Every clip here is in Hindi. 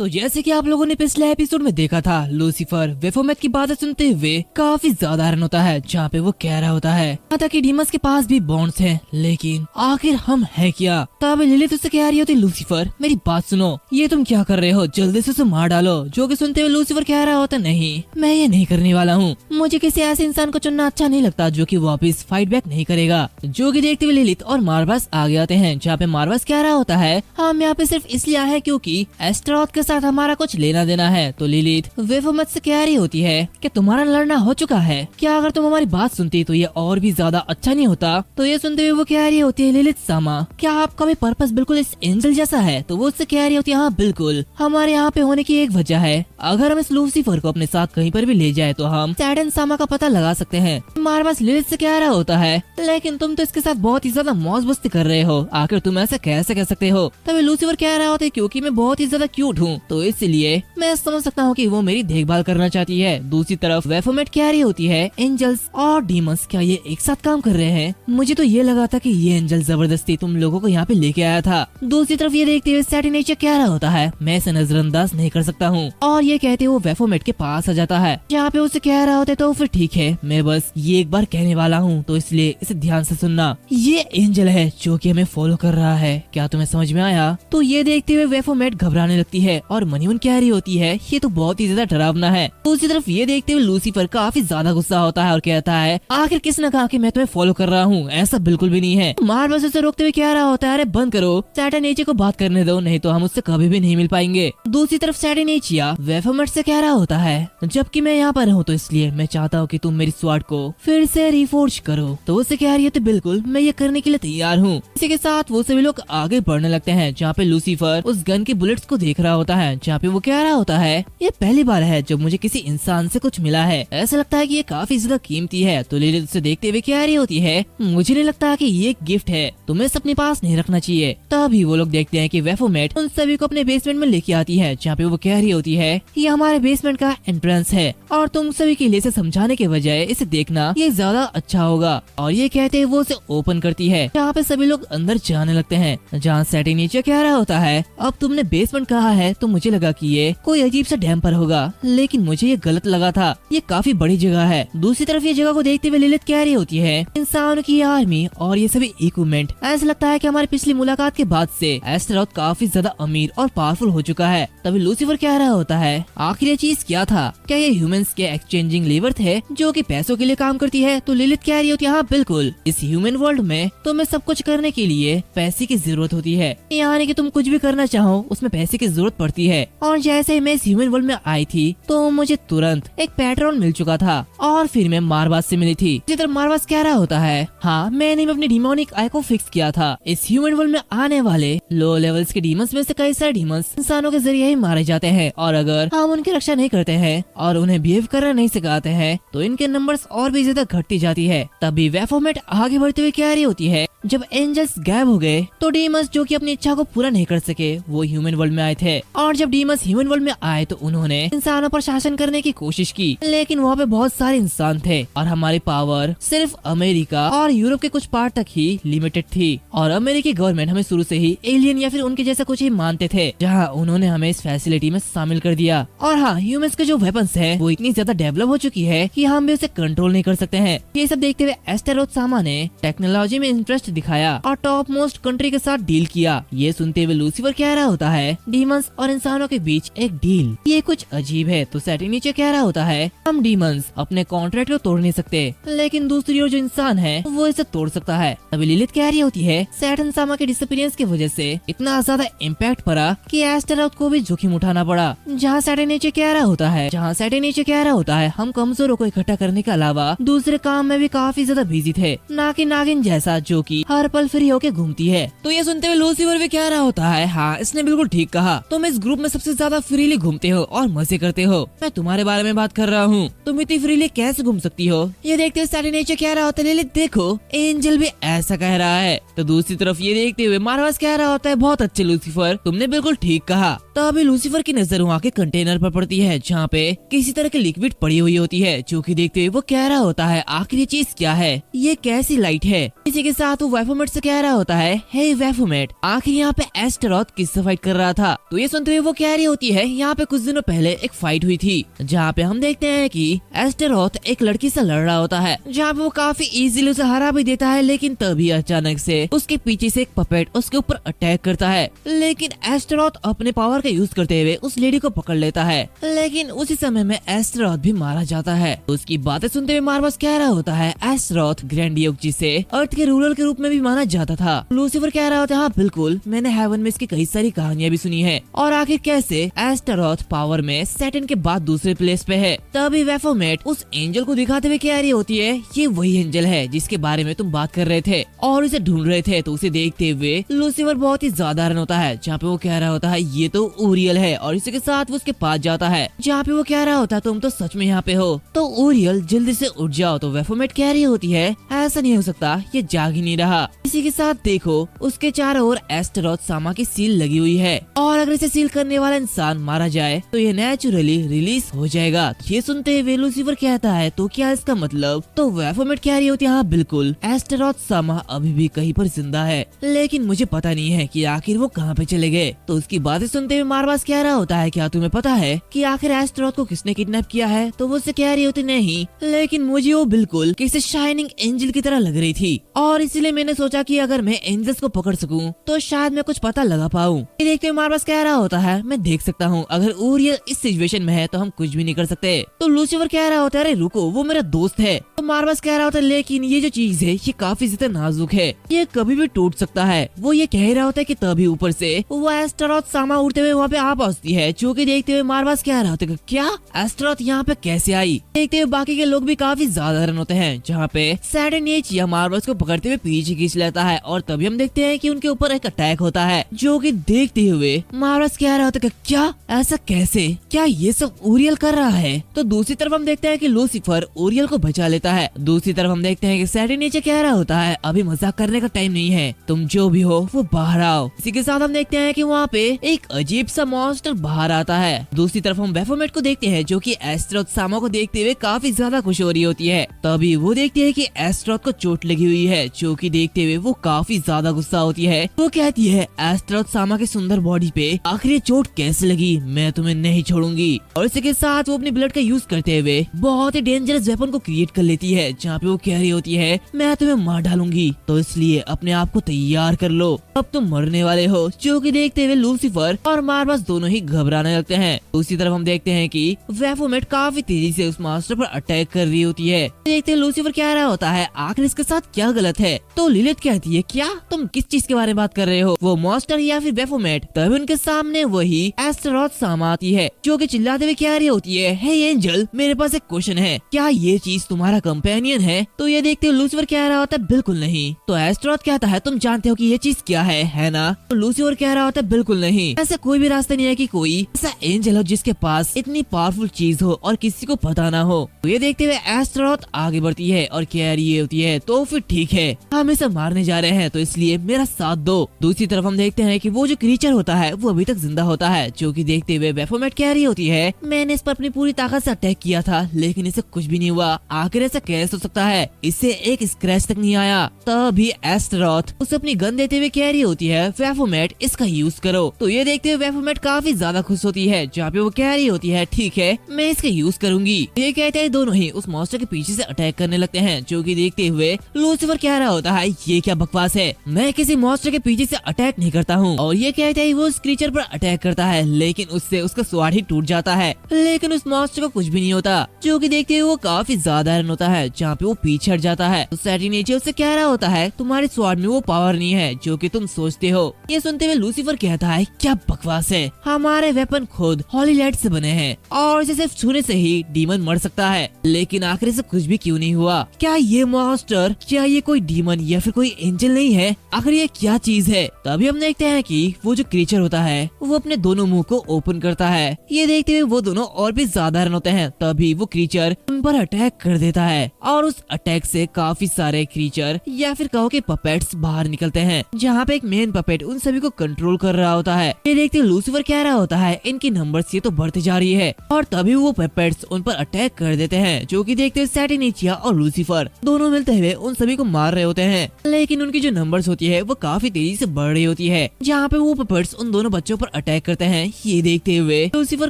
तो जैसे कि आप लोगों ने पिछले एपिसोड में देखा था, लूसीफर वेफोमेट की बातें सुनते हुए काफी ज्यादा हैरान होता है, जहाँ पे वो कह रहा होता है था कि डीमंस के पास भी बॉन्ड्स हैं, लेकिन आखिर हम है क्या। तब लिलिथ उससे कह रही होती, लूसीफर मेरी बात सुनो, ये तुम क्या कर रहे हो, जल्दी से उसे मार डालो। जो कि सुनते हुए लूसीफर कह रहा होता, नहीं मैं ये नहीं करने वाला हूँ, मुझे किसी ऐसे इंसान को चुनना अच्छा नहीं लगता जो कि वापस फाइट बैक नहीं करेगा। जो कि देखते हुए लिलिथ और मार्वस आगे आते हैं, जहाँ पे मार्वस कह रहा होता है हम यहाँ पे सिर्फ इसलिए आए हैं क्योंकि एस्टेरोथ के साथ हमारा कुछ लेना देना है। तो लिलिथ वेफोमेट से कह रही होती है कि तुम्हारा लड़ना हो चुका है, क्या अगर तुम हमारी बात सुनती तो ये और भी ज्यादा अच्छा नहीं होता। तो ये सुनते हुए वो कह रही होती है, लिलिथ सामा क्या आपका भी पर्पस बिल्कुल इस एंजल जैसा है। तो वो उससे कह रही होती है, हाँ बिल्कुल, हमारे यहाँ पे होने की एक वजह है, अगर हम इस लूसीफर को अपने साथ कहीं पर भी ले जाए तो हम सैडन सामा का पता लगा सकते हैं। मार्वस लिलिथ से कह रहा होता है, लेकिन तुम तो इसके साथ बहुत ही ज्यादा मौज मस्ती कर रहे हो, आखिर तुम ऐसा कैसे कह सकते हो। तभी लूसीफर कह रहा होता है क्योंकि मैं बहुत ही ज्यादा क्यूट हूँ, तो इसलिए मैं समझ सकता हूँ कि वो मेरी देखभाल करना चाहती है। दूसरी तरफ वेफोमेट कह रही होती है, एंजल्स और डीमंस क्या ये एक साथ काम कर रहे हैं, मुझे तो ये लगा था कि ये एंजल जबरदस्ती तुम लोगों को यहाँ पे लेके आया था। दूसरी तरफ ये देखते हुए सैटिनेचर कह रहा होता है, मैं इसे नजरअंदाज नहीं कर सकता हूँ, और ये कहते हुए वेफोमेट के पास आ जाता है, जहाँ पे उसे कह रहा होता है तो फिर ठीक है, मैं बस ये एक बार कहने वाला हूँ, तो इसलिए इसे ध्यान से सुनना, ये एंजल है जो कि हमें फॉलो कर रहा है, क्या तुम्हें समझ में आया। तो ये देखते हुए वेफोमेट घबराने लगती है और मनीवन कह रही होती है ये तो बहुत ही ज्यादा डरावना है। दूसरी तरफ ये देखते हुए लूसीफर काफी ज्यादा गुस्सा होता है और कहता है, आखिर किसने कहा कि मैं तुम्हें फॉलो कर रहा हूँ, ऐसा बिल्कुल भी नहीं है। मार्वस उसे रोकते हुए कह रहा होता है, अरे बंद करो, सैटिनेचिया को बात करने दो, नहीं तो हम उससे कभी भी नहीं मिल पाएंगे। दूसरी तरफ सैटिनेचिया वेफोमेट से कह रहा होता है, जबकि मैं यहाँ पर हूँ तो इसलिए मैं चाहता हूँ कि तुम मेरी स्वॉर्ड को फिर से रिफोर्ज करो। तो उससे कह रही है, तो बिल्कुल मैं ये करने के लिए तैयार हूँ। इसी के साथ वो सभी लोग आगे बढ़ने लगते हैं, जहाँ पे लूसीफर उस गन के बुलेट्स को देख रहा होता है, जहाँ पे वो कह रहा होता है, ये पहली बार है जब मुझे किसी इंसान से कुछ मिला है, ऐसा लगता है कि ये काफी ज्यादा कीमती है। तो लिलिथ उसे देखते हुए कह रही होती है, मुझे नहीं लगता कि ये एक गिफ्ट है, तुम्हें इसे अपने पास नहीं रखना चाहिए। तभी वो लोग देखते हैं कि वेफोमेट उन सभी को अपने बेसमेंट में लेके आती है, जहाँ पे वो कह रही होती है ये हमारे बेसमेंट का एंट्रेंस है और तुम सभी के लिए इसे समझाने के बजाय इसे देखना ये ज्यादा अच्छा होगा। और ये कहते हैं वो उसे ओपन करती है, जहाँ पे सभी लोग अंदर जाने लगते हैं, जहाँ सैटिनेचिया कह रहा होता है, अब तुमने बेसमेंट कहा है तो मुझे लगा कि ये कोई अजीब सा डैम पर होगा, लेकिन मुझे ये गलत लगा था, ये काफी बड़ी जगह है। दूसरी तरफ ये जगह को देखते हुए लिलिथ कह रही होती है, इंसानों की आर्मी और ये सभी इक्विपमेंट, ऐसा लगता है कि हमारी पिछली मुलाकात के बाद से एस्टेरोथ काफी ज्यादा अमीर और पावरफुल हो चुका है। तभी लूसीफर कह रहा होता है, आखिर ये चीज क्या था, क्या ये ह्यूमंस के एक्सचेंजिंग लीवर थे जो कि पैसों के लिए काम करती है। तो लिलिथ कह रही होती है, हाँ बिल्कुल, इस ह्यूमन वर्ल्ड में तुम्हें सब कुछ करने के लिए पैसे की जरूरत होती है, यानी कि तुम कुछ भी करना चाहो उसमें पैसे की जरूरत पड़ती है। और जैसे ही मैं इस ह्यूमन वर्ल्ड में आई थी तो मुझे तुरंत एक पैट्रन मिल चुका था और फिर मैं मार्वस से मिली थी। इसी तरह मार्वस कह रहा होता है, हाँ मैंने अपनी डिमोनिक आई को फिक्स किया था। इस ह्यूमन वर्ल्ड में आने वाले लो लेवल्स के डीमंस में से कई सारे डीमंस इंसानों के जरिए ही मारे जाते हैं, और अगर हम उनकी रक्षा नहीं करते हैं और उन्हें बिहेव करना नहीं सिखाते हैं तो इनके नंबर्स और भी ज्यादा घटती जाती है। तभी वेफोमेट आगे बढ़ते हुए कह रही होती है, जब एंजल्स गायब हो गए तो डीमंस जो कि अपनी इच्छा को पूरा नहीं कर सके वो ह्यूमन वर्ल्ड में आए थे, और जब डीमंस ह्यूमन वर्ल्ड में आए तो उन्होंने इंसानों पर शासन करने की कोशिश की, लेकिन वहाँ पे बहुत सारे इंसान थे और हमारी पावर सिर्फ अमेरिका और यूरोप के कुछ पार्ट तक ही लिमिटेड थी, और अमेरिकी गवर्नमेंट हमें शुरू से ही एलियन या फिर उनके जैसा कुछ ही मानते थे, जहाँ उन्होंने हमें इस फैसिलिटी में शामिल कर दिया। और हाँ, ह्यूमंस के जो वेपन्स हैं वो इतनी ज्यादा डेवलप हो चुकी है कि हम भी उसे कंट्रोल नहीं कर सकते हैं। ये सब देखते हुए एस्टेरोथ सामा ने टेक्नोलॉजी में इंटरेस्ट दिखाया और टॉप मोस्ट कंट्री के साथ डील किया। ये सुनते हुए लूसीफर कह रहा होता है, डीमंस और इंसानों के बीच एक डील, ये कुछ अजीब है। तो सैटिनेचिया कह रहा होता है, हम डीमंस अपने कॉन्ट्रैक्ट को तोड़ नहीं सकते, लेकिन दूसरी ओर जो इंसान है वो इसे तोड़ सकता है। तभी लिलिथ कह रही होती है, सैटन सामा के डिसअपीयरेंस की वजह से इतना ज्यादा इम्पैक्ट पड़ा कि एस्टेरोथ को भी जोखिम उठाना पड़ा। जहाँ सैटिनेचिया कह रहा होता है, हम कमजोरों को इकट्ठा करने के अलावा दूसरे काम में भी काफी ज्यादा बिजी थे, ना कि नागिन जैसा जो कि हर पल फ्री होके घूमती है। तो ये सुनते हुए लूसीफर भी कह रहा होता है, हाँ इसने बिल्कुल ठीक कहा, तुम इस ग्रुप में सबसे ज्यादा फ्रीली घूमते हो और मजे करते हो, मैं तुम्हारे बारे में बात कर रहा हूँ, तुम इतनी फ्रीली कैसे घूम सकती हो। ये देखते हुए सैटिनेचिया कह रहा होता है, लिलिथ देखो एंजल भी ऐसा कह रहा है। तो दूसरी तरफ ये देखते हुए मार्वस कह रहा होता है, बहुत अच्छे लूसीफर, तुमने बिल्कुल ठीक कहा। तो अभी लूसीफर की नजर वहाँ के कंटेनर पर पड़ती है, जहाँ पे किसी तरह की लिक्विड पड़ी हुई होती है, जो कि देखते हुए वो कह रहा होता है, आखिर ये चीज क्या है, ये कैसी लाइट है। इसी के साथ वो वेफोमेट से कह रहा होता है, हे वेफोमेट, आखिर यहाँ पे एस्टेरोथ किससे फाइट कर रहा था। तो ये सुनते हुए वो कह रही होती है यहाँ पे कुछ दिनों पहले एक फाइट हुई थी, जहाँ पे हम देखते हैं कि एस्टेरोथ एक लड़की से लड़ रहा होता है, जहाँ पे वो काफी इजीली उसे हरा भी देता है। लेकिन तभी अचानक से उसके पीछे से एक पपेट उसके ऊपर अटैक करता है, लेकिन एस्टेरोथ अपने पावर का यूज करते हुए उस लेडी को पकड़ लेता है। लेकिन उसी समय में एस्टेरोथ भी मारा जाता है। उसकी बातें सुनते हुए मार्वस कह रहा होता है एस्टेरोथ ग्रैंडियोक जिसे अर्थ के रूलर के रूप में भी माना जाता था। लूसीफर कह रहा होता है हाँ बिल्कुल, मैंने हेवन में इसकी कई सारी कहानियां भी सुनी है, और आखिर कैसे एस्टेरोथ पावर में सैटर्न के बाद दूसरे प्लेस पे है। तभी वेफोमेट उस एंजल को दिखाते हुए कह रही होती है ये वही एंजल है जिसके बारे में तुम बात कर रहे थे और इसे ढूंढ रहे थे। तो उसे देखते हुए लूसीफर बहुत ही ज्यादा हैरान होता है, जहाँ पे वो कह रहा होता है ये तो ऊरियल है, और इसी के साथ वो उसके पास जाता है, जहाँ पे वो कह रहा होता है तुम तो सच में यहाँ पे हो, तो ऊरियल जल्दी से उठ जाओ। तो वेफोमेट कह रही होती है ऐसा नहीं हो सकता, ये जाग ही नहीं रहा। इसी के साथ देखो उसके चारों ओर एस्टेरोथ सामा की सील लगी हुई है, और अगर इसे सील करने वाला इंसान मारा जाए तो ये नेचुरली रिलीज हो जाएगा। ये सुनते हुए लूसीफर कहता है तो क्या इसका मतलब? तो वेफोमेट कह रही होती है हाँ बिल्कुल, एस्टेरोथ सामा अभी भी कहीं पर जिंदा है, लेकिन मुझे पता नहीं है कि आखिर वो कहाँ पे चले गए। तो उसकी बातें सुनते हुए मार्वस कह रहा होता है क्या तुम्हें पता है कि आखिर एस्टेरोथ को किसने किडनैप किया है? तो वो उससे कह रही होती नहीं, लेकिन मुझे वो बिल्कुल किसी शाइनिंग एंजल की तरह लग रही थी, और इसलिए मैंने सोचा कि अगर मैं एंजल्स को पकड़ सकूं तो शायद मैं कुछ पता लगा पाऊं। ये देखते हुए मार्वस कह रहा होता है मैं देख सकता हूँ, अगर ऊरियल इस सिचुएशन में है तो हम कुछ भी नहीं कर सकते। तो लूसीफर कह रहा होता है अरे रुको, वो मेरा दोस्त है। तो मार्वस कह रहा होता है लेकिन ये जो चीज है ये काफी ज्यादा नाजुक है, ये कभी भी टूट सकता है। वो ये कह रहा होता है कि तभी ऊपर से वो एस्टेरोथ सामा उड़ते हुए वहाँ पे आ पहुंचती है, जो कि देखते हुए मार्वस कह रहा होता है क्या एस्टेरोथ यहाँ पे कैसे आई? देखते हुए बाकी के लोग भी काफी ज्यादा हैरान होते हैं, जहाँ पे सैटर्न ये चिया मार्वस को पकड़ते हुए पीछे खींच लेता है, और तभी हम देखते हैं कि उनके ऊपर एक अटैक होता है, जो कि देखते हुए मार्वस कह रहा होता है क्या ऐसा कैसे, क्या ये सब ऊरियल कर रहा है? तो दूसरी तरफ हम देखते हैं कि लूसीफर ऊरियल को बचा लेता है। दूसरी तरफ हम देखते हैं कि सैटर्न नीचे कह रहा होता है अभी मजाक करने का टाइम नहीं है, तुम जो भी हो वो बाहर आओ। इसी के साथ हम देखते हैं कि वहाँ पे एक अजीब सा मॉन्स्टर बाहर आता है। दूसरी तरफ हम वेफोमेट को देखते हैं, जो कि एस्टेरोथ सामा को देखते हुए काफी ज्यादा खुश हो रही होती है। तभी वो देखती है कि एस्टेरोथ को चोट लगी हुई है, जो कि देखते हुए वो काफी ज्यादा गुस्सा होती है। वो कहती है एस्टेरोथ सामा की सुंदर बॉडी पे आखिर ये चोट कैसे लगी, मैं तुम्हें नहीं छोड़ूंगी। और इसी के साथ वो अपनी ब्लड का यूज करते हुए बहुत ही डेंजरस वेपन को क्रिएट कर लेती है, जहाँ पे वो कह रही होती है मैं तुम्हें मार डालूंगी, तो इसलिए अपने आप को तैयार कर लो, अब तुम मरने वाले हो। जो कि देखते हुए लूसीफर और मार्वस दोनों ही घबराने लगते हैं। दूसरी तरफ हम देखते हैं कि वेफोमेट काफी तेजी से उस मास्टर पर अटैक कर रही होती है। देखते हैं लूसीफर कह रहा होता है आखिर इसके साथ क्या गलत है? तो लिलिथ कहती है क्या तुम किस चीज के बारे में बात कर रहे हो, वो मॉन्स्टर या फिर वेफोमेट? तभी उनके सामने वही एस्टेरोथ सामा आती है, जो कि चिल्लाते हुए कह रही होती है हे एंजल, मेरे पास एक क्वेश्चन है, क्या ये चीज तुम्हारा कंपेनियन है? तो ये देखते हुए लूसीफर कह रहा होता है बिल्कुल नहीं। तो एस्टेरोथ कहता है तुम जानते हो कि ये चीज क्या है ना? तो लूसीफर कह रहा होता है बिल्कुल नहीं, ऐसा कोई भी रास्ता नहीं है कि कोई ऐसा एंजल हो जिसके पास इतनी पावरफुल चीज हो और किसी को पता ना हो। तो ये देखते हुए एस्टेरोथ आगे बढ़ती है और कह रही होती है तो फिर ठीक है, हम इसे मारने जा रहे हैं, तो इसलिए मेरा साथ दो। दूसरी तरफ हम देखते हैं कि वो जो क्रीचर होता है वो अभी तक जिंदा होता है, जो कि देखते हुए वेफोमेट कह रही होती है मैंने इस पर अपनी पूरी ताकत से अटैक किया था, लेकिन इसे कुछ भी नहीं हुआ, आखिर ऐसा कैसे हो सकता है, इससे एक स्क्रैच तक नहीं आया। तभी एस्टेरोथ उसे अपनी गन देते हुए कह रही होती है वेफोमेट इसका यूज करो। तो ये देखते हुए वेफोमेट काफी ज्यादा खुश होती है, जहाँ पे वो कह रही होती है ठीक है मैं इसका यूज करूंगी। ये कहते हैं दोनों ही उस मॉन्स्टर के पीछे से अटैक करने लगते हैं, जो कि देखते हुए लूसीफर कह रहा होता है ये क्या बकवास है, मैं किसी मॉन्स्टर के पीछे से अटैक नहीं करता हूँ। और ये कहते ही वो उस क्रीचर पर अटैक करता है, लेकिन उससे उसका स्वाड ही टूट जाता है, लेकिन उस मॉन्स्टर को कुछ भी नहीं होता, जो कि देखते हुए वो काफी ज्यादा हैरान होता है, जहाँ पे वो पीछे हट जाता है। तो सैटर्न नीचे उससे कह रहा होता है तुम्हारे स्वाड में वो पावर नहीं है जो कि तुम सोचते हो। ये सुनते हुए लूसीफर कहता है क्या बकवास है, हमारे वेपन खुद हॉली लाइट से बने हैं और इसे सिर्फ छूने से ही डीमन मर सकता है, लेकिन आखिर से कुछ भी क्यों नहीं हुआ? क्या ये मॉन्स्टर, क्या ये कोई डीमन या फिर कोई एंजल नहीं है? आखिर ये क्या चीज है? तभी हम देखते हैं कि वो जो क्रीचर होता है वो अपने दोनों मुंह को ओपन करता है। ये देखते हुए वो दोनों और भी ज्यादा हैरान होते हैं। तभी वो क्रीचर उन पर अटैक कर देता है और उस अटैक से काफी सारे क्रीचर या फिर कहो कि पपेट्स बाहर निकलते हैं, जहाँ पे एक मेन पपेट उन सभी को कंट्रोल कर रहा होता है। ये देखते हुए लूसीफर कह रहा होता है इनकी नंबर्स ये तो बढ़ती जा रही है, और तभी वो पपेट्स उन पर अटैक कर देते हैं, जो कि देखते हुए सैटर्न नीचिया और लूसीफर दोनों मिलते हुए उन सभी को मार रहे होते हैं, लेकिन उनकी जो नंबर्स होती है वो काफी तेजी से बढ़ रही होती है, जहाँ पे वो पपेट्स उन दोनों बच्चों पर अटैक करते हैं। ये देखते हुए लूसीफर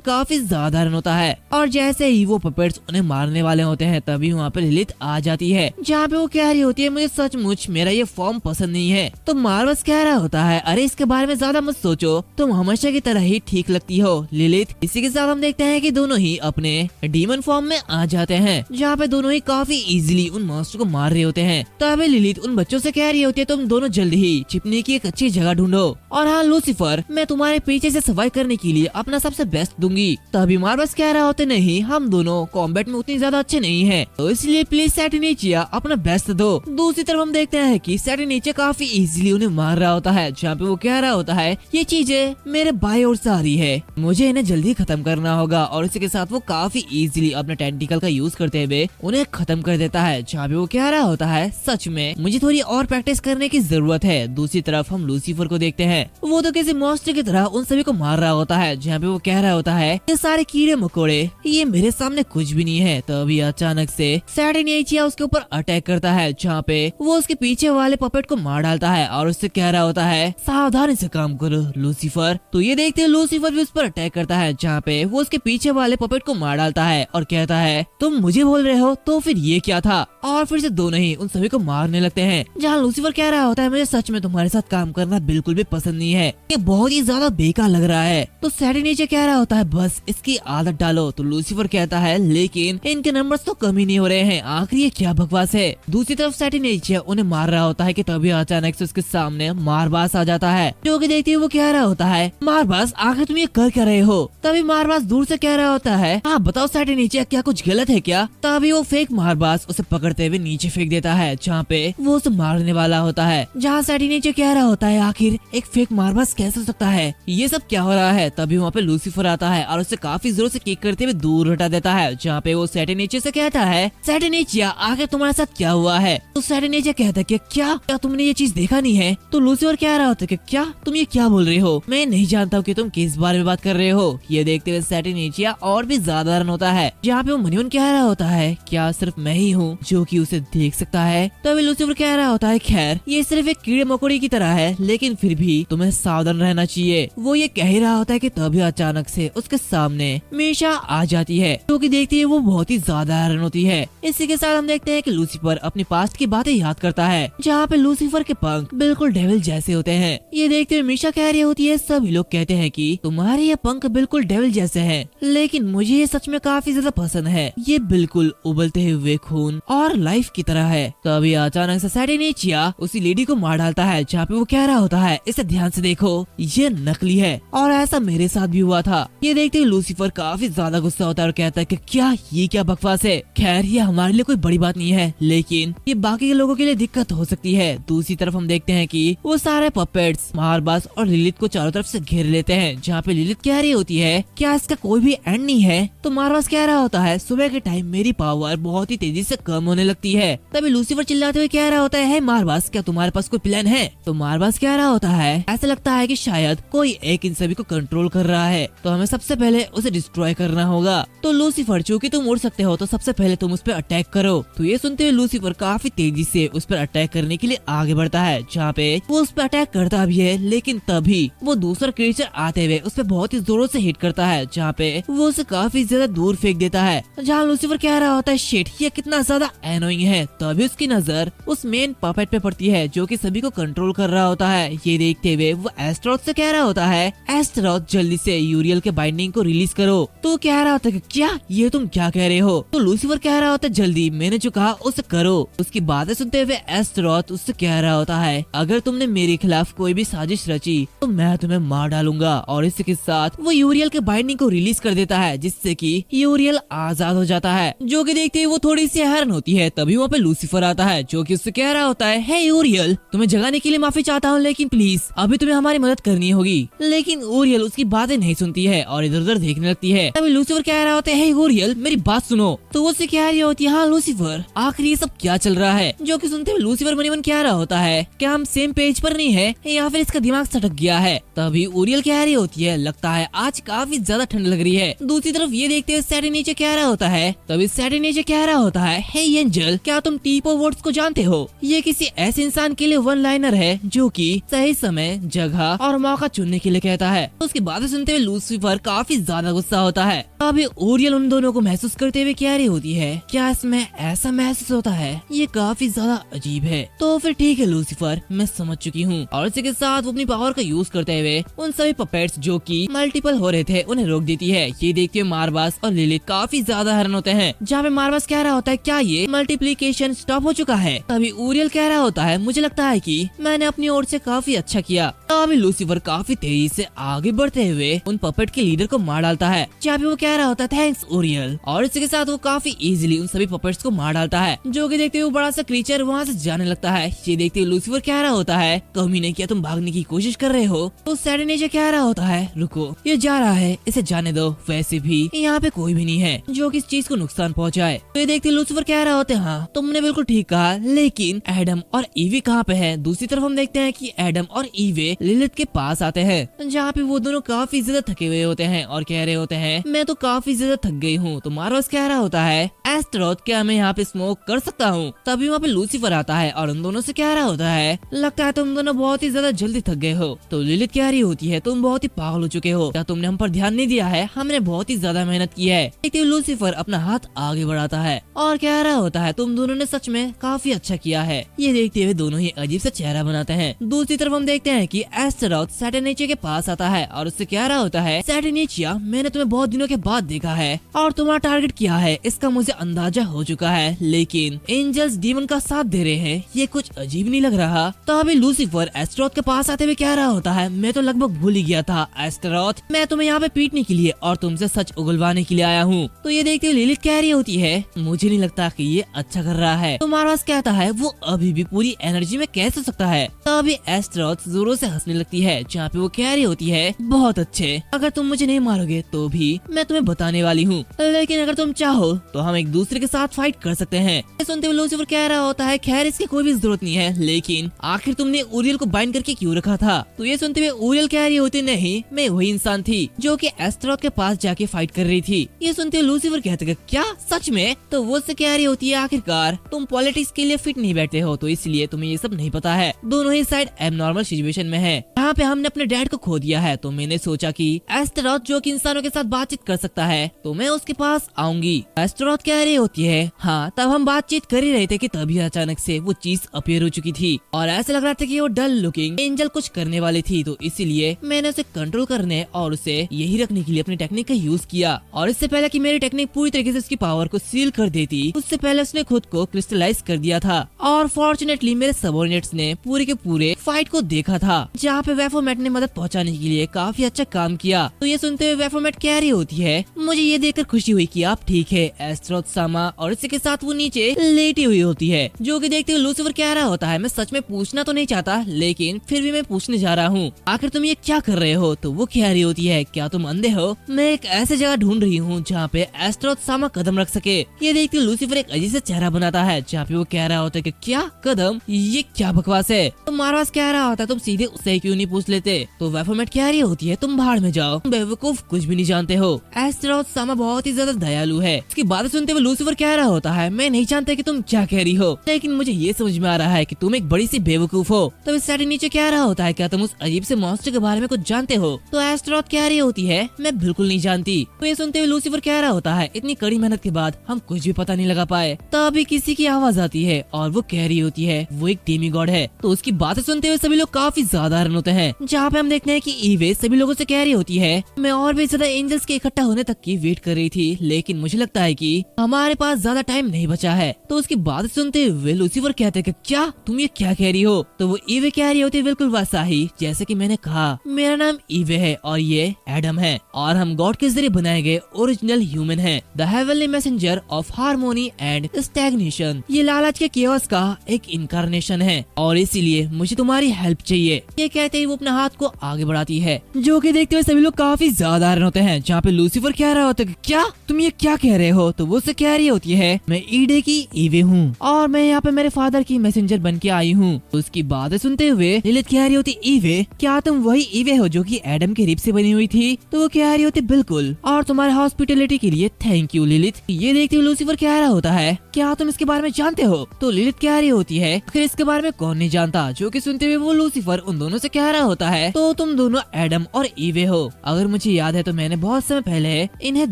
काफी साधारण होता है और जैसे ही वो पपेट्स उन्हें मारने वाले होते हैं तभी वहाँ पे लिलिथ आ जाती है, जहाँ पे वो कह रही होती है मुझे सचमुच मेरा ये फॉर्म पसंद नहीं है। तो मार्वस कह रहा होता है अरे इसके बारे में ज्यादा मत सोचो, तुम हमेशा की तरह ही ठीक लगती हो लिलिथ। इसी के साथ हम देखते हैं कि दोनों ही अपने डीमन फॉर्म में आ जाते हैं, जहाँ पे दोनों ही काफी इजीली उन मॉन्स्टर को मार रहे होते हैं। तभी लिलिथ उन बच्चों से कह रही होती है तुम दोनों जल्द ही छिपने की एक अच्छी जगह ढूंढो, और हाँ लूसीफर मैं तुम्हारे पीछे से सफाई करने के लिए अपना सबसे बेस्ट दूंगी। तभी मार्वस कह रहा होते नहीं हम दोनों कॉम्बैट में उतनी ज्यादा अच्छे नहीं है, तो इसलिए प्लीज सैटिनिचिया अपना बेस्ट दो। दूसरी तरफ हम देखते हैं कि सैटिनिचिया काफी इजीली उन्हें मार रहा होता है, जहाँ पे वो कह रहा होता है ये चीजें मेरे बाएं ओर से आ रही है, मुझे इन्हें जल्दी खत्म करना होगा। और इसी के साथ वो काफी इजीली अपने टेंटिकल का यूज करते हुए उन्हें खत्म कर देता है, जहाँ पे वो कह रहा होता है सच में मुझे थोड़ी और प्रैक्टिस करने की जरूरत है। दूसरी तरफ हम लूसीफर को देखते हैं, वो तो किसी मॉन्स्टर की तरह उन सभी को मार रहा होता है, जहाँ पे वो कह रहा होता है ये सारे कीड़े मकोड़े ये मेरे सामने कुछ भी नहीं है। तभी अचानक से सैटिनिचिया उसके ऊपर अटैक करता है, जहाँ पे वो उसके पीछे वाले पपेट को मार डालता है और उससे कह रहा होता है सावधानी से काम करो लूसीफर। तो ये देखते लूसीफर भी उस पर अटैक करता है, जहाँ पे वो उसके पीछे वाले पपेट को मार डालता है और कहता है तुम मुझे बोल रहे हो तो फिर ये क्या था, और फिर से दोनों ही उन सभी को मारने लगते हैं। जहाँ लूसीफर कह रहा होता है मुझे सच में तुम्हारे साथ काम करना बिल्कुल भी पसंद नहीं है, ये बहुत ही ज्यादा बेकार लग रहा है। तो सैटिनिचिया कह रहा होता है बस इसकी आदत डालो। तो लूसीफर कहता है लेकिन इनके नंबर्स तो कम ही नहीं हो रहे हैं, आखिर ये क्या बकवास है। दूसरी तरफ सैटिनिचिया उन्हें मार रहा होता है कि तभी अचानक से उसके सामने मारबास आ जाता है, जो कि देखते हुए वो कह रहा होता है मारबास आखिर तुम ये कर क्या रहे हो। तभी मारबास दूर से कह रहा होता है हाँ बताओ सैटिनिचिया क्या कुछ गलत है क्या। तभी वो फेक मारबास उसे पकड़ते हुए नीचे फेंक देता है, जहाँ पे वो उसे मारने वाला होता है। जहाँ सैटिनिचिया कह रहा होता है आखिर एक फेक मारबास कैसे हो सकता है, ये सब क्या हो रहा है। तभी वहाँ पे लूसीफर आता है और उसे काफी जोर से किक करते हुए दूर हटा देता है, जहाँ पे वो सैटिनिचिया से कहता है सैटिनिचिया आखिर तुम्हारे साथ क्या हुआ है। तो सैटिनिचिया कहता है कि क्या तुमने ये चीज देखा नहीं है। तो लूसीफर कह रहा होता है कि क्या तुम ये क्या बोल रहे हो, मैं नहीं जानता हूँ कि तुम किस बारे में बात कर रहे हो। ये देखते हुए सैटिनिचिया और भी ज्यादा रन होता है, जहाँ पे वो मनीमन कह रहा होता है क्या सिर्फ मैं ही हूँ जो कि उसे देख सकता है। तभी लूसीफर कह रहा होता है खैर ये सिर्फ एक कीड़े मकोड़े की तरह है, लेकिन फिर भी तुम्हें सावधान रहना चाहिए। वो ये कह रहा होता है कि तभी अचानक से उसके सामने मीशा आ जाती है, जो कि देखती है वो बहुत ही ज्यादा हैरान होती है। इसी के साथ हम देखते हैं कि लूसीफर अपनी पास्ट की बातें याद करता है, जहाँ पे लूसीफर के पंख बिल्कुल डेविल जैसे होते हैं। ये देखते हुए मीशा कह रही होती है सभी लोग कहते हैं कि तुम्हारे ये पंख बिल्कुल डेविल जैसे हैं, लेकिन मुझे ये सच में काफी ज्यादा पसंद है, ये बिल्कुल उबलते हुए खून और लाइफ की तरह है। तभी अचानक से सैटिनिचिया उसी लेडी को मार डालता है, जहाँ पे वो कह रहा होता है इसे ध्यान से देखो ये नकली है और ऐसा मेरे साथ भी हुआ था। ये देखते ही लूसीफर काफी ज्यादा गुस्सा होता है और कहता है कि क्या ये क्या बकवास है। खैर ये हमारे लिए कोई बड़ी बात नहीं है, लेकिन ये बाकी के लोगों के लिए दिक्कत हो सकती है। दूसरी तरफ हम देखते हैं कि वो सारे पपेट्स मारबास और लिलिथ को चारों तरफ से घेर लेते हैं, जहाँ पे लिलिथ कह रही होती है क्या इसका कोई भी एंड नहीं है। तो मारबास कह रहा होता है सुबह के टाइम मेरी पावर बहुत ही तेजी से कम होने लगती है। तभी लूसीफर चिल्लाते हुए कह रहा होता है मारबास क्या तुम्हारे पास कोई प्लान है। तो मारबास कह रहा होता है ऐसा लगता है कि शायद कोई एक इन सभी को कंट्रोल कर रहा है, तो हमें सबसे पहले उसे डिस्ट्रॉय करना होगा। तो लूसीफर चूंकि तुम उड़ सकते हो तो सबसे पहले तुम उस पर अटैक करो। तो ये सुनते हुए लूसीफर काफी तेजी से उस पर अटैक करने के लिए आगे बढ़ता है, जहाँ पे वो उस पर अटैक करता भी है, लेकिन तभी वो दूसरा क्रिएचर आते हुए उस पर बहुत ही जोरों से हिट करता है, जहाँ पे वो उसे काफी ज्यादा दूर फेंक देता है। जहाँ लूसीफर कह रहा होता है शिट ये कितना ज्यादा एनोइंग है। तभी उसकी नजर उस मेन पपेट पे पड़ती है, जो कि सभी को कंट्रोल कर रहा होता है। ये देखते हुए वो एस्टेरोथ से कह रहा होता है एस्टेरोथ जल्दी से यूरियल के बाइंडिंग को रिलीज करो। तो कह रहा होता है क्या ये तुम क्या कह रहे हो। तो लूसीफर कह रहा होता है जल्दी मैंने जो कहा उसे करो। उसकी बातें सुनते हुए एस्टेरोथ उससे कह रहा होता है अगर तुमने मेरे खिलाफ कोई भी साजिश रची तो मैं तुम्हें मार डालूंगा। और इसके साथ वो यूरियल के बाइंडिंग को रिलीज कर देता है, जिससे कि यूरियल आजाद हो जाता है, जो कि देखते ही वो थोड़ी सी हैरान होती है। तभी वहाँ पे लूसीफर आता है, जो कि उससे कह रहा होता है हे यूरियल तुम्हें जगाने के लिए माफी चाहता हूँ, लेकिन प्लीज अभी तुम्हें हमारी मदद करनी होगी। लेकिन यूरियल उसकी बातें नहीं सुनती है और इधर उधर देखने लगती है। तभी लूसीफर कह रहा होता है हे यूरियल मेरी बात सुनो। तो वो कह रही होती है हाँ लूसीफर आखिर ये सब क्या चल रहा है। जो कि सुनते हुए लूसीफर मन ही मन कह रहा होता है क्या हम सेम पेज पर नहीं है या फिर इसका दिमाग सटक गया है। तभी यूरियल कह रही होती है लगता है आज काफी ज्यादा ठंड लग रही है। दूसरी तरफ ये देखते हुए सैटिनिचिया कह रहा होता है तभी सैटिनिचिया कह रहा होता है हे एंजल क्या तुम टीपो वर्ड्स को जानते हो। ये किसी ऐसे इंसान के लिए वन लाइनर है जो कि सही समय जगह और मौका चुनने के लिए कहता है। तो उसकी बातें सुनते हुए लूसीफर काफी ज्यादा गुस्सा होता है। अभी ओरियल उन दोनों को महसूस करते हुए कह रही होती है, क्या इसमें ऐसा महसूस होता है? ये काफी ज्यादा अजीब है। तो फिर ठीक है लूसीफर, मैं समझ चुकी हूँ। और इसी के साथ वो अपनी पावर का यूज करते हुए उन सभी पपेट्स जो कि मल्टीपल हो रहे थे उन्हें रोक देती है। ये देखते हुए मार्बास और लिलिथ काफी ज्यादा हैरान होते हैं। जहाँ पे मार्बास कह रहा होता है, क्या ये मल्टीप्लिकेशन स्टॉप हो चुका है? तभी ओरियल कह रहा होता है, मुझे लगता है कि मैंने अपनी ओर से काफी अच्छा किया। तभी लूसीफर काफी तेजी से आगे बढ़ते हुए उन पपेट के लीडर को मार डालता है। जहाँ पे वो कह रहा होता है, थैंक्स ओरियल। और इसी के साथ वो काफी इजीली उन सभी पपेट्स को मार डालता है। जो कि देखते हुए बड़ा सा क्रीचर वहाँ से जाने लगता है। ये देखते हुए लूसीफर कह रहा होता है, कमी नहीं किया, तुम भागने की कोशिश कर रहे हो? तो सैटर्नेजे कह रहा होता है, रुको, ये जा रहा है, इसे जाने दो, वैसे भी यहाँ पे कोई भी नहीं है जो कि इस चीज को नुकसान पहुँचाए। तो ये देखते लूसीफर कह रहा होता है, हाँ तुमने बिल्कुल ठीक कहा, लेकिन एडम और ईवी कहाँ पे है? दूसरी तरफ हम देखते हैं कि एडम और ईवे लिलिथ के पास आते हैं, जहाँ पे वो दोनों काफी ज्यादा थके हुए होते हैं और कह रहे होते हैं, मैं तो काफी ज्यादा थक गई हूँ। तो मार्वस कह रहा होता है, एस्टेरोथ, क्या मैं यहाँ पे स्मोक कर सकता हूँ? तभी वहाँ पे लूसीफर आता है और उन दोनों से कह रहा होता है, लगता है तुम दोनों बहुत ही ज्यादा जल्दी थक गए हो। तो लिलिथ कह रही होती है, तुम बहुत ही पागल हो चुके हो, क्या तुमने हम पर ध्यान नहीं दिया है? हमने बहुत ही ज्यादा मेहनत की है। देखते हुए लूसीफर अपना हाथ आगे बढ़ाता है और कह रहा होता है, तुम दोनों ने सच में काफी अच्छा किया है। ये देखते हुए दोनों ही अजीब सा चेहरा बनाते हैं। दूसरी तरफ हम देखते हैं कि एस्टेरोथ सैटर्नेचिया के पास आता है और उससे कह रहा होता है, सैटर्नेचिया, मैंने तुम्हें बहुत दिनों के बाद देखा है और तुम्हारा टारगेट क्या है इसका मुझे अंदाजा हो चुका है, लेकिन एंजल्स डीमन का साथ दे रहे हैं, ये कुछ अजीब नहीं लग रहा? तो अभी लूसीफर एस्टेरोथ के पास आते हुए कह रहा होता है, मैं तो लगभग भूल ही गया था एस्टेरोथ, मैं तुम्हें यहाँ पे पीटने के लिए और तुमसे सच उगलवाने के लिए आया हूँ। तो ये देखते हुए लिलिथ कह रही होती है, मुझे नहीं लगता कि ये अच्छा कर रहा है। तो मार्वस कहता है, वो अभी भी पूरी एनर्जी में कैसे हो सकता है? तो अभी एस्टेरोथ जोरों से हंसने लगती है, जहाँ पे वो कह रही होती है, बहुत अच्छे, अगर तुम मुझे नहीं मारोगे तो भी मैं तुम्हें बताने वाली हूँ, लेकिन अगर तुम चाहो तो हम एक दूसरे के साथ फाइट कर सकते हैं। ये सुनते हुए लूसीफर कह रहा होता है, खैर इसकी कोई भी जरूरत नहीं है, लेकिन आखिर तुमने ओरियल को बाइंड करके क्यों रखा था? तो ये सुनते हुए ओरियल कह रही होती, नहीं, मैं वही इंसान थी जो कि एस्टेरोथ के पास जाके फाइट कर रही थी। ये सुनते हुए लूसीफर कहते हैं, क्या सच में? तो वो उससे कह रही होती है, आखिरकार तुम पॉलिटिक्स के लिए फिट नहीं बैठते हो, तो इसलिए तुम्हें ये सब नहीं पता है। दोनों ही साइड एबनॉर्मल सिचुएशन में है, यहाँ पे हमने अपने डैड को खो दिया है, तो मैंने सोचा कि एस्टेरोथ जो कि इंसानों के साथ बातचीत कर सकता है, तो मैं उसके पास आऊंगी। एस्टेरोथ कह रही होती है, हाँ, तब हम बातचीत कर ही रहे थे कि तभी अचानक से वो चीज अपीयर हो चुकी थी और ऐसा लग रहा था कि वो डल लुकिंग एंजल कुछ करने वाली थी, तो इसीलिए मैंने उसे कंट्रोल करने और उसे यही रखने के लिए अपनी टेक्निक का यूज किया। और इससे पहले कि मेरी टेक्निक पूरी तरीके से उसकी पावर को सील कर देती, उससे पहले उसने खुद को क्रिस्टलाइज कर दिया था। और फॉर्चुनेटली मेरे सबऑर्डिनेट्स ने पूरे के पूरे फाइट को देखा था, जहाँ पे वेफोमेट ने मदद पहुँचाने के लिए काफी अच्छा काम किया। तो ये सुनते हुए वेफोमेट कह रही होती है, मुझे ये देखकर खुशी हुई कि आप ठीक है एस्टेरोथ सामा। और इसी के साथ वो नीचे लेटी हुई होती है, जो कि देखते हुए लूसीफर कह रहा होता है, मैं सच में पूछना तो नहीं चाहता, लेकिन फिर भी मैं पूछने जा रहा हूँ, आखिर तुम ये क्या कर रहे हो? तो वो कह रही होती है, क्या तुम अंधे हो? मैं एक ऐसी जगह ढूंढ रही हूँ जहाँ पे एस्टेरोथ सामा कदम रख सके। ये देखते हुए लूसीफर एक अजीब सा चेहरा बनाता है, जहाँ पे वो कह रहा होता है कि क्या कदम, ये क्या बकवास है? तो मार्वस कह रहा होता है, तुम सीधे उससे क्यों नहीं पूछ लेते? तो वेफोमेट कह रही होती है, तुम बाहर में जाओ, बेवकूफ, कुछ भी नहीं जानते हो। एस्टेरोथ सामा बहुत ही ज्यादा दयालु है। इसकी बातें सुनते हुए लूसीफर कह रहा होता है, मैं नहीं जानता कि तुम क्या कह रही हो, लेकिन मुझे ये समझ में आ रहा है कि तुम एक बड़ी सी बेवकूफ हो। तो इस साइड नीचे कह रहा होता है, क्या तुम उस अजीब से मॉन्स्टर के बारे में कुछ जानते हो? तो एस्टेरोथ कह रही होती है, मैं बिल्कुल नहीं जानती। तो ये सुनते हुए लूसीफर कह रहा होता है, इतनी कड़ी मेहनत के बाद हम कुछ भी पता नहीं लगा पाए। तभी किसी की आवाज आती है और वो कह रही होती है वो एक डेमीगॉड है। तो उसकी बातें सुनते हुए सभी लोग काफी ज्यादा हैरान होते हैं, जहाँ पे हम देखते हैं कि ईवे सभी लोगों से कह रही होती है, मैं और भी ज्यादा एंजल्स के इकट्ठा होने तक की वेट कर रही थी, लेकिन मुझे लगता है कि हमारे पास ज्यादा टाइम नहीं बचा है। तो उसकी बात सुनते हुए लूसीफर कहते हैं कि क्या तुम ये क्या कह रही हो? तो वो ईवे कह रही होती है, बिल्कुल वैसा ही जैसे कि मैंने कहा, मेरा नाम ईवे है और ये एडम है और हम गॉड के जरिए बनाए गए ओरिजिनल ह्यूमन हैं, the heavenly messenger of harmony and stagnation. ये लालच के केओस का एक इनकारनेशन है और इसीलिए मुझे तुम्हारी हेल्प चाहिए। ये कहते ही वो अपना हाथ को आगे बढ़ाती है, जो कि देखते हुए सभी लोग काफी ज्यादा हैरान होते हैं, जहाँ पे लूसीफर कह रहा होता है, क्या तुम ये क्या कह रहे हो? तो वो उससे कह रही होती है मैं ईडे की ईवे हूँ और मैं यहाँ पे मेरे फादर की मैसेंजर बन के आई हूँ। उसकी बातें सुनते हुए लिलित कह रही होती ईवे क्या तुम वही ईवे हो जो कि एडम के रिब से बनी हुई थी? तो वो कह रही होती बिल्कुल, और तुम्हारे हॉस्पिटलिटी के लिए थैंक यू लिलित। ये देखते हुए लूसीफर कह रहा होता है क्या तुम इसके बारे में जानते हो? तो लिलित कह रही होती है फिर इसके बारे में कौन नहीं जानता। जो कि सुनते हुए वो लूसीफर उन दोनों से कह रहा होता है तो तुम दोनों एडम और ईवे हो। अगर मुझे याद है तो मैंने बहुत समय पहले इन्हें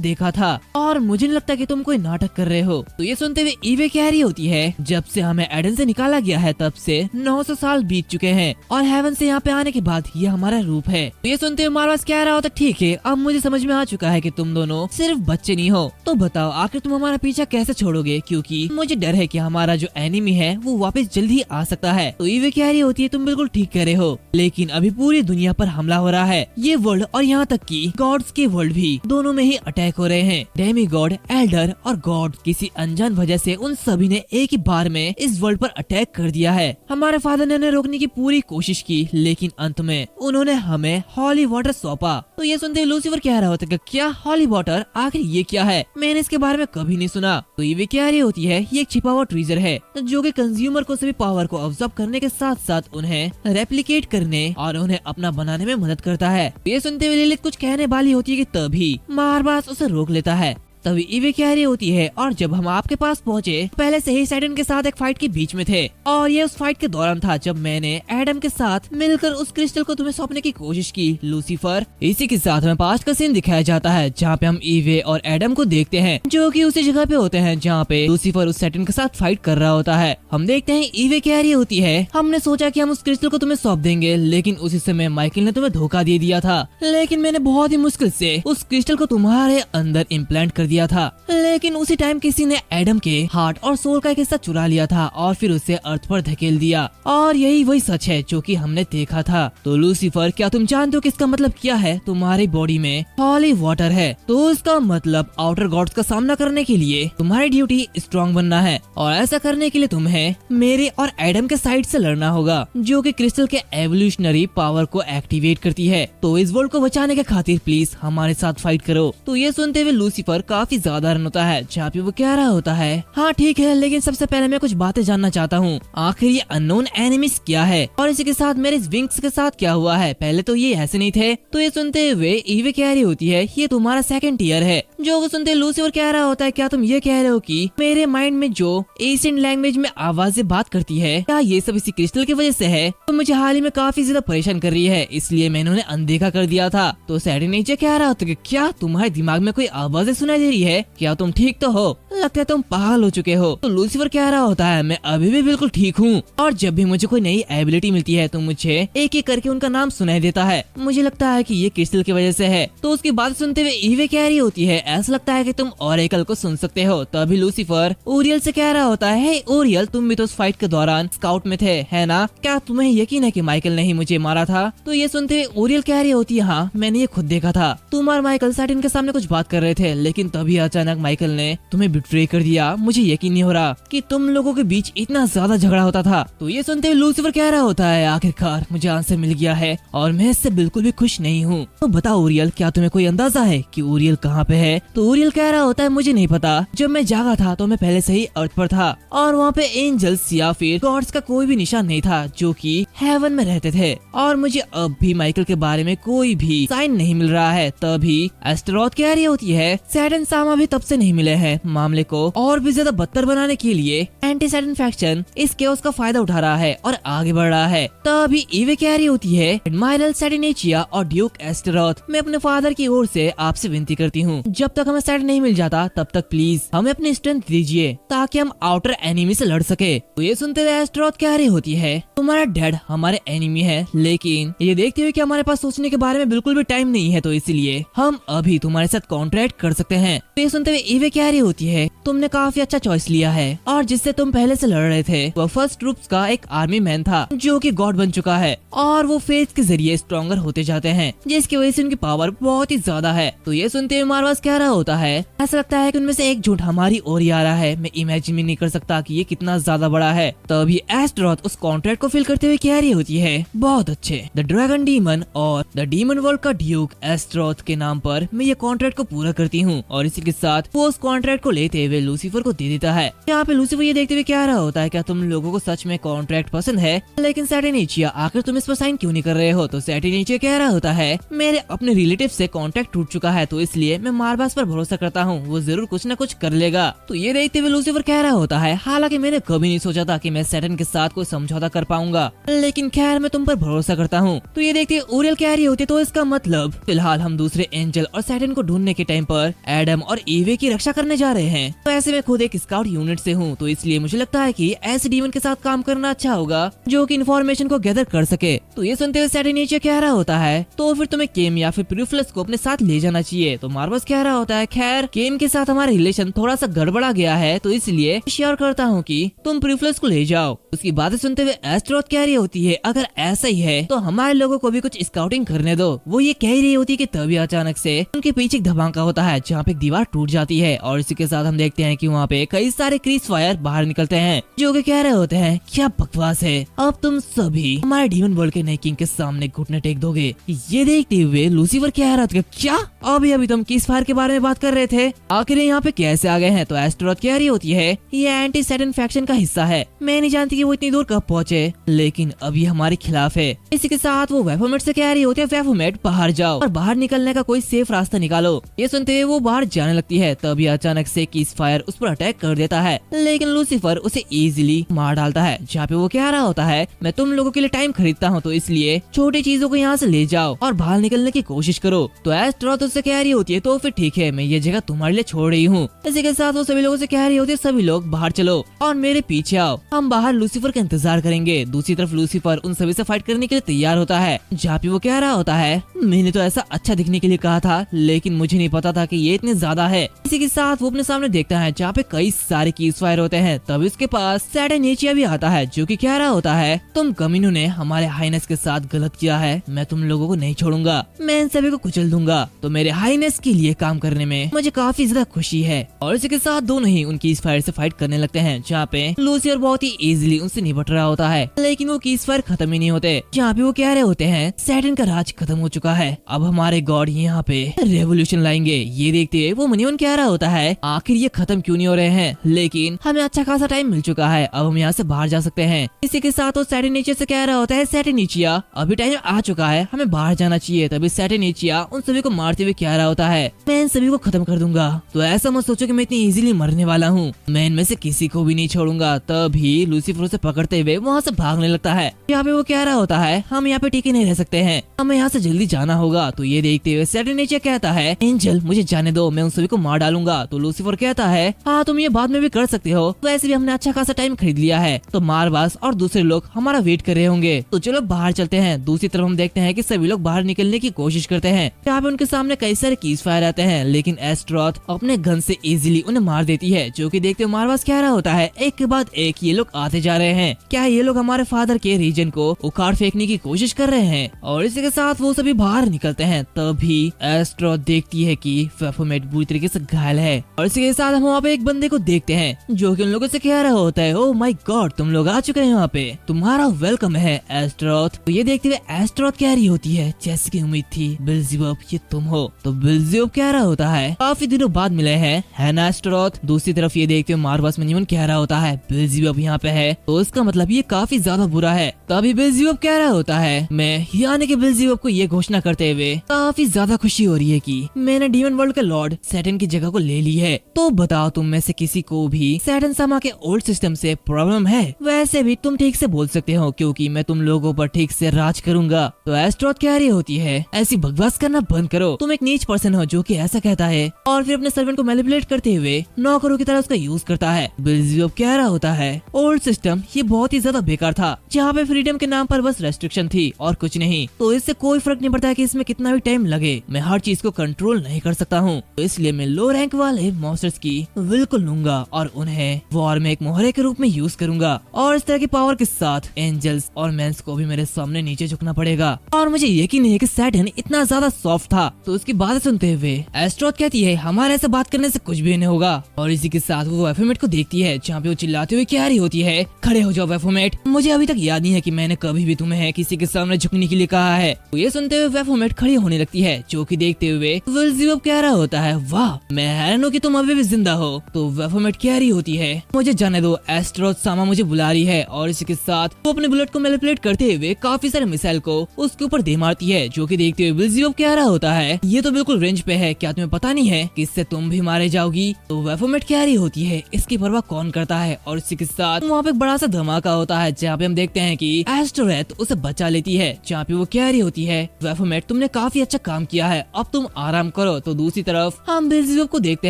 देखा था और मुझे नहीं लगता कि तुम कोई नाटक कर रहे हो। तो ये सुनते हुए ईवे कह रही होती है जब से हमें एडन से निकाला गया है तब से 900 साल बीत चुके हैं और हेवन से यहाँ पे आने के बाद ये हमारा रूप है। तो ये सुनते हुए मार्वस कह रहा होता ठीक है, अब मुझे समझ में आ चुका है कि तुम दोनों सिर्फ बच्चे नहीं हो। तो बताओ आखिर तुम हमारा पीछा कैसे छोड़ोगे? क्योंकि मुझे डर है कि हमारा जो एनिमी है वो वापस जल्द ही आ सकता है। तो ईवे कह रही होती है तुम बिल्कुल ठीक कह रहे हो, लेकिन अभी पूरी दुनिया पर हमला हो रहा है। ये वर्ल्ड और यहाँ तक कि गॉड्स के वर्ल्ड भी दोनों में ही अटैक हो रहे हैं। डेमी गॉड, एल्डर और गॉड किसी अनजान वजह से उन सभी ने एक ही बार में इस वर्ल्ड पर अटैक कर दिया है। हमारे फादर ने उन्हें रोकने की पूरी कोशिश की लेकिन अंत में उन्होंने हमें हॉली वाटर सौंपा। तो ये सुनते लूसीफर कह रहा होता है क्या हॉली वाटर, आखिर ये क्या है? मैंने इसके बारे में कभी नहीं सुना। तो ये कह रही होती है ये एक छिपा हुआ ट्रीजर है जो कि कंज्यूमर को सभी पावर को ऑब्जर्व करने के साथ साथ उन्हें रेप्लिकेट करने और उन्हें अपना बनाने में मदद करता है। ये सुनते हुए लिलित कुछ कहने वाली होती है कि तभी मार्वस उसे रोक लेता है। तभी ईवे कह रही होती है और जब हम आपके पास पहुँचे पहले से ही सैटर्न के साथ एक फाइट के बीच में थे और ये उस फाइट के दौरान था जब मैंने एडम के साथ मिलकर उस क्रिस्टल को तुम्हें सौंपने की कोशिश की लूसीफर। इसी के साथ हमें पास्ट का सीन दिखाया जाता है जहाँ पे हम ईवे और एडम को देखते हैं जो कि उसी जगह पे होते हैं जहाँ पे लूसीफर उस सैटर्न के साथ फाइट कर रहा होता है। हम देखते हैं ईवे कह रही होती है हमने सोचा कि हम उस क्रिस्टल को तुम्हें सौंप देंगे लेकिन उसी समय माइकल ने तुम्हें धोखा दे दिया था, लेकिन मैंने बहुत ही मुश्किल से उस क्रिस्टल को तुम्हारे अंदर इम्प्लांट कर दिया था। लेकिन उसी टाइम किसी ने एडम के हार्ट और सोल का एक हिस्सा चुरा लिया था और फिर उसे अर्थ पर धकेल दिया और यही वही सच है जो कि हमने देखा था। तो लूसीफर क्या तुम जानते हो कि इसका मतलब क्या है? तुम्हारी बॉडी में हॉली वाटर है तो इसका मतलब आउटर गॉड्स का सामना करने के लिए तुम्हारी ड्यूटी स्ट्रॉन्ग बनना है और ऐसा करने के लिए तुम्हें मेरे और एडम के साइड से लड़ना होगा जो कि क्रिस्टल के एवोल्यूशनरी पावर को एक्टिवेट करती है। तो इस वर्ल्ड को बचाने के खातिर प्लीज हमारे साथ फाइट करो। तो ये सुनते हुए लूसीफर काफी ज्यादा होता है जहाँ पे वो कह रहा होता है हाँ ठीक है, लेकिन सबसे पहले मैं कुछ बातें जानना चाहता हूँ। आखिर ये अननोन एनिमीज क्या है और इसी के साथ मेरे विंग्स के साथ क्या हुआ है? पहले तो ये ऐसे नहीं थे। तो ये सुनते हुए ईवे कह रही होती है ये तुम्हारा सेकंड ईयर है। जो सुनते लूसीफर कह रहा होता है क्या तुम ये कह रहे हो कि मेरे माइंड में जो एशियन लैंग्वेज में आवाजें बात करती है क्या ये सब इसी क्रिस्टल की वजह से है? तो मुझे हाल ही में काफी ज्यादा परेशान कर रही है इसलिए मैंने उन्हें अनदेखा कर दिया था। तो सैटर्न नीचे कह रहा होता है क्या तुम्हारे दिमाग में कोई आवाजें सुनाई दे रही है? क्या तुम ठीक तो हो? लगता है तुम पागल हो चुके हो। तो लूसीफर कह रहा होता है मैं अभी भी बिल्कुल ठीक हूँ और जब भी मुझे कोई नई एबिलिटी मिलती है तो मुझे एक एक करके उनका नाम सुनाई देता है। मुझे लगता है कि ये क्रिस्टल की वजह से है। तो उसकी बात सुनते हुए ईवे कह रही होती है ऐसा लगता है कि तुम ऑरेकल को सुन सकते हो। तभी लूसीफर ओरियल से कह रहा होता है हे ओरियल तुम भी तो उस फाइट के दौरान स्काउट में थे है ना? क्या तुम्हें यकीन है कि माइकल ने ही मुझे मारा था? तो ये सुनते हुए ओरियल कह रही होती है हाँ मैंने ये खुद देखा था, तुम और माइकल सैटर्न के सामने कुछ बात कर रहे थे लेकिन तभी अचानक माइकल ने तुम्हें बिट्रे कर दिया। मुझे यकीन नहीं हो रहा कि तुम लोगों के बीच इतना ज्यादा झगड़ा होता था। तो ये सुनते हुए लूसीफर कह रहा होता है आखिरकार मुझे आंसर मिल गया है और मैं इससे बिल्कुल भी खुश नहीं हूँ। तो बताओ ओरियल क्या तुम्हें कोई अंदाजा है कि ओरियल कहाँ पे है? तो ओरियल कह रहा होता है मुझे नहीं पता, जब मैं जागा था तो मैं पहले से ही अर्थ पर था और वहाँ पे एंजल्स या फिर गॉड्स का कोई भी निशान नहीं था जो कि हेवन में रहते थे और मुझे अब भी माइकल के बारे में कोई भी साइन नहीं मिल रहा है। तभी एस्टेरोथ कह रही होती है सैटर्न सामा भी तब से नहीं मिले हैं। मामले को और भी ज्यादा बदतर बनाने के लिए एंटी सैटर्न फैक्शन इस केओस का फायदा उठा रहा है और आगे बढ़ रहा है। तभी ईवे कह रही होती है एडमायरल सैटर्नेचिया और ड्यूक एस्टेरोथ मैं अपने फादर की ओर से आपसे विनती करती हूँ जब तक हमें सैटर्न नहीं मिल जाता तब तक प्लीज हमें अपनी स्ट्रेंथ दीजिए ताकि हम आउटर एनिमी से लड़ सके। तो ये सुनते हुए एस्टेरोथ कह रही होती है तुम्हारा डैड हमारे एनिमी है लेकिन ये देखते हुए कि हमारे पास सोचने के बारे में बिल्कुल भी टाइम नहीं है तो इसलिए हम अभी तुम्हारे साथ कॉन्ट्रैक्ट कर सकते हैं। तो ये सुनते हुए ईवे कह रही होती है तुमने काफी अच्छा चॉइस लिया है और जिससे तुम पहले से लड़ रहे थे वो फर्स्ट ट्रूप्स का एक आर्मी मैन था जो कि गॉड बन चुका है और वो फेथ के जरिए स्ट्रॉन्गर होते जाते हैं जिसकी वजह से उनकी पावर बहुत ही ज्यादा है। तो ये सुनते हुए मार्वस कह रहा होता है ऐसा लगता है कि उनमें से एक झूठ हमारी ओर ही आ रहा है। मैं इमेजिन भी नहीं कर सकता कि ये कितना ज्यादा बड़ा है। तभी एस्ट्रोथ उस कॉन्ट्रैक्ट को फिल करते हुए कह रही होती है, बहुत अच्छे, द ड्रैगन डीमन और द डीमन वर्ल्ड का ड्यूक एस्ट्रोथ के नाम पर मैं ये कॉन्ट्रैक्ट को पूरा करती हूँ। और इसी के साथ वो उस कॉन्ट्रैक्ट को लेते हुए लूसीफर को दे देता है। यहाँ पे लूसीफर ये देखते हुए कह रहा होता है, क्या तुम लोगों को सच में कॉन्ट्रैक्ट पसंद है? लेकिन सैटिनिचिया, आखिर तुम इस पर साइन क्यों नहीं कर रहे हो? तो सैटिनिचिया कह रहा होता है, मेरे अपने रिलेटिव से कॉन्ट्रैक्ट टूट चुका है, तो इसलिए मैं मार्बास पर भरोसा करता हूँ, वो जरूर कुछ न कुछ कर लेगा। तो ये देखते हुए लूसीफर कह रहा होता है, हालांकि मैंने कभी नहीं सोचा था कि मैं सैटर्न के साथ कोई समझौता कर पाऊंगा, लेकिन खैर मैं तुम पर भरोसा करता हूँ। तो ये देखते ओरियल कह रही होती, तो इसका मतलब फिलहाल हम दूसरे एंजल और सैटर्न को ढूंढने के टाइम पर एडम और ईवे की रक्षा करने जा रहे हैं। तो ऐसे में खुद एक स्काउट यूनिट से हूँ, तो इसलिए मुझे लगता है कि ऐसे डीमन के साथ काम करना अच्छा होगा जो कि इन्फॉर्मेशन को गैदर कर सके। तो ये सुनते हुए सैटिनिचिया कह रहा होता है, तो फिर तुम्हें केम या फिर प्रूफलेस को अपने साथ ले जाना चाहिए। तो मार्बस कह रहा होता है, खैर केम के साथ हमारा रिलेशन थोड़ा सा गड़बड़ा गया है, तो इसलिए शेयर करता हूँ कि तुम प्रूफलेस को ले जाओ। उसकी बातें सुनते हुए एस्ट्रोथ कह रही होती है, अगर ऐसा ही है तो हमारे लोगों को भी कुछ स्काउटिंग करने दो। वो ये कह रही होती है कि तभी अचानक से उनके पीछे एक धमाका होता है जहाँ पे एक दीवार टूट जाती है। और इसी के साथ हम देखते हैं कि वहाँ पे कई सारे क्रीस फायर बाहर निकलते हैं जो कि कह रहे होते हैं, क्या बकवास है, अब तुम सभी हमारे डीमन वर्ल्ड के नए किंग के सामने घुटने टेक दोगे। ये देखते हुए लूसीफर कह रहा था, क्या अभी तुम क्रीस फायर के बारे में बात कर रहे थे, आखिर यहाँ पे कैसे आ गए हैं? तो एस्ट्रोथ कह रही होती है, ये एंटी सैटर्न फैक्शन का हिस्सा है, मैं नहीं जानती कि वो इतनी दूर कब पहुँचे, लेकिन अभी हमारे खिलाफ है। इसी के साथ वो वेफोमेट से कह रही होती है, वेफोमेट बाहर जाओ और बाहर निकलने का कोई सेफ रास्ता निकालो। ये सुनते हुए वो बाहर जाने लगती है, तभी अचानक से क्रीस फायर उस पर अटैक कर देता है, लेकिन लूसीफर उसे इजीली मार डालता है। जहाँ पे वो कह रहा होता है, मैं तुम लोगों के लिए टाइम खरीदता हूँ, तो इसलिए छोटी चीजों को यहाँ से ले जाओ और बाहर निकलने की कोशिश करो। तो एस्ट्रोथ उससे कह रही होती है, तो फिर ठीक है, मैं ये जगह तुम्हारे लिए छोड़ रही हूँ। इसी के साथ वो सभी लोगों से कह रही होती है, सभी लोग बाहर चलो और मेरे पीछे आओ, हम बाहर लूसीफर का इंतजार करेंगे। दूसरी तरफ लूसीफर उन सभी से फाइट करने के लिए तैयार होता है। जहाँ पे वो कह रहा होता है, मैंने तो ऐसा अच्छा दिखने के लिए कहा था, लेकिन मुझे नहीं पता था कि ये इतने ज्यादा है। इसी के साथ वो अपने सामने देखता है जहाँ पे कई सारे कीज फायर होते हैं। तभी उसके पास सैटिनिचिया भी आता है जो कि कह रहा होता है, तुम कमीनों ने हमारे हाइनेस के साथ गलत किया है, मैं तुम लोगों को नहीं छोड़ूंगा, मैं इन सभी को कुचल दूंगा। तो मेरे हाइनेस के लिए काम करने में मुझे काफी ज्यादा खुशी है। और इसी के साथ दोनों ही उन कीज फायर से फाइट करने लगते हैं, जहाँ पे लूसीफर बहुत ही इजीली उनसे निपट रहा होता है, लेकिन वो कीज फायर खत्म ही नहीं होते। जहाँ पे वो कह रहे होते हैं, सैटर्न का राज खत्म हो चुका है, अब हमारे गॉड यहाँ पे रेवोल्यूशन लाएंगे। ये देखते हुए वो मनियन कह रहा होता है, आखिर ये खत्म क्यों नहीं हो रहे हैं, लेकिन हमें अच्छा खासा टाइम मिल चुका है, अब हम यहाँ से बाहर जा सकते हैं। इसी के साथ वो सैटिनिचिया से कह रहा होता है, सैटिनिचिया अभी टाइम आ चुका है, हमें बाहर जाना चाहिए। तभी सैटिनिचिया उन सभी को मारते हुए कह रहा होता है, मैं इन सभी को खत्म कर दूंगा, तो ऐसा मत सोचो कि मैं इतनी इजीली मरने वाला हूँ, मैं इनमें से किसी को भी नहीं छोड़ूंगा। तभी लूसीफर उसे पकड़ते हुए वहाँ से भागने लगता है। यहाँ पे वो कह रहा होता है, हम यहाँ पे टिके नहीं रह सकते हैं, हमें यहाँ से जल्दी जाना होगा। तो ये देखते हुए सैटिनिचिया कहता है, एंजल मुझे जाने दो, मैं उन सभी को मार डालूंगा। तो लूसीफर कहता है, हाँ तुम ये बाद में भी कर सकते हो, वैसे भी हमने अच्छा खासा टाइम खरीद लिया है, तो मार्बास और दूसरे लोग हमारा वेट कर रहे होंगे, तो चलो बाहर चलते हैं। दूसरी तरफ हम देखते हैं कि सभी लोग बाहर निकलने की कोशिश करते हैं। यहाँ पे उनके सामने कई सारे कीज फायर आते हैं, लेकिन एस्ट्रोथ अपने गन से इजीली उन्हें मार देती है। जो कि देखते हुए मार्बास कह रहा होता है, एक के बाद एक ये लोग आते जा रहे हैं, क्या ये लोग हमारे फादर के रीजन को उखाड़ फेंकने की कोशिश कर रहे हैं? और इसी के साथ वो सभी बाहर निकलते हैं। तभी एस्ट्रोथ देखती है कि वेफोमेट बुरी तरीके से घायल है। और इसी के साथ हम वहाँ पे एक बंदे को देखते हैं जो कि उन लोगों से कह रहा होता है, ओह माय गॉड तुम लोग आ चुके हैं, यहाँ पे तुम्हारा वेलकम है एस्ट्रोथ। तो ये देखते हुए एस्ट्रोथ कह रही होती है, जैसे की उम्मीद थी बेल्ज़ेबुब ये तुम हो। तो बेल्ज़ेबुब कह रहा होता है, काफी दिनों बाद मिले हैं, है ना एस्ट्रोथ। दूसरी तरफ ये देखते हुए मार्बास मनियन कह रहा होता है, बेल्ज़ेबुब यहाँ पे है, तो इसका मतलब ये काफी ज्यादा बुरा है। तभी बेल्ज़ेबुब कह रहा होता है, मैं यानी कि बेल्ज़ेबुब को ये घोषणा करते हुए काफी ज्यादा खुशी हो रही है कि मैंने डीमन वर्ल्ड के लॉर्ड सैटर्न की जगह को ले ली है। तो बताओ तुम में से किसी को भी सैटर्न सामा के ओल्ड सिस्टम से प्रॉब्लम है? वैसे भी तुम ठीक से बोल सकते हो, क्योंकि मैं तुम लोगों पर ठीक से राज करूंगा। तो एस्ट्रोथ कह रही होती है, ऐसी बकवास करना बंद करो, तुम एक नीच पर्सन हो जो कि ऐसा कहता है और फिर अपने सर्वेंट को मैनिपुलेट करते हुए नौकरों की तरह उसका यूज करता है। बेल्ज़ेबुब कह रहा होता है, ओल्ड सिस्टम ये बहुत ही ज्यादा बेकार था, जहाँ पे फ्रीडम के नाम पर बस रेस्ट्रिक्शन थी और कुछ नहीं, तो इससे कोई फर्क नहीं पड़ता कि इसमें कितना भी टाइम लगे, मैं हर चीज को कंट्रोल नहीं कर सकता हूँ, तो इसलिए मैं लो रैंक वाले मॉन्स्टर्स की बिल्कुल लूंगा और उन्हें वॉर में एक मोहरे के रूप में यूज करूंगा, और इस तरह की पावर के साथ एंजल्स और मेंस को भी मेरे सामने नीचे झुकना पड़ेगा। और मुझे यकीन नहीं है कि सैटर्न इतना ज्यादा सॉफ्ट था। तो उसकी बात सुनते हुए एस्ट्रोथ कहती है हमारे ऐसे बात करने से कुछ भी नहीं होगा, और इसी के साथ वो वेफोमेट को देखती है जहाँ पे वो चिल्लाते हुए कह रही होती है खड़े हो जाओ वेफोमेट, मुझे अभी तक याद नहीं है कि मैंने कभी भी तुम्हें किसी के सामने झुकने के लिए कहा है। तो ये सुनते हुए वेफोमेट खड़ी होने लगती है, जो कि देखते हुए बेल्ज़ेबुब कह रहा होता है वाह मैं हैरान हूँ कि तुम अभी भी जिंदा हो। तो वेफोमेट कह रही होती है मुझे जाने दो, एस्ट्रोथ सामा मुझे बुला रही है, और इसी के साथ वो अपने बुलेट को मैनिपुलेट करते हुए काफी सारे मिसाइल को उसके ऊपर दे मारती है, जो कि देखते हुए बेल्ज़ेबुब कह रहा होता है ये तो बिल्कुल रेंज पे है, क्या तुम्हें पता नहीं है कि इससे तुम भी मारे जाओगी। तो वेफोमेट कह रही होती है इसकी परवाह कौन करता है, और इसी के साथ वहाँ पे एक बड़ा सा धमाका होता है जहाँ पे हम देखते हैं कि एस्ट्रोथ उसे बचा लेती है, जहाँ पे वो कह रही होती है वेफोमेट तुमने काफी अच्छा काम किया है, अब तुम आराम करो। तो दूसरी तरफ हम बेल्ज़ेबुब को देखते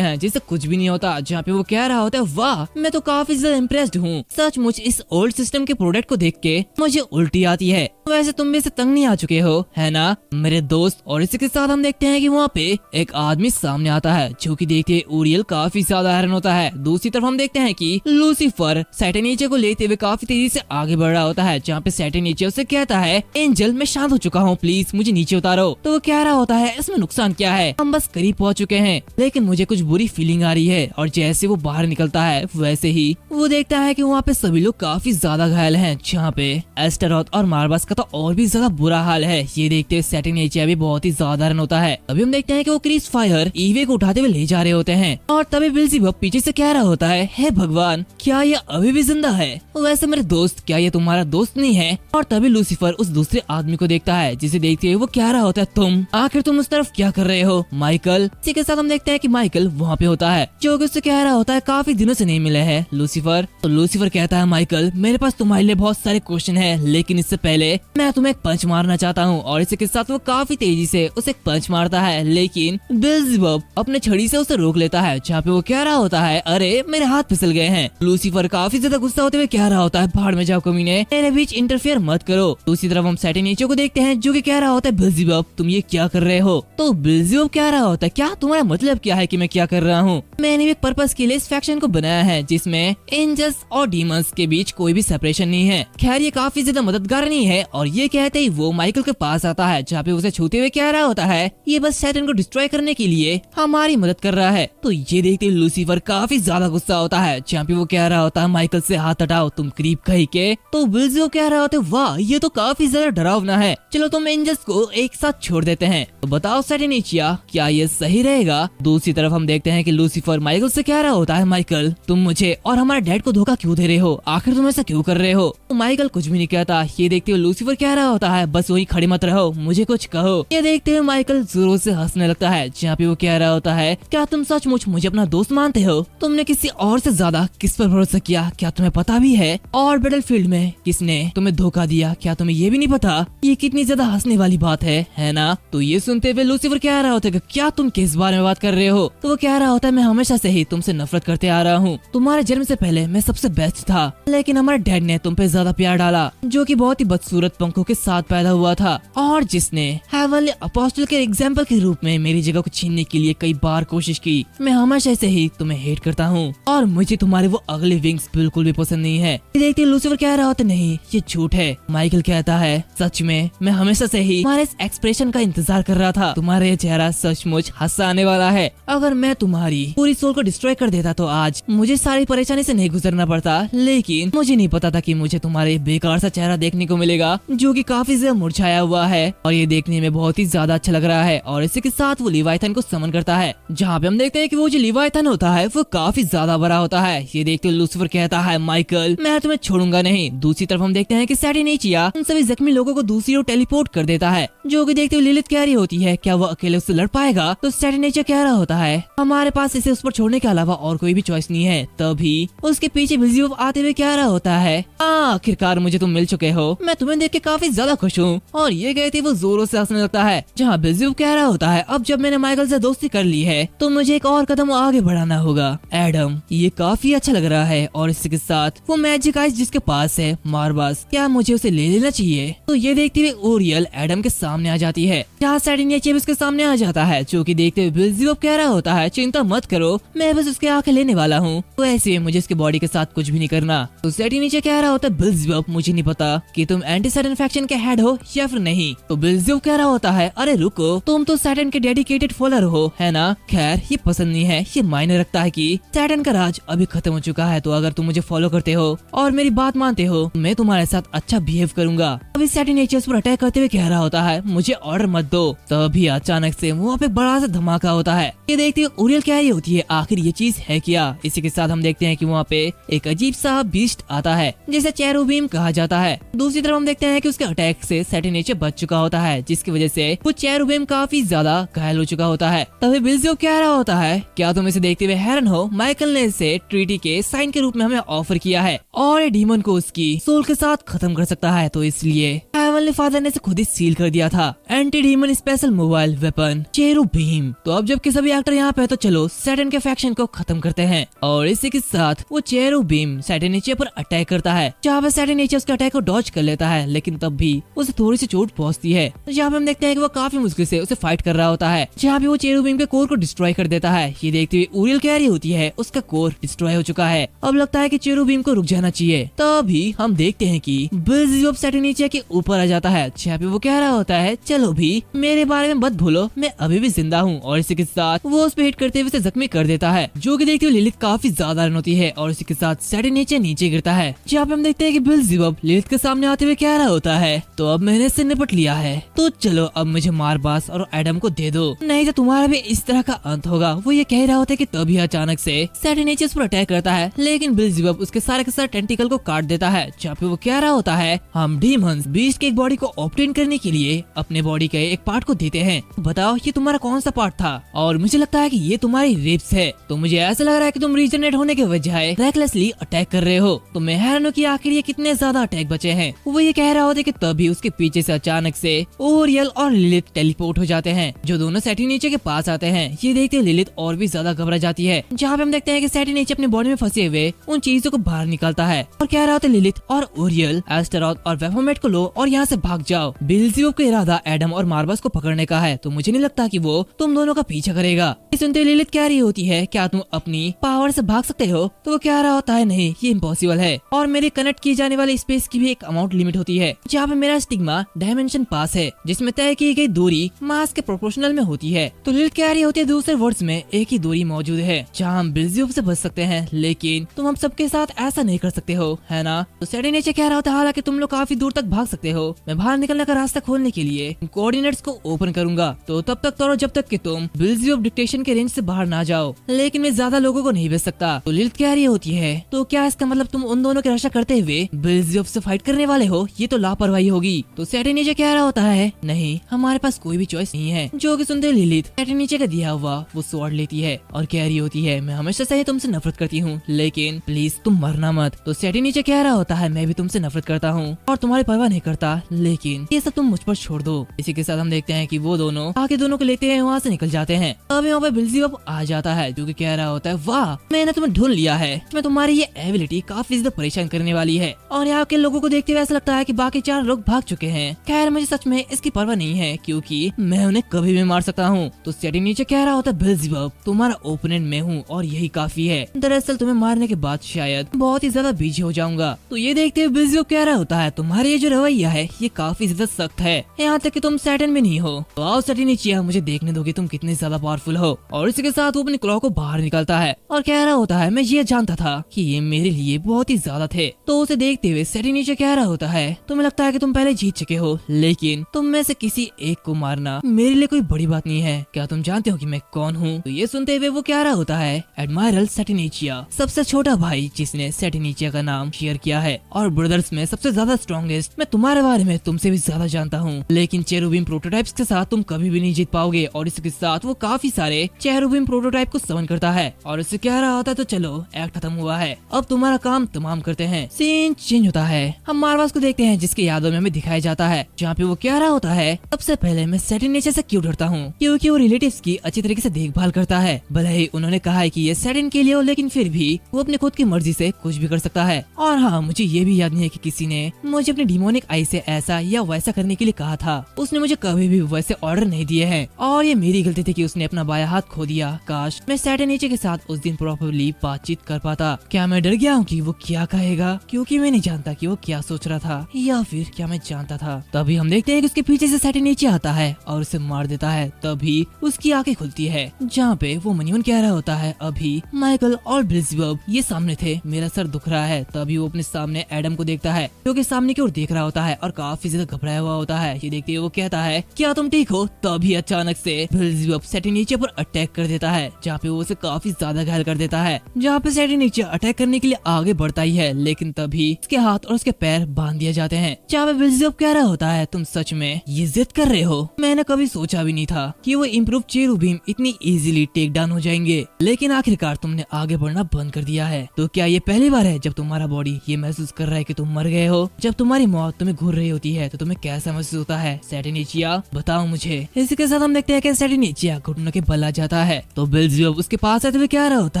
हैं जिससे कुछ भी नहीं होता, जहाँ पे वो कह रहा होता है वाह मैं तो काफी ज्यादा इम्प्रेस्ड हूँ, सचमुच इस ओल्ड सिस्टम के प्रोडक्ट को देख के मुझे उल्टी आती है, वैसे तुम भी इसे तंग नहीं आ चुके हो है ना मेरे दोस्त। और इसी के साथ हम देखते हैं कि वहाँ पे एक आदमी सामने आता है, जो कि देखते हैं ऊरियल काफी ज्यादा हैरान होता है। दूसरी तरफ हम देखते हैं कि लूसीफर सैटेनीचे को लेते हुए काफी तेजी से आगे बढ़ रहा होता है, जहाँ पे सैटेनीचे उसे कहता है एंजल मैं शांत हो चुका हूँ, प्लीज मुझे नीचे उतारो। तो वो कह रहा होता है इसमें नुकसान क्या है, हम बस करीब पहुँच चुके हैं, लेकिन मुझे कुछ बुरी फीलिंग आ रही है। और जैसे वो बाहर निकलता है वैसे ही वो देखता है कि वहाँ पे सभी लोग काफी ज्यादा घायल हैं, जहाँ पे एस्टेरोथ और मार्बस का तो और भी ज्यादा बुरा हाल है। ये देखते हुए सैटेनीचे भी बहुत ही ज्यादा हैरान होता है। अभी हम देखते हैं कि वो क्रिस फायर ईवे को उठाते हुए ले जा रहे होते हैं, और तभी बेल्ज़ेबुब पीछे से कह रहा होता है हे भगवान क्या ये अभी भी जिंदा है, वैसे मेरे दोस्त क्या ये तुम्हारा दोस्त नहीं है। और तभी लूसीफर उस दूसरे आदमी को देखता है, जिसे देखते हुए वो कह रहा होता है तुम आखिर तुम उस तरफ क्या कर रहे हो माइकल। इसी के साथ हम देखते हैं कि माइकल वहाँ पे होता है, जो कि उससे कह रहा होता है काफी दिनों से नहीं मिले हैं लूसीफर। तो लूसीफर कहता है माइकल मेरे पास तुम्हारे लिए बहुत सारे क्वेश्चन है, लेकिन इससे पहले मैं तुम्हें एक पंच मारना चाहता हूँ। और इसी के साथ वो काफी तेजी से उसे एक पंच मारता है, लेकिन बेल्ज़ेबुब अपने छड़ी से उसे रोक लेता है, जहाँ पे वो कह रहा होता है अरे मेरे हाथ फिसल गए हैं। लूसीफर काफी ज्यादा गुस्सा होते हुए कह रहा होता है भाड़ में जाओ कमीने, मेरे बीच इंटरफेयर मत करो। दूसरी तरफ हम सैटेनीचे को देखते हैं, जो कि कह रहा होता है बेल्ज़ेबुब तुम ये क्या कर रहे हो। तो बेल्ज़ेबुब कह रहा होता है क्या तुम्हारा मतलब क्या है कि मैं क्या कर रहा हूँ, मैंने एक पर्पस के लिए इस फैक्शन को बनाया है जिसमें एंजल्स और डीमंस के बीच कोई भी सेपरेशन नहीं है। खैर ये काफी ज्यादा मददगार नहीं है। और ये कहते ही वो माइकल के पास आता है, जहाँ पे उसे छूते हुए कह रहा होता है ये बस सैटर्न को डिस्ट्रॉय करने के लिए हमारी मदद कर रहा है। तो ये देखते ही लूसीफर काफी ज्यादा गुस्सा होता है, जहाँ पे वो कह रहा होता है माइकल से हाथ हटाओ तुम क्रीप कहीं के। तो बेल्ज़ेबुब कह रहा होता है वाह ये तो काफी ज्यादा डरावना है, चलो तुम एंजल्स को एक साथ छोड़ देते हैं। तो बताओ सैटेनीचिया क्या ये सही रहेगा। दूसरी तरफ हम देखते हैं कि लूसीफर माइकल से कह रहा होता है माइकल तुम मुझे और हमारे डैड को धोखा क्यों दे रहे हो, आखिर तुम ऐसा क्यों कर रहे हो। तो माइकल कुछ भी नहीं कहता। ये देखते हुए लूसीफर कह रहा होता है बस वही खड़े मत रहो मुझे कुछ कहो। ये देखते हुए माइकल जोरों से हंसने लगता है, जहाँ पे वो कह रहा होता है क्या तुम सचमुच मुझे अपना दोस्त मानते हो, तुमने किसी और से ज्यादा किस पर भरोसा किया क्या तुम्हें पता भी है, और बैटलफील्ड में किसने तुम्हें धोखा दिया क्या तुम्हें ये भी नहीं पता। ये कितनी ज्यादा हंसने वाली बात है ना। तो ये सुनते हुए लूसीफर कह रहा होता है क्या तुम किस बारे में बात कर रहे हो। तो वो कह रहा होता है मैं हमेशा से ही तुमसे नफरत करते आ रहा हूँ, तुम्हारे जन्म से पहले मैं सबसे बेस्ट था, लेकिन हमारे डैड ने तुम पे ज्यादा प्यार डाला, जो कि बहुत ही बदसूरत पंखों के साथ पैदा हुआ था, और जिसने हेवनली अपोस्टल के एग्जाम्पल के रूप में मेरी जगह को छीनने के लिए कई बार कोशिश की। मैं हमेशा से ही तुम्हें हेट करता हूँ, और मुझे तुम्हारे वो अगले विंग्स बिल्कुल भी पसंद नहीं है। देखते लूसीफर कह रहा होता नहीं ये झूठ है। माइकल कहता है सच में मैं हमेशा से ही तुम्हारे इस एक्सप्रेशन का इंतजार कर रहा था, तुम्हारा ये चेहरा सचमुच हंसाने वाला है। अगर मैं तुम्हारी पूरी सोल को डिस्ट्रॉय कर देता तो आज मुझे सारी परेशानी से नहीं गुजरना पड़ता, लेकिन मुझे नहीं पता था कि मुझे तुम्हारे बेकार सा चेहरा देखने को मिलेगा, जो कि काफी ज्यादा मुरझाया हुआ है, और ये देखने में बहुत ही ज्यादा अच्छा लग रहा है। और इसी के साथ वो लिवाइथन को समन करता है, जहाँ पे हम देखते हैं कि वो जो लिवाइथन होता है वो काफी ज्यादा बड़ा होता है। ये देखते हुए लूसीफर कहता है माइकल मैं तुम्हें छोड़ूंगा नहीं। दूसरी तरफ हम देखते हैं कि सैटेनीचिया उन सभी जख्मी लोगों को दूसरी ओर टेलीपोर्ट कर देता है, जो कि देखते हुए लिलिथ कह रही होती है क्या वो अकेले उससे लड़ पाएगा। तो सैटेनीचिया कह रहा होता है हमारे पास इसे उस पर छोड़ने के अलावा और कोई भी चॉइस नहीं है। तभी उसके पीछे बेल्ज़ेबुब आते हुए कह रहा होता है आखिरकार मुझे तुम मिल चुके हो, मैं तुम्हें देख के काफी ज्यादा खुश हूँ। और ये कहते वो जोरों से हंसने लगता है, जहाँ बेल्ज़ेबुब कह रहा होता है अब जब मैंने माइकल से दोस्ती कर ली है तो मुझे एक और कदम आगे बढ़ाना होगा। एडम ये काफी अच्छा लग रहा है, और इसी के साथ वो मैजिक आइस जिसके पास है मार्बस, क्या मुझे उसे ले लेना चाहिए। तो ये देखते हुए ओरियल एडम के सामने आ जाती है, जहाँ सैटेनीचिया उसके सामने आ जाता है, जो कि देखते हुए बेल्ज़ेबुब कह रहा होता है चिंता मत करो मैं बस उसके आंखें लेने वाला हूँ, तो ऐसे मुझे उसके बॉडी के साथ कुछ भी नहीं करना। तो सैटेनीचिया कह रहा होता है बेल्ज़ेबुब मुझे नहीं पता कि तुम एंटी सैटर्न फैक्शन के हेड हो या फिर नहीं। तो बेल्ज़ेबुब कह रहा होता है अरे रुको तुम तो सैटर्न के डेडिकेटेड फॉलोअर हो, है ना? खैर ये पसंद नहीं है, ये मायने रखता है कि सैटर्न का राज अभी खत्म हो चुका है। तो अगर तुम मुझे फॉलो करते हो और मेरी बात मानते हो, मैं तुम्हारे साथ अच्छा बिहेव करूंगा। अभी सैटिनेचर्स पर अटैक करते हुए कह रहा होता है मुझे ऑर्डर मत दो। तभी अचानक से वहाँ पे बड़ा सा धमाका होता है। ये देखते हुए ओरियल क्या ये होती है, आखिर ये चीज है क्या? इसी के साथ हम देखते हैं कि वहाँ पे एक अजीब सा बीस्ट आता है जिसे चेरुबीम कहा जाता है। दूसरी तरफ हम देखते हैं कि उसके अटैक से सैटिनेचर बच चुका होता है, जिसकी वजह से वो चेरुबीम काफी ज्यादा घायल हो चुका होता है। तभी बिल्जियो कह रहा होता है क्या तुम इसे देखते हुए हैरान हो? माइकल ने इसे ट्रीटी के साइन के रूप में हमें ऑफर किया है और ये डीमन को उसकी सोल के साथ खत्म कर सकता है, तो इसलिए हेवनली फादर ने इसे खुद ही सील कर दिया था। Anti demon special mobile weapon cherubim. तो अब जबकि सभी एक्टर यहाँ पे, तो चलो सैटर्न के फैक्शन को खत्म करते हैं। और इसी के साथ वो चेरुबीम सैटिनेचर पर अटैक करता है, जहाँ पे सैटिनेचर उसके अटैक को डॉज कर लेता है, लेकिन तब भी उसे थोड़ी सी चोट पहुंचती है। जहाँ पे हम देखते हैं कि वो काफी मुश्किल से उसे फाइट कर रहा होता है, जहाँ पे वो चेरुबीम के कोर को डिस्ट्रॉय कर देता है। ये देखते हुए ओरियल कह रही होती है उसका कोर डिस्ट्रॉय हो चुका है, अब लगता है कि चेरुबीम को रुक जाना चाहिए। तभी हम देखते हैं कि बिल्जियो सैटिनेचर के ऊपर आ जाता है, जहाँ पे वो कह रहा होता है चलो भी मेरे बारे में मत भूलो, मैं अभी भी जिंदा हूँ। और इसी के साथ वो उस पे हिट करते हुए उसे जख्मी कर देता है, जो कि देखते हुए लिलिथ काफी ज्यादा रन होती है। और इसी के साथ सैटिनेचर नीचे गिरता है, जहाँ पे हम देखते हैं कि बिल्जियो लिलिथ के सामने आते हुए कह रहा होता है तो अब मैंने इससे निपट लिया है, तो चलो अब मुझे मारबास और एडम को दे दो, नहीं तो तुम्हारा भी इस तरह का अंत होगा। वो ये कह रहा होता है कि तभी अचानक से सैटिनेचर पर अटैक करता है, लेकिन बिल्जियो उसके सारे के सारे टेंटिकल को काट देता है। जहाँ पे वो कह रहा होता है हम डीमंस बीस्ट के एक बॉडी को ऑब्टेन करने के लिए अपने बॉडी के एक पार्ट को देते हैं, बताओ ये तुम्हारा कौन सा पार्ट था? और मुझे लगता है कि ये तुम्हारी रिब्स है, तो मुझे ऐसा लग रहा है कि तुम रीजनरेट होने के बजाय रेकलेसली अटैक कर रहे हो। तो मैं हैरान हूं कि आखिर ये कितने ज्यादा अटैक बचे हैं। वो ये कह रहा होता है कि तभी उसके पीछे से अचानक से ओरियल और लिलिथ टेलीपोर्ट हो जाते हैं, जो दोनों सैटिनेचर के पास आते हैं। ये देखते हुए लिलिथ और भी ज्यादा घबरा जाती है, जहाँ पे हम देखते हैं कि सैटिनेचर अपने बॉडी में फंसे हुए उन चीजों को बाहर निकालता है और कह रहा होता है लिलिथ और ओरियल एस्टेरॉथ और वेफोमेट को लो और यहाँ से भाग जाओ। बिल्जियो का इरादा एडम और मार्बस को पकड़ने का है, तो मुझे नहीं लगता कि वो तुम दोनों का पीछा करेगा। सुनते लिलिथ कह रही होती है क्या तुम अपनी पावर से भाग सकते हो? तो वो कह रहा होता है नहीं, ये इम्पॉसिबल है और मेरे कनेक्ट की जाने वाली स्पेस की भी एक अमाउंट लिमिट होती है, जहाँ पे मेरा स्टिग्मा डायमेंशन पास है, जिसमें तय की गई दूरी मास के प्रोपोर्शनल में होती है। तो लिलिथ कह रही होती है दूसरे वर्ड्स में एक ही दूरी मौजूद है जहाँ हम बिल्जियो से बच सकते हैं, लेकिन तुम हम सबके साथ ऐसा नहीं कर सकते हो, है ना? तो सैटिनेचर कह रहा होता है हालांकि तुम लोग काफी दूर तक भाग सकते हो, मैं बाहर निकलने का रास्ता खोलने के लिए कोऑर्डिनेट्स को ओपन करूंगा, तो तब तक तोड़ो जब तक कि तुम बिल्जियो डिक्टेशन के रेंज से बाहर ना जाओ, लेकिन मैं ज्यादा लोगों को नहीं भेज सकता। तो लिलिथ कह रही होती है तो क्या इसका मतलब तुम उन दोनों की रक्षा करते हुए बिल्जियो से फाइट करने वाले हो? ये तो लापरवाही होगी। तो सैटिनेचर कह रहा होता है नहीं, हमारे पास कोई भी चॉइस नहीं है। जो कि सुनते लिलिथ सैटिनेचर का दिया हुआ वो स्वॉर्ड लेती है और कह रही होती है मैं हमेशा से ही तुमसे नफरत करती हूँ, लेकिन प्लीज तुम मरना मत। तो सैटिनेचर कह रहा होता है मैं भी तुमसे नफरत करता हूँ और तुम्हारी परवाह नहीं करता, लेकिन ये सब तुम मुझ पर छोड़ दो। इसी के साथ हम देखते हैं कि वो दोनों आगे दोनों को लेते हैं वहाँ से निकल जाते हैं। अब यहाँ पे बिल्जियो आ जाता है, जो कि कह रहा होता है वाह मैंने तुम्हें ढूंढ लिया है, मैं तुम्हारी ये एबिलिटी काफी ज्यादा परेशान करने वाली है। और यहाँ के लोगों को देखते हुए ऐसा लगता है कि बाकी 4 लोग भाग चुके हैं। खैर मुझे सच में इसकी परवाह नहीं है, क्योंकि मैं उन्हें कभी भी मार सकता हूँ। तो सैटिनेचर कह रहा होता है बिल्जियो तुम्हारा ओपोनेंट मैं हूँ और यही काफी है, दरअसल तुम्हें मारने के बाद शायद बहुत ही ज्यादा बिजी हो जाऊंगा। तो ये देखते हुए बिल्जियो कह रहा होता है तुम्हारा ये जो रवैया है ये काफी ज्यादा सख्त है, यहाँ तक कि तुम सैटर्न भी नहीं हो। तो आओ सैटिनेचर मुझे देखने दो कि तुम कितने ज्यादा पावरफुल हो। और इसी के साथ वो अपनी क्लॉ को बाहर निकालता है और कह रहा होता है मैं ये जानता था कि ये मेरे लिए बहुत ही ज्यादा थे। तो उसे देखते हुए सैटिनेचर कह रहा होता है तुम्हें लगता है कि तुम पहले जीत चुके हो, लेकिन तुम में से किसी एक को मारना मेरे लिए कोई बड़ी बात नहीं है। क्या तुम जानते हो कि मैं कौन हूँ? तो ये सुनते हुए वो कह रहा होता है एडमायरल सैटिनेचर, सबसे छोटा भाई जिसने सैटिनेचर का नाम शेयर किया है और ब्रदर्स में सबसे ज्यादा स्ट्रॉन्गेस्ट। मैं तुम्हारे बारे में तुमसे भी ज्यादा जानता हूँ, लेकिन चेरुबीम प्रोटोटाइप्स के साथ तुम कभी भी नहीं जीत पाओगे। और इसके साथ वो काफी सारे चेरुबीम प्रोटोटाइप को समन करता है और इससे कह रहा होता है तो चलो एक्ट खत्म हुआ है, अब तुम्हारा काम तमाम करते हैं। सीन चेंज होता है, हम मार्वस को देखते हैं जिसके यादों में हमें दिखाया जाता है, जहाँ पे वो कह रहा होता है सबसे पहले मैं सैटिनेचर से क्यों डरता हूँ, क्योंकि वो रिलेटिव्स की अच्छी तरीके से देखभाल करता है। भले ही उन्होंने कहा है कि ये सैटिन के लिए हो, लेकिन फिर भी वो अपने खुद की मर्जी से कुछ भी कर सकता है। और हाँ मुझे ये भी याद नहीं है कि किसी ने मुझे अपनी डिमोनिक डेमोनिक आई से ऐसा या वैसा करने के लिए कहा था। उसने मुझे कभी भी वैसे ऑर्डर नहीं दिए हैं और ये मेरी गलती थी कि उसने अपना बायां हाथ खो दिया। काश मैं सैटर्नीचे के साथ उस दिन प्रॉपर्ली बातचीत कर पाता। क्या मैं डर गया हूँ कि वो क्या कहेगा, क्योंकि मैं नहीं जानता कि वो क्या सोच रहा था, या फिर क्या मैं जानता था। तभी हम देखते हैं कि उसके पीछे से सैटर्नीचे आता है और उसे मार देता है। तभी उसकी आंखें खुलती है, जहाँ पे वो मनीमन कह रहा होता है, अभी माइकल और बेल्ज़ेबुब ये सामने थे, मेरा सर दुख रहा है। तभी वो अपने सामने एडम को देखता है, जो कि सामने की ओर देख रहा होता है और काफी ज्यादा घबराया हुआ होता है। ये देखते हुए वो कहता है, क्या तुम ठीक हो? तभी अचानक से बेल्ज़ेबुब सैटर्नीचे पर अटैक कर देता है, जहाँ पे वो उसे काफी ज्यादा घायल कर देता है। जहाँ पे सैटर्नीचे अटैक करने के लिए आगे बढ़ता ही है, लेकिन तभी उसके हाथ और उसके पैर बांध दिए जाते हैं। जहाँ पे बेल्ज़ेबुब कह रहा होता है, तुम सच में ये जिद कर रहे हो? मैंने कभी सोचा भी नहीं था कि वो इम्प्रूव चेरुबीम इतनी इजीली टेक डाउन हो जाएंगे, लेकिन आखिरकार तुमने आगे बढ़ना बंद कर दिया है। तो क्या ये पहली बार है जब तुम्हारा बॉडी ये महसूस कर रहा है कि तुम मर गए हो? जब तुम्हारी मौत तुम्हें घूर रही होती है तो तुम्हें कैसा महसूस होता है? सैटर्नीचिया बताओ मुझे। इसी के साथ हम देखते हैं कि सैटर्नीचिया घुटनों के बल आ जाता है। तो बेल्ज़ेबुब उसके पास आते हुए क्या रहा होता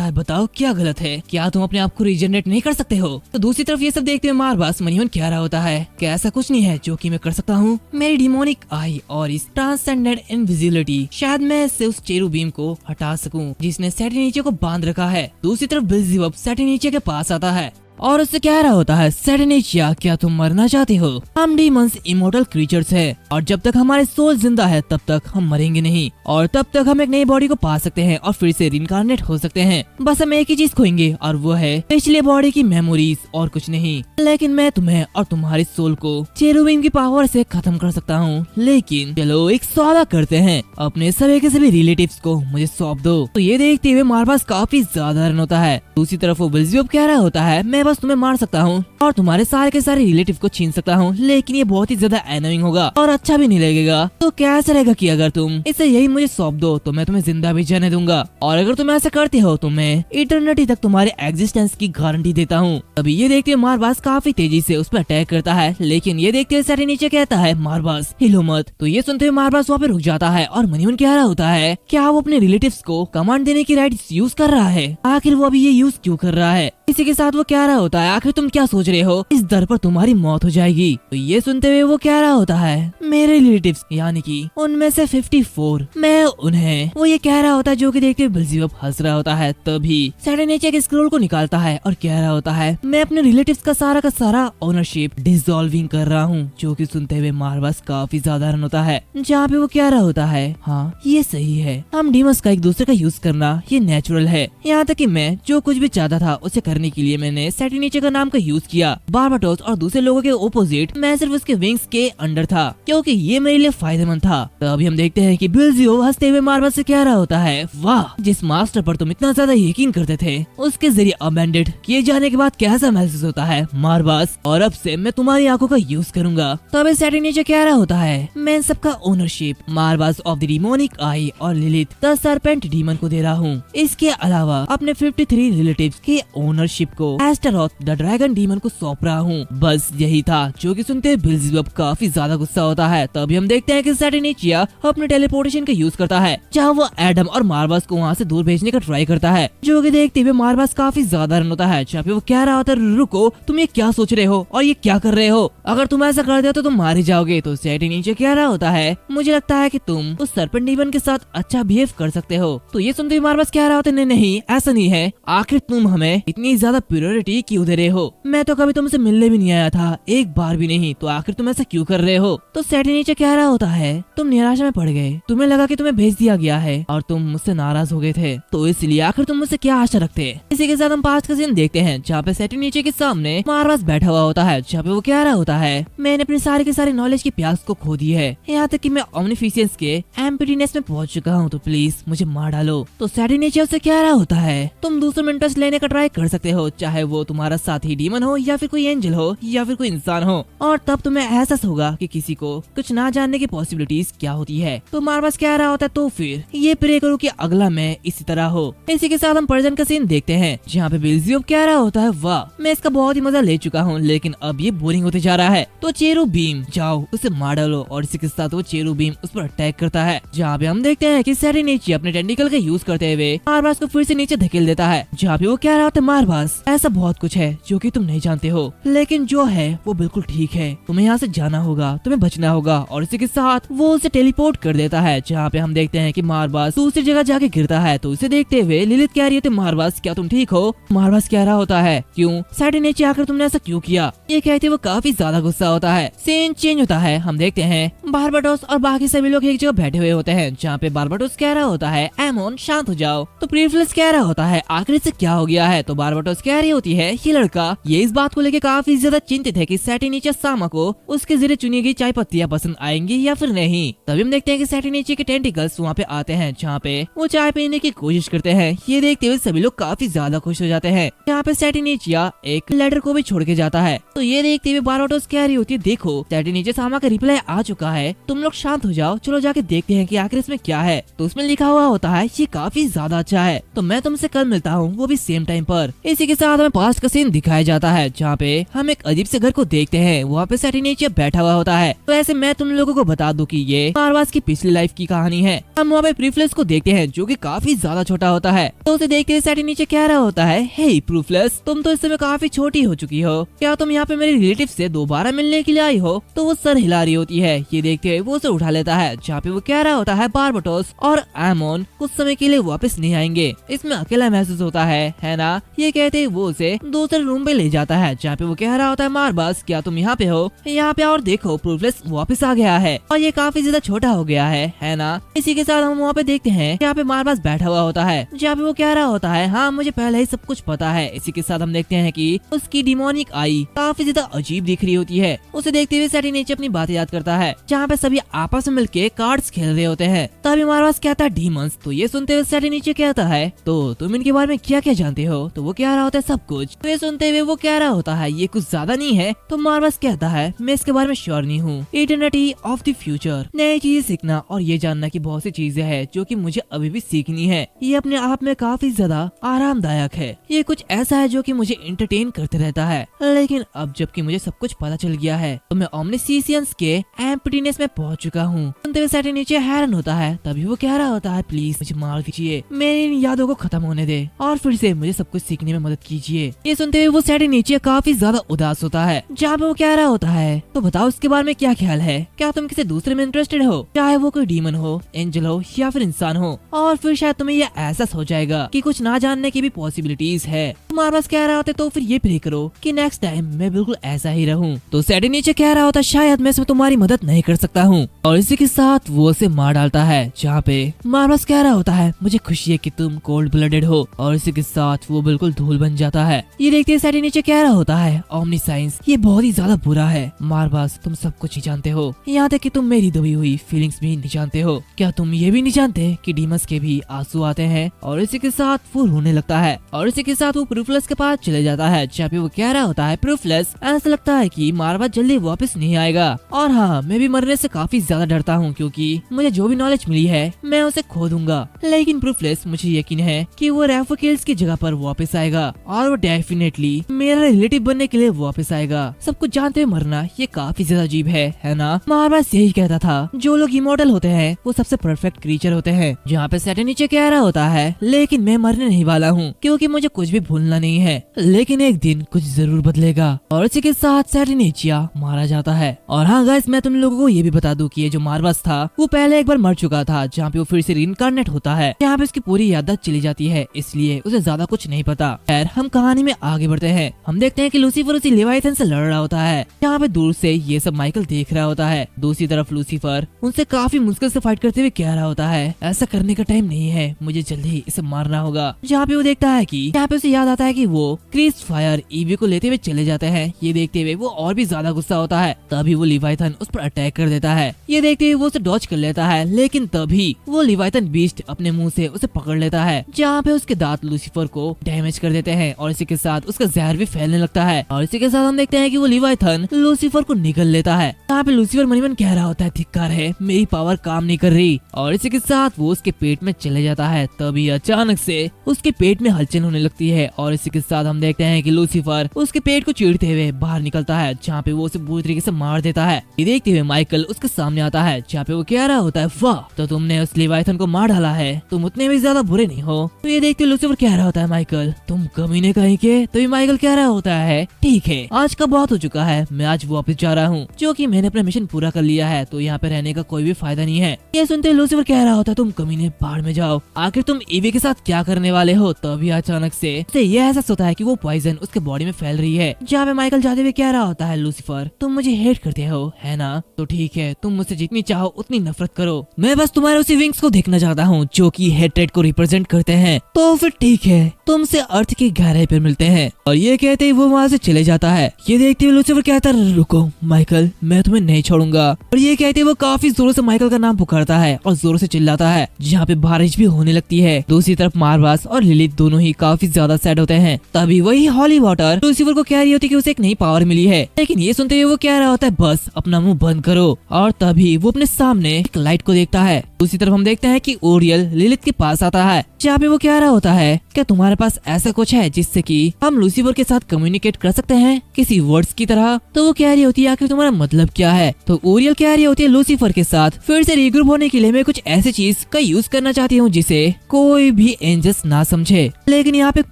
है, बताओ क्या गलत है? क्या तुम अपने आप को रीजनरेट नहीं कर सकते हो? तो दूसरी तरफ ये सब देखते हुए मारबास मनीमन क्या रहा होता है, क्या ऐसा कुछ नहीं है जो कि मैं कर सकता हूँ? मेरी डिमोनिक आई और इस ट्रांसेंडेंट इनविजिबिलिटी, शायद मैं इससे उस चेरुबीम को हटा सकूं जिसने सैटर्नीचे को बांध रखा है। दूसरी तरफ बेल्ज़ेबुब सैटर्नीचे के पास आता है और उससे कह रहा होता है, सैटर्नीचिया क्या तुम मरना चाहते हो? हम डीमंस इमोर्टल क्रीचर्स हैं और जब तक हमारे सोल जिंदा है तब तक हम मरेंगे नहीं, और तब तक हम एक नई बॉडी को पा सकते हैं और फिर से रिइंकार्नेट हो सकते हैं। बस हम एक ही चीज खोएंगे और वो है पिछले बॉडी की मेमोरीज और कुछ नहीं। लेकिन मैं तुम्हें और तुम्हारी सोल को चेरुबीम की पावर से खत्म कर सकता हूँ। लेकिन चलो एक सौदा करते हैं, अपने सभी के सभी रिलेटिव्स को मुझे सौंप दो। तो ये देखते हुए मारबास काफी ज्यादा रन होता है। दूसरी तरफ वो बेल्ज़ेबुब कह रहा होता है, मैं बस तुम्हें मार सकता हूँ और तुम्हारे सारे के सारे रिलेटिव को छीन सकता हूँ, लेकिन ये बहुत ही ज्यादा एनोइंग होगा और अच्छा भी नहीं लगेगा। तो कैसा रहेगा कि अगर तुम इसे यही मुझे सौंप दो तो मैं तुम्हें जिंदा भी जाने दूंगा, और अगर तुम ऐसा करते हो तो मैं इटर्निटी तक तुम्हारे एग्जिस्टेंस की गारंटी देता हूँ। अभी ये देखते हुए मारबास काफी तेजी से उस पर अटैक करता है, लेकिन ये देखते हुए सैटर्नीचे कहता है, मारबास हिलो मत। तो ये सुनते हुए मारबास वहाँ पे रुक जाता है और मनीमन कह रहा होता है, क्या वो अपने रिलेटिव्स को कमांड देने की राइट यूज कर रहा है? आखिर वो अभी ये यूज क्यों कर रहा है? इसी के साथ वो कह रहा होता है, आखिर तुम क्या सोच रहे हो? इस दर पर तुम्हारी मौत हो जाएगी। तो ये सुनते हुए वो कह रहा होता है, मेरे रिलेटिव्स यानी कि उनमें से 54 मैं उन्हें। वो ये कह रहा होता है, जो कि देखते हुए बेल्ज़ेबुब हंस रहा होता है। तभी सैटर्नीचे के स्क्रोल को निकालता है और कह रहा होता है, मैं अपने रिलेटिव्स का सारा ओनरशिप डिसॉल्विंग कर रहा हूँ। जो कि सुनते हुए मारबास काफी ज्यादा रन होता है, जहाँ पे वो कह रहा होता है, हाँ ये सही है, हम डीमंस का एक दूसरे का यूज करना ये नेचुरल है। यहाँ तक कि मैं जो कुछ भी चाहता था उसे करने के लिए मैंने सैटर्नीचे का नाम का यूज किया। बार्बाटोस और दूसरे लोगों के ओपोजिट मैं सिर्फ उसके विंग्स के अंडर था, क्योंकि ये मेरे लिए फायदेमंद था। तो अभी हम देखते हैं कि बेल्ज़ेबुब हंसते हुए मारबास से कह रहा होता है, वाह, जिस मास्टर पर तुम इतना ज्यादा यकीन करते थे उसके जरिए अबेंडेड किए जाने के बाद कैसा महसूस होता है मारबास? और अब से मैं तुम्हारी आंखों का यूज करूंगा। तो अभी सैटर्नीचे कह रहा होता है, मैं इन सबका ओनरशिप मारबास ऑफ द डिमोनिक आई और लिलिथ द सर्पेंट डीमन को दे रहा हूँ। इसके अलावा अपने 53 रिलेटिव्स के ओनरशिप को एस्टेरोथ द ड्रैगन डीमन को सौंप रहा हूँ। बस यही था, जो कि सुनते बेल्ज़ेबुब काफी ज्यादा गुस्सा होता है। तभी हम देखते हैं कि सैटर्नीचिया अपने टेलीपोर्टेशन का यूज करता है, जहाँ वो एडम और मारबास को वहाँ से दूर भेजने का ट्राई करता है। जो कि देखते हुए मारबास काफी ज्यादा रन होता है, जहाँ पे वो कह रहा होता है, रुको, तुम ये क्या सोच रहे हो और ये क्या कर रहे हो? अगर तुम ऐसा करते हो तो तुम मारे जाओगे। तो सैटर्नीचे कह रहा होता है, मुझे लगता है कि तुम उस सर्पेंट डीमन के साथ अच्छा बिहेव कर सकते हो। तो ये सुनते हुए मारबास कह रहा होता है, नहीं ऐसा नहीं है, आखिर तुम हमें इतनी ज्यादा प्योरिटी क्यों दे रहे हो? मैं तो कभी तुमसे मिलने भी नहीं आया था, एक बार भी नहीं, तो आखिर तुम ऐसा क्यों कर रहे हो? तो सैटर्नीचे कह रहा होता है, तुम निराशा में पड़ गए, तुम्हें लगा कि तुम्हें भेज दिया गया है और तुम मुझसे नाराज हो गए थे, तो इसलिए आखिर तुम मुझसे क्या आशा रखते? इसी के साथ हम पास्ट का सीन देखते हैं, जहाँ पे सैटर्नीचे के सामने मारबास बैठा हुआ होता है, जहाँ पे वो कह रहा होता है, मैंने अपनी सारी के सारी नॉलेज की प्यास को खो दी है, यहाँ तक कि मैं ओमनिफिशियंस के एम्प्टीनेस में पहुंच चुका हूँ, तो प्लीज मुझे मार डालो। तो सैटर्नीचे उससे कह रहा होता है, तुम दूसरों में इंटरेस्ट लेने का ट्राई कर सकते हो, चाहे वो तुम्हारा साथी डीमन हो या फिर कोई एंजल हो या फिर कोई इंसान हो, और तब तुम्हें एहसास होगा कि किसी को कुछ ना जानने की पॉसिबिलिटीज क्या होती है। तो मारबास कह रहा होता है, तो फिर ये प्रे करो कि अगला मैं इसी तरह हो। इसी के साथ हम पर्जन का सीन देखते हैं, जहाँ पे बेल्ज़ेबुब कह रहा होता है, वाह, मैं इसका बहुत ही मजा ले चुका हूँ, लेकिन अब ये बोरिंग होते जा रहा है। तो चेरुबीम जाओ उसे मार डालो, और इसी के साथ वो चेरुबीम उस पर अटैक करता है, जहाँ पे हम देखते हैं कि सैटर्नीचे अपने टेंटिकल का यूज करते हुए मारबास को फिर से नीचे धकेल देता है, जहाँ पे वो कह रहा होता है, पास ऐसा बहुत कुछ है जो कि तुम नहीं जानते हो, लेकिन जो है वो बिल्कुल ठीक है। तुम्हें यहाँ से जाना होगा, तुम्हें बचना होगा। और इसी के साथ वो उसे टेलीपोर्ट कर देता है, जहाँ पे हम देखते हैं कि मारबास दूसरी जगह जाके गिरता है। तो उसे देखते हुए लिलिथ कह रही होती है, मारबास क्या तुम ठीक हो? मारबास कह रहा होता है, क्यों सैटी नीचे आकर तुमने ऐसा क्यों किया? ये कहते वो काफी ज्यादा गुस्सा होता है। सीन चेंज होता है, हम देखते हैं बारबाडोस और बाकी सभी लोग एक जगह बैठे हुए होते हैं, जहाँ पे बारबाडोस कह रहा होता है, एमोन शांत हो जाओ। तो प्रीफ्लिस कह रहा होता है, आखिर से क्या हो गया है? तो बारबाडोस कह रही होती है, ये लड़का ये इस बात को लेकर काफी ज्यादा चिंतित है कि सैटिनीचे सामा को उसके जरिए चुनी गई चाय पत्तियां पसंद आएंगी या फिर नहीं। तभी हम देखते हैं कि सैटिनीचे के टेंटिकल्स वहाँ पे आते हैं, जहाँ पे वो चाय पीने की कोशिश करते हैं। ये देखते हुए सभी लोग काफी ज्यादा खुश हो जाते हैं। यहाँ पे सैटिनीचिया एक लेटर को भी छोड़ के जाता है। तो ये देखते हुए बारबाडोस कह रही होती है, देखो सैटिनीचे सामा का रिप्लाई आ चुका है, तुम लोग शांत हो जाओ, चलो जाके देखते हैं कि आखिर इसमें क्या है। तो उसमें लिखा हुआ होता है, ये काफी ज्यादा अच्छा है, तो मैं तुमसे कल मिलता हूँ, वो भी सेम टाइम पर। इसी के साथ हमें पास्ट का सीन दिखाया जाता है, जहाँ पे हम एक अजीब से घर को देखते हैं। वहाँ पे सैटिनीचिया बैठा हुआ होता है। तो ऐसे मैं तुम लोगों को बता दूं कि ये मारबास की पिछली लाइफ की कहानी है। हम वहाँ पे प्रीफ्लेस को देखते हैं, जो कि काफी ज्यादा छोटा होता है। तो उसे देखते हुए सैटिनीचिया कह रहा होता है, हे प्रीफ्लेस, तुम तो इस समय काफी छोटी हो चुकी हो, क्या तुम यहाँ पे मेरे रिलेटिव से दोबारा मिलने के लिए आई हो? तो वो सर हिला रही होती है। ये देखते हुए वो उसे उठा लेता है, जहाँ पे वो कह रहा होता है, बारबाडोस और एमोन कुछ समय के लिए वापस नहीं आएंगे। इसमें अकेला महसूस होता है ना? ये कहते ही वो उसे दूसरे रूम पे ले जाता है, जहाँ पे वो कह रहा होता है, मारबास क्या तुम यहाँ पे हो? यहाँ पे और देखो प्रीफ्लेस वापस आ गया है और ये काफी ज्यादा छोटा हो गया है ना? इसी के साथ हम वहाँ पे देखते हैं, यहाँ पे मारबास बैठा हुआ होता है, जहाँ पे वो कह रहा होता है, हाँ मुझे पहले ही सब कुछ पता है। इसी के साथ हम देखते हैं कि उसकी डिमोनिक आई काफी ज्यादा अजीब दिख रही होती है। उसे देखते हुए सैटिनीचे अपनी बातें याद करता है, जहाँ पे सभी आपस में मिलके कार्ड्स खेल रहे होते हैं। तभी मारबास कहता है, डीमंस। तो ये सुनते हुए सैटिनीचे कहता है, तो तुम इनके बारे में क्या क्या जानते हो? तो वो कह रहा होता है, सब कुछ। तो ये सुनते हुए वो कह रहा होता है, ये कुछ ज्यादा नहीं है? तो मारबास कहता है, मैं इसके बारे में श्योर नहीं हूँ। इटर्निटी ऑफ द फ्यूचर, नई चीजें सीखना और ये जानना की बहुत सी चीजें हैं जो कि मुझे अभी भी सीखनी है। ये अपने आप में काफी ज्यादा आरामदायक है। ये कुछ ऐसा है जो कि मुझे एंटरटेन करते रहता है, लेकिन अब जबकि मुझे सब कुछ पता चल गया है, तो मैं ओमनिसियंस के एम्प्टीनेस में पहुंच चुका हूँ। सुनते हुए सैटिनीचे हैरान होता है। तभी वो कह रहा होता है, प्लीज मुझे मार दीजिए, मेरी इन यादों को खत्म होने दे और फिर से मुझे सब कुछ सीखने में मदद कीजिए। ये सुनते हुए वो सैटिनीचे काफी ज्यादा उदास होता है, जहाँ पे वो कह रहा होता है, तो बताओ इसके बारे में क्या ख्याल है? क्या तुम किसी दूसरे में इंटरेस्टेड हो, चाहे वो कोई डीमन हो, एंजल हो या फिर इंसान हो? और फिर शायद तुम्हें ये एहसास हो जाएगा कि कुछ ना जानने की भी पॉसिबिलिटीज है। मारबास कह रहा होता है, तो फिर ये प्रे करो कि नेक्स्ट टाइम मैं बिल्कुल ऐसा ही रहूं। तो सैटिनीचे कह रहा होता है, शायद मैं इसमें तुम्हारी मदद नहीं कर सकता हूँ। और इसी के साथ वो उसे मार डालता है, जहाँ पे मारबास कह रहा होता है, मुझे खुशी है कि तुम कोल्ड ब्लडेड हो। और इसी के साथ वो बिल्कुल धूल बन जाता है। ये देखते सैटिनीचे कह रहा होता है, ओमनिसाइंस ये बहुत ही ज्यादा बुरा है। मारबास तुम सब कुछ ही जानते हो, यहाँ तक कि तुम मेरी दबी हुई फीलिंग्स भी नहीं जानते हो। क्या तुम ये भी नहीं जानते कि डीमस के भी आंसू आते हैं? और इसी के साथ वो रोने लगता है। और इसी के साथ वो प्रूफलेस के पास चले जाता है, जहाँ पे वो कह रहा होता है, प्रूफलेस ऐसा लगता है कि मारबास जल्दी वापस नहीं आएगा। और हाँ, मैं भी मरने से काफी ज्यादा डरता हूँ, क्योंकि मुझे जो भी नॉलेज मिली है मैं उसे खो दूंगा। लेकिन प्रूफलेस मुझे यकीन है कि वो रैफोकेल्स की जगह पर वापस आएगा और वो डेफिनेटली मेरा रिलेटिव बनने के लिए वापस आएगा। सब कुछ जानते हुए मरना ये काफी ज्यादा अजीब है ना? मारबास यही कहता था, जो लोग इमॉर्टल होते हैं वो सबसे परफेक्ट क्रीचर होते हैं। जहाँ पे सैटिनीचे कह रहा होता है, लेकिन मैं मरने नहीं वाला हूँ, क्योंकि मुझे कुछ भी भूलना नहीं है, लेकिन एक दिन कुछ जरूर बदलेगा। और इसी के साथ सैटिनीचिया मारा जाता है। और हाँ गाइस, मैं तुम लोगों को ये भी बता दूं कि ये जो मारबास था वो पहले एक बार मर चुका था, जहाँ पे वो फिर से रीइंकार्नेट होता है। यहाँ पे उसकी पूरी याददाश्त चली जाती है, इसलिए उसे ज्यादा कुछ नहीं पता। खैर, हम कहानी में आगे बढ़ते हैं। हम देखते हैं कि लूसीफर उसी लेवाइथन से लड़ रहा होता है। यहाँ पे दूर से ये सब माइकल देख रहा होता है। दूसरी तरफ लूसीफर उनसे काफी मुश्किल से फाइट करते हुए कह रहा होता है, ऐसा करने का टाइम नहीं है, मुझे जल्दी ही इसे मारना होगा। जहाँ पे वो देखता है कि यहाँ पे उसे याद आता है कि वो क्रिस फायर ईवी को लेते हुए चले जाते हैं। ये देखते हुए वो और भी ज्यादा गुस्सा होता है। तभी वो लिवाइथन उस पर अटैक कर देता है। ये देखते हुए वो उसे डॉज कर लेता है, लेकिन तभी वो लिवाइथन बीस्ट अपने मुंह से उसे पकड़ लेता है, जहाँ पे उसके दांत लूसीफर को डैमेज कर देते हैं और इसी के साथ उसका जहर भी फैलने लगता है। और इसी के साथ हम देखते हैं कि वो लिवाइथन लूसीफर को निगल लेता है। यहाँ पे लूसीफर मन ही मन कह रहा होता है, धिक्कार है, मेरी पावर काम नहीं कर रही। और इसी के साथ वो उसके पेट में चले जाता है। तभी अचानक से उसके पेट में हलचल होने लगती है और और इसी के साथ हम देखते हैं कि लूसीफर उसके पेट को चीरते हुए बाहर निकलता है, जहाँ पे वो उसे बुरी तरीके से मार देता है। ये देखते हुए माइकल उसके सामने आता है, जहाँ पे वो कह रहा होता है, वाह तो तुमने उस लेवाइथन को मार डाला है, तुम उतने भी ज्यादा बुरे नहीं हो। तो ये देखते हुए लूसीफर कह रहा होता है, माइकल तुम कमीने कहीं के। तो ये माइकल कह रहा होता है, ठीक है आज का बहुत हो चुका है, मैं आज वापस जा रहा हूँ, जो कि मैंने अपना मिशन पूरा कर लिया है, तो यहाँ पे रहने का कोई भी फायदा नहीं है। ये सुनते लूसीफर कह रहा होता है, तुम कमीने बाहर में जाओ, आखिर तुम ईवी के साथ क्या करने वाले हो। तभी अचानक से ये एहसास होता है कि वो पॉइजन उसके बॉडी में फैल रही है, जहाँ पे माइकल जाते हुए कह रहा होता है, लूसीफर तुम मुझे हेट करते हो है ना, तो ठीक है तुम मुझसे जितनी चाहो उतनी नफरत करो, मैं बस तुम्हारे उसी विंग्स को देखना चाहता हूँ जो कि हेट्रेड को रिप्रेजेंट करते हैं। तो फिर ठीक है तुमसे अर्थ की गहराई पर मिलते हैं। और ये कहते ही वो वहाँ से चले जाता है। ये देखते हुए लूसीफर कहता है, रुको माइकल मैं तुम्हें नहीं छोड़ूंगा। और ये कहते वो काफी जोरों से माइकल का नाम पुकारता है और जोरों से चिल्लाता है, जहाँ पे बारिश भी होने लगती है। दूसरी तरफ मार्वास और लिलिथ दोनों ही काफी ज्यादा सैड होते हैं। तभी वही हॉली वॉटर लूसीफर को कह रही होती है कि उसे एक नई पावर मिली है, लेकिन ये सुनते हुए वो कह रहा होता है, बस अपना मुंह बंद करो। और तभी वो अपने सामने एक लाइट को देखता है। दूसरी तरफ हम देखते हैं कि ओरियल लिलिथ के पास आता है, जहाँ पे वो कह रहा होता है, क्या तुम्हारे पास ऐसा कुछ है जिससे कि हम लूसीफर के साथ कम्युनिकेट कर सकते हैं किसी वर्ड्स की तरह। तो वो कह रही होती है, आखिर तुम्हारा मतलब क्या है। तो ओरियल कह रही होती है, लूसीफर के साथ फिर से रीग्रुप होने के लिए मैं कुछ ऐसी चीज का यूज करना चाहती हूँ जिसे कोई भी एंजल्स ना समझे। लेकिन यहाँ पे एक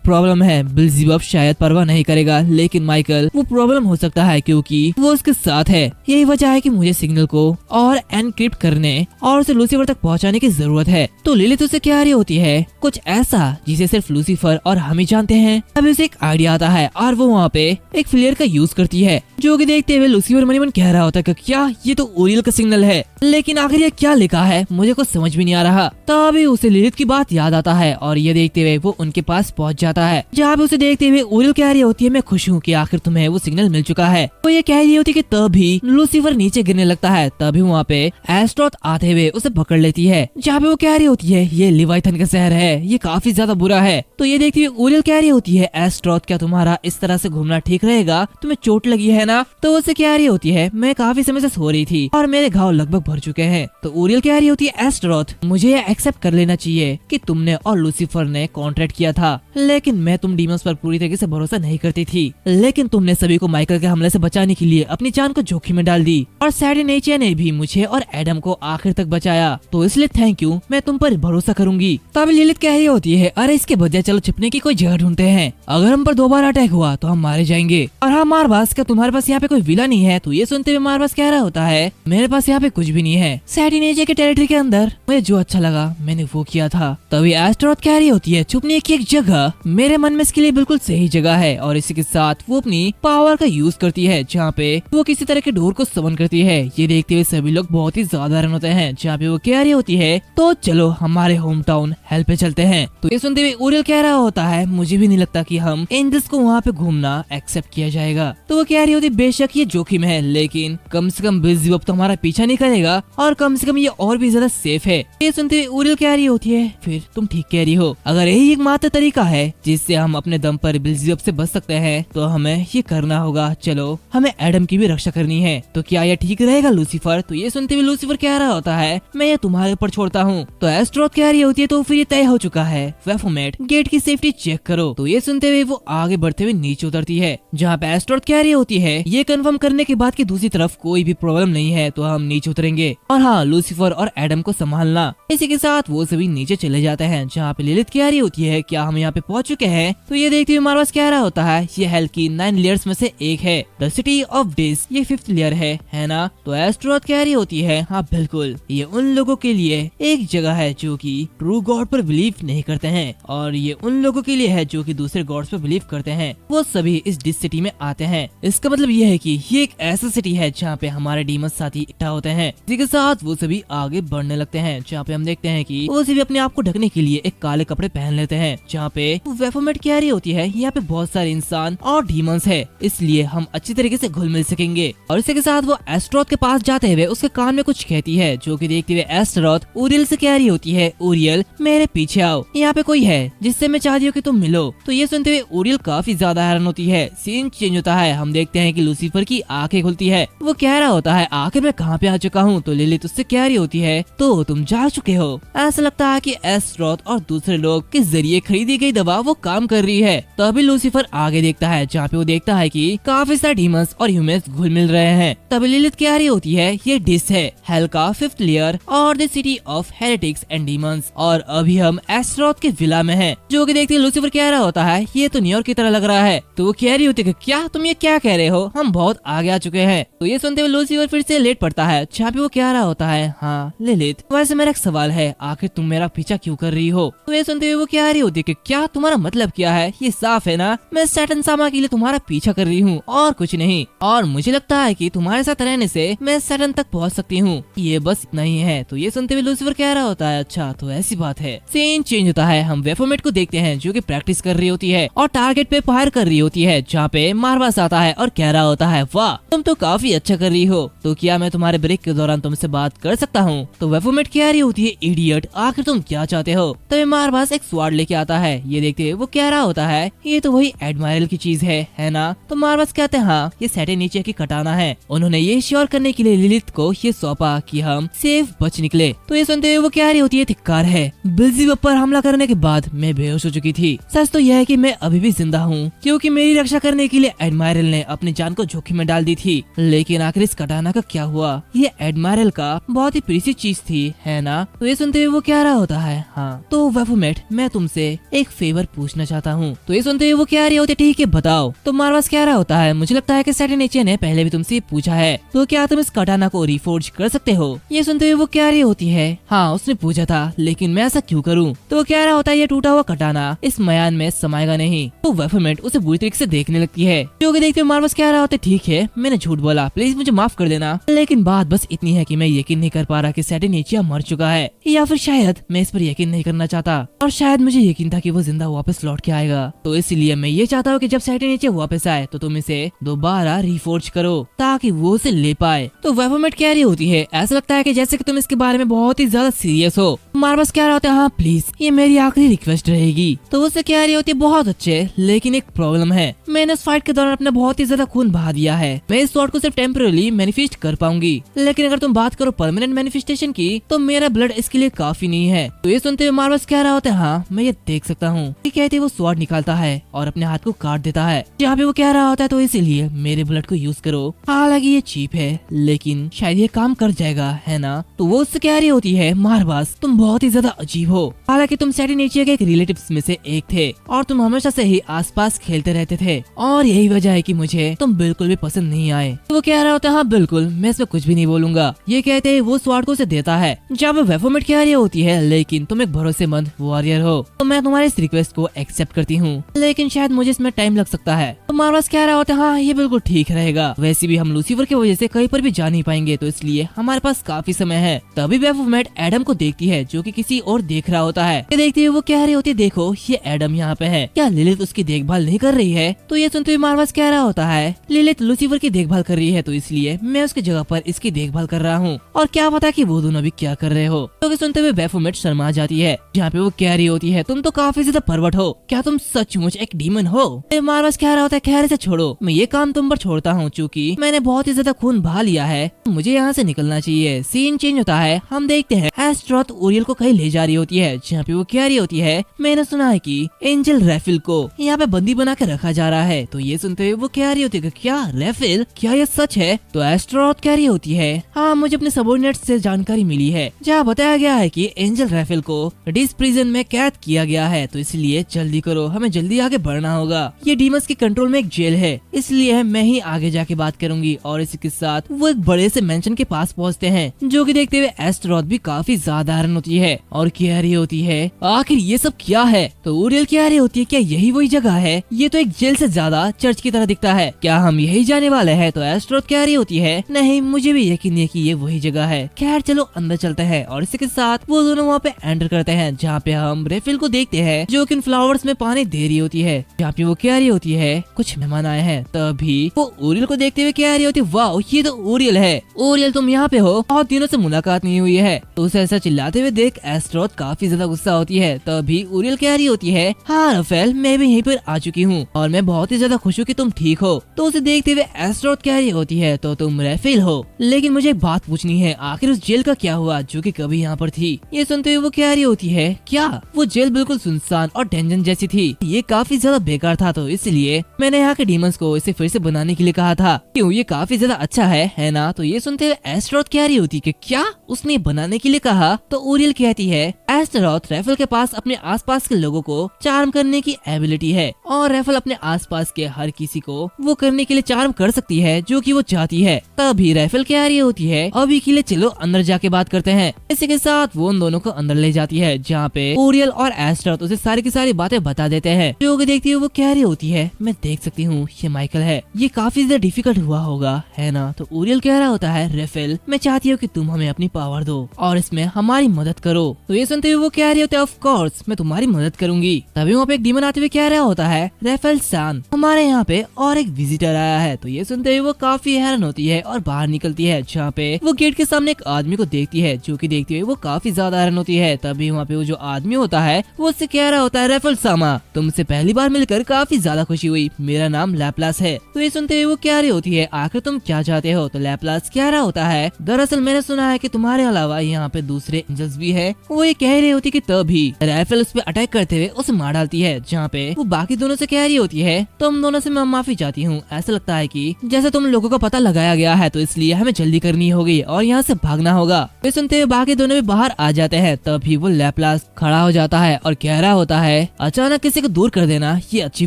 प्रॉब्लम है, बिल्ज़ेबub शायद परवाह नहीं करेगा, लेकिन माइकल वो प्रॉब्लम हो सकता है क्योंकि वो उसके साथ है। यही वजह है कि मुझे सिग्नल को और एनक्रिप्ट करने और उसे लूसीफर तक पहुँचाने की जरूरत है। तो लिलिथ उससे कह रही होती है कुछ ऐसा जिसे सिर्फ लूसीफर और हम ही जानते हैं। अभी उसे एक आइडिया आता है और वो वहाँ पे एक फ्लेयर का यूज करती है, जो कि देखते हुए लूसीफर मन ही मन कह रहा होता है, क्या ये तो ओरियल का सिग्नल है, लेकिन आखिर ये क्या लिखा है मुझे कुछ समझ भी नहीं आ रहा। तभी उसे लिलिथ की बात याद आता है और ये देखते हुए वो उनके पास पहुंच जाता है, जहाँ पे उसे देखते हुए ओरियल कह रही होती है, मैं खुश हूँ कि आखिर तुम्हें वो सिग्नल मिल चुका है। वो ये कह रही होती है कि तभी लूसीफर नीचे गिरने लगता है। तभी वहाँ पे एस्ट्रोथ आते हुए उसे पकड़ लेती है, जहाँ पे वो कह रही होती है, ये लेवाइथन का शहर है, ये काफी ज्यादा बुरा है। तो ये देखती हुई ओरियल कह रही होती है, एस्ट्रोथ क्या तुम्हारा इस तरह से घूमना ठीक रहेगा, तुम्हें चोट लगी है ना। तो उसे कह रही होती है, मैं काफी समय से सो रही थी और मेरे घाव लगभग भर चुके हैं। तो ओरियल कह रही होती है, एस्ट्रोथ मुझे ये एक्सेप्ट कर लेना चाहिए कि तुमने और लूसीफर ने कॉन्ट्रैक्ट किया था, लेकिन मैं तुम डीमंस पर पूरी तरीके से भरोसा नहीं करती थी, लेकिन तुमने सभी को माइकल के हमले से बचाने के लिए अपनी जान को जोखिम में डाल दी और सैडिनेचिया ने भी मुझे और एडम को आखिर तक बचाया, तो इसलिए थैंक यू, मैं तुम पर भरोसा करूंगी। तभी लिलिथ कह रही होती है, अरे इसके बजाय चलो छिपने की कोई जगह ढूंढते हैं, अगर हम पर दोबारा अटैक हुआ तो हम मारे जाएंगे। और हाँ मार्वास, क्या तुम्हारे पास यहाँ पे कोई विला नहीं है। तो ये सुनते हुए मार्वास कह रहा होता है, मेरे पास यहाँ पे कुछ भी नहीं है, सैडिनेचिया के टेरिटरी के अंदर मुझे जो अच्छा लगा मैंने वो किया था। तभी एस्ट्रोथ कह रही होती है, छुपने की एक जगह मेरे मन में इसके लिए बिल्कुल सही जगह है। और इसी के साथ वो अपनी पावर का यूज करती है, जहाँ पे वो किसी तरह के डोर को समन करती है। ये देखते हुए सभी लोग बहुत ही ज्यादा हैरान होते हैं, जहाँ पे वो कह रही होती है, तो चलो हमारे होम टाउन हेल पे चलते हैं। तो ये सुनते हुए ओरियल कह रहा होता है, मुझे भी नहीं लगता कि हम एंजल्स को वहाँ पे घूमना एक्सेप्ट किया जाएगा। तो वो कह रही होती, बेशक ये जोखिम है, लेकिन कम से कम बिल्ज़ेबub तो हमारा पीछा नहीं करेगा और कम से कम ये और भी ज्यादा सेफ है। ये सुनते हुए ओरियल कह रही होती है, फिर तुम ठीक कह रही हो, अगर यही एक मात्र तरीका है जिससे हम अपने दम पर बिल्ज़ेबub से बच सकते हैं तो हमें ये करना होगा। चलो हमें एडम की भी रक्षा करनी है, तो क्या यह ठीक रहेगा लूसीफर। तो ये सुनते हुए लूसीफर कह रहा होता है, मैं ये तुम्हारे ऊपर छोड़ता हूँ। तो एस्ट्रोथ कह रही होती है, तो फिर ये तय हो चुका है, वेफोमेट गेट की सेफ्टी चेक करो। तो ये सुनते हुए वो आगे बढ़ते हुए नीचे उतरती है, जहाँ पे एस्ट्रोथ कह रही होती है, ये कंफर्म करने के बाद कि दूसरी तरफ कोई भी प्रॉब्लम नहीं है तो हम नीचे उतरेंगे, और हाँ लूसीफर और एडम को संभालना। इसी के साथ वो सभी नीचे चले जाते हैं, जहाँ पे लिलिथ कह रही होती है, क्या हम यहाँ पे पहुँच चुके हैं। तो ये देखते हुए मार्वास कह रहा होता है, ये हेल की 9 लेयर्स में से एक है, द सिटी ऑफ डेज ये 5th लेयर है ना। तो एस्ट्रोथ कह रही होती है, हाँ बिल्कुल, ये उन लोगों के लिए एक जगह है जो कि ट्रू गॉड पर बिलीव नहीं करते हैं, और ये उन लोगों के लिए है जो कि दूसरे गॉड्स पर बिलीव करते हैं, वो सभी इस डिस सिटी में आते हैं। इसका मतलब ये है कि ये एक ऐसा सिटी है जहाँ पे हमारे डीमंस साथी इकट्ठा होते हैं। इसी के साथ वो सभी आगे बढ़ने लगते हैं, जहाँ पे हम देखते हैं कि वो सभी अपने आप को ढकने के लिए एक काले कपड़े पहन लेते हैं, जहाँ पे वेफोमेट कह रही होती है, यहाँ पे बहुत सारे इंसान और डीमंस है, इसलिए हम अच्छी तरीके से घुल मिल सकेंगे। और इसी के साथ वो एस्ट्रोथ के पास जाते हुए उसके कान में कुछ कहती है, जो कि देखते हुए एस्ट्रोथ ओरियल से कह रही होती है, ओरियल मेरे पीछे आओ, यहाँ पे कोई है जिससे मैं चाहती हूँ कि तुम मिलो। तो ये सुनते हुए ओरियल काफी ज्यादा हैरान होती है। सीन चेंज होता है, हम देखते हैं कि लूसीफर की आंखें खुलती है, वो कह रहा होता है, आखिर मैं कहाँ पे आ चुका हूँ। तो लिलिथ उससे कह रही होती है, तो तुम जा चुके हो। ऐसा लगता है कि एस्ट्रोथ और दूसरे लोग के जरिए खरीदी गई दवा वो काम कर रही है। तभी लूसीफर आगे देखता है जहाँ पे वो देखता है कि काफी सारे डीमंस और ह्यूमंस घुल मिल रहे हैं। तभी लिलिथ कह रही होती है ये डिस है हेल का 5th लेयर और the city of heretics and demons, और अभी हम एस्ट्रोथ के विला में हैं। जो कि देखते लूसीफर कह रहा होता है ये तो न्यूयॉर्क की तरह लग रहा है। तो वो कह रही होती है क्या तुम ये क्या कह रहे हो, हम बहुत आगे आ चुके हैं। तो ये सुनते हुए लूसीफर फिर से लेट पड़ता है जहाँ पे वो कह रहा होता है हाँ लिलिथ वैसे मेरा एक सवाल है, आखिर तुम मेरा पीछा क्यों कर रही हो। तो ये सुनते हुए वो कह रही होती है कि क्या तुम्हारा मतलब क्या है, ये साफ है ना मैं सैटर्न सामा के लिए तुम्हारा पीछा कर रही हूँ और कुछ नहीं, और मुझे लगता है कि तुम्हारे साथ रहने से मैं सैटर्न तक पहुँच सकती हूँ, ये बस इतना ही है। तो ये सुनते हुए लूसीफर कह रहा होता है अच्छा तो ऐसी बात है। सीन चेंज होता है, हम वेफोमेट को देखते हैं जो कि प्रैक्टिस कर रही होती है और टारगेट पे फायर कर रही होती है, जहाँ पे मार्वस आता है और कह रहा होता है वाह तुम तो काफी अच्छा कर रही हो, तो क्या मैं तुम्हारे ब्रेक के दौरान तुमसे बात कर सकता हूँ। तो वेफोमेट कह रही होती है इडियट आखिर तुम क्या चाहते हो। तभी मार्वस एक स्वार्ड लेके आता है, ये देखते हुए वो कह रहा होता है ये तो वही एडमायरल की चीज है ना। तो मार्वस कहते हैं हाँ ये सैटर्न नीचे की कटाना है। उन्होंने ये श्योर करने के लिए लिलिथ को ये सौंपा कि हम सेफ बच निकले। तो ये सुनते हुए वो कह रही होती है धिक्कार है, बेल्ज़ेबुब पर हमला करने के बाद मैं बेहोश हो चुकी थी, सच तो यह है कि मैं अभी भी जिंदा हूँ क्योंकि मेरी रक्षा करने के लिए एडमायरल ने अपनी जान को जोखिम में डाल दी थी। लेकिन आखिर इस कटाना का क्या हुआ, ये एडमायरल का बहुत ही प्रीसियस चीज थी है ना। तो ये सुनते हुए वो कह रहा होता है हाँ तो वेफोमेट मैं तुमसे एक फेवर पूछना चाहता हूँ। तो ये सुनते हुए वो कह रही होती है ठीक है बताओ। तो मार्वस कह रहा होता है मुझे लगता है कि सैटर्न नीचे ने पहले भी तुमसे पूछा है, तो क्या तुम इस कटाना को रिफोर्ज कर सकते हो। ये सुनते हुए वो कह रही होती है हाँ उसने पूछा था लेकिन मैं ऐसा क्यों करूँ। तो वो कह रहा होता है ये टूटा हुआ कटाना इस मयान में समाएगा नहीं। तो वेफोमेट उसे बुरी तरीके से देखने लगती है, जो कि देखते हुए मार्वस कह रहा होता है ठीक है मैंने झूठ बोला प्लीज मुझे माफ कर देना, लेकिन बात बस इतनी है कि मैं यकीन नहीं कर पा रहा कि सैटर्न नीचे मर चुका है, या फिर शायद मैं इस पर यकीन नहीं करना चाहता और शायद मुझे यकीन था कि वो जिंदा वापस लौट के आएगा। तो इसलिए मैं ये चाहता हूँ कि जब सैटर्न नीचे वापस आए तो तुम इसे दोबारा रिफोर्ज करो ताकि वो उसे ले पाए। तो वेफोमेट कह रही होती है ऐसा लगता है कि जैसे कि तुम इसके बारे में बहुत ही ज्यादा सीरियस हो। मार्वस कह रहा होता है हाँ प्लीज ये मेरी आखिरी रिक्वेस्ट रहेगी। तो उससे कह रही होती है बहुत अच्छे लेकिन एक प्रॉब्लम है, मैंने इस फाइट के दौरान अपना बहुत ही ज्यादा खून बहा दिया है, मैं इस स्वॉर्ड को सिर्फ टेम्पररी मैनिफेस्ट कर पाऊंगी, लेकिन अगर तुम बात करो परमानेंट मैनिफेस्टेशन की तो मेरा ब्लड इसके लिए काफी नहीं है। तो ये सुनते हुए मार्वस कह रहा होता है हाँ मैं ये देख सकता हूँ। कहते वो स्वॉर्ड निकालता है और अपने हाथ को काट देता है, जहाँ पे वो कह रहा होता है तो इसीलिए मेरे ब्लड को यूज करो, हालांकि ये चीप है लेकिन शायद ये काम कर जाएगा है ना। तो वो उससे कह रही होती है मार्वस तुम बहुत ही ज्यादा अजीब हो, हालांकि तुम सैटर्न नीचे के एक रिलेटिव्स में से एक थे और तुम हमेशा से ही आसपास खेलते रहते थे और यही वजह है कि मुझे तुम बिल्कुल भी पसंद नहीं आए। तो वो कह रहा होता है हाँ बिल्कुल मैं इसमें कुछ भी नहीं बोलूंगा। ये कहते ही वो स्वॉर्ड को उसे देता है, जब वेफोमेट कह रही होती है लेकिन तुम एक भरोसेमंद वॉरियर हो तो मैं तुम्हारी इस रिक्वेस्ट को एक्सेप्ट करती हूँ, लेकिन शायद मुझे इसमें टाइम लग सकता है। तो मार्वस कह रहा होता है हाँ ये बिल्कुल ठीक रहेगा, वैसे भी हम लूसीफर की वजह से कहीं पर भी जा नहीं पाएंगे तो इसलिए हमारे पास काफी समय है। तभी वेफोमेट एडम को देखती है जो कि किसी और देख रहा होता है। ये देखती हुए वो कह रही होती है देखो ये एडम यहाँ पे है, क्या लिलिथ उसकी देखभाल नहीं कर रही है। तो ये सुनते हुए मार्वस कह रहा होता है लिलिथ लूसीफर की देखभाल कर रही है तो इसलिए मैं उसकी जगह पर इसकी देखभाल कर रहा हूँ, और क्या पता कि वो दोनों भी क्या कर रहे हो। तो सुनते हुए वेफोमेट शर्मा जाती है, जहाँ पे वो कह रही होती है तुम तो काफी ज्यादा परवट हो, क्या तुम सचमुच एक डीमन हो। मार्वस कह रहा होता है खैर से छोड़ो, मैं ये काम तुम पर छोड़ता हूँ क्योंकि मैंने बहुत ही ज्यादा खून बहा लिया है, मुझे यहाँ से निकलना चाहिए। सीन चेंज होता है, हम देखते हैं एस्ट्रोथ ओरियल को कहीं ले जा रही होती है, जहाँ पे वो कह रही होती है मैंने सुना है कि एंजल रैफिल को यहाँ पे बंदी बना के रखा जा रहा है। तो ये सुनते हुए वो कह रही होती है क्या रैफिल, क्या ये सच है। तो एस्ट्रोथ कह रही होती है हाँ मुझे अपने सबॉर्डिनेट्स से जानकारी मिली है, जहाँ बताया गया है कि एंजल रैफिल को डिस प्रिजन में कैद किया गया है, तो इसलिए जल्दी करो हमें जल्दी आगे बढ़ना होगा। ये डीमंस के कंट्रोल में एक जेल है, इसलिए मैं ही आगे जाके बात करूंगी। और इसी के साथ वो एक बड़े से मेंशन के पास पहुंचते हैं, जो कि देखते हुए एस्ट्रोथ भी काफी साधारण होती है और कह रही होती है आखिर ये सब क्या है। तो ओरियल कह रही होती है क्या यही वही जगह है, ये तो एक जेल से ज्यादा चर्च की तरह दिखता है, क्या हम यही जाने वाले हैं। तो एस्ट्रोथ कह रही होती है नहीं मुझे भी यकीन नहीं कि ये वही जगह है, खैर चलो अंदर चलते हैं। और इसी के साथ वो दोनों वहाँ पे एंटर करते हैं, जहाँ पे हम रेफिल को देखते हैं जो कि इन फ्लावर्स में पानी दे रही होती है, जहाँ पे वो कह रही होती है कुछ मेहमान आए हैं। तभी वो ओरियल को देखते हुए कह रही होती है वाह ये तो ओरियल है, ओरियल तुम यहाँ पे हो, बहुत दिनों से मुलाकात नहीं हुई है। तो उसे ऐसा चिल्लाते हुए देख एस्ट्रोथ काफी ज्यादा गुस्सा होती है। तभी ओरियल कह रही होती है हाँ राफेल मैं भी यहीं पर आ चुकी हूँ और मैं बहुत ही ज्यादा खुश हूँ कि तुम ठीक हो। तो उसे देखते हुए एस्ट्रोथ कह रही होती है तो तुम रेफेल हो, लेकिन मुझे एक बात पूछनी है, आखिर उस जेल का क्या हुआ जो कि कभी यहाँ पर थी? ये सुनते हुए वो कह रही होती है, क्या वो जेल बिल्कुल सुनसान और टेंशन जैसी थी, ये काफी ज्यादा बेकार था, तो इसलिए मैंने यहाँ के डीमंस को इसे फिर से बनाने के लिए कहा था। क्यों, ये काफी ज्यादा अच्छा है ना? तो ये सुनते हुए एस्टेरोथ कह रही होती कि क्या उसने बनाने के लिए कहा? तो ऊरियल कहती है, एस्टेरोथ, रेफेल के पास अपने आसपास के लोगों को चार्म करने की एबिलिटी है और रेफेल अपने आसपास के हर किसी को वो करने के लिए चार्म कर सकती है जो कि वो चाहती है। तभी रेफेल कह रही होती है, अभी के लिए चलो अंदर जाके बात करते हैं। इसी के साथ वो उन दोनों को अंदर ले जाती है, जहाँ पे ऊरियल और एस्टेरोथ उसे सारी की सारी बातें बता देते हैं। जो कि देखती है वो कह रही होती है, मैं देख सकती हूँ ये माइकल है, ये काफी ज्यादा डिफिकल्ट हुआ होगा, है ना? तो ऊरियल कह रहा होता है, रेफेल, मैं चाहती हूँ कि तुम हमें अपनी पावर दो और इसमें हमारी मदद करो। तो ये सुनते हुए वो कह रही होती है, ऑफ कोर्स मैं तुम्हारी मदद करूंगी। तभी वहाँ पे एक डीमन आते हुए कह रहा होता है, रेफेल सान, हमारे यहाँ पे और एक विजिटर आया है। तो ये सुनते हुए वो काफी हैरान होती है और बाहर निकलती है, जहाँ पे वो गेट के सामने एक आदमी को देखती है, जो कि देखती हुए वो काफी ज्यादा हैरान होती है। तभी वहाँ पे वो जो आदमी होता है वो उससे कह रहा होता है, रेफेल सामा, तुमसे पहली बार मिलकर काफी ज्यादा खुशी हुई, मेरा नाम लैपलास है। तो ये सुनते हुए वो कह रही होती है, आखिर तुम क्या चाहते हो? तो लैपलास कह रहा होता है, दरअसल मैंने सुना है कि तुम्हारे अलावा यहाँ पे दूसरे एंजल्स भी है। वो ये कह रही होती कि तभी रेफेल उस पे अटैक करते हुए उसे मार डालती है, जहाँ पे वो बाकी दोनों से कह रही होती है, तुम दोनों से मैं माफी चाहती हूँ, ऐसा लगता है कि जैसे तुम लोगों का पता लगाया गया है, तो इसलिए हमें जल्दी करनी होगी और यहाँ से भागना होगा। ये सुनते हुए बाकी दोनों भी बाहर आ जाते हैं। तभी वो लैपलास खड़ा हो जाता है और कह रहा होता है, अचानक किसी को दूर कर देना ये अच्छी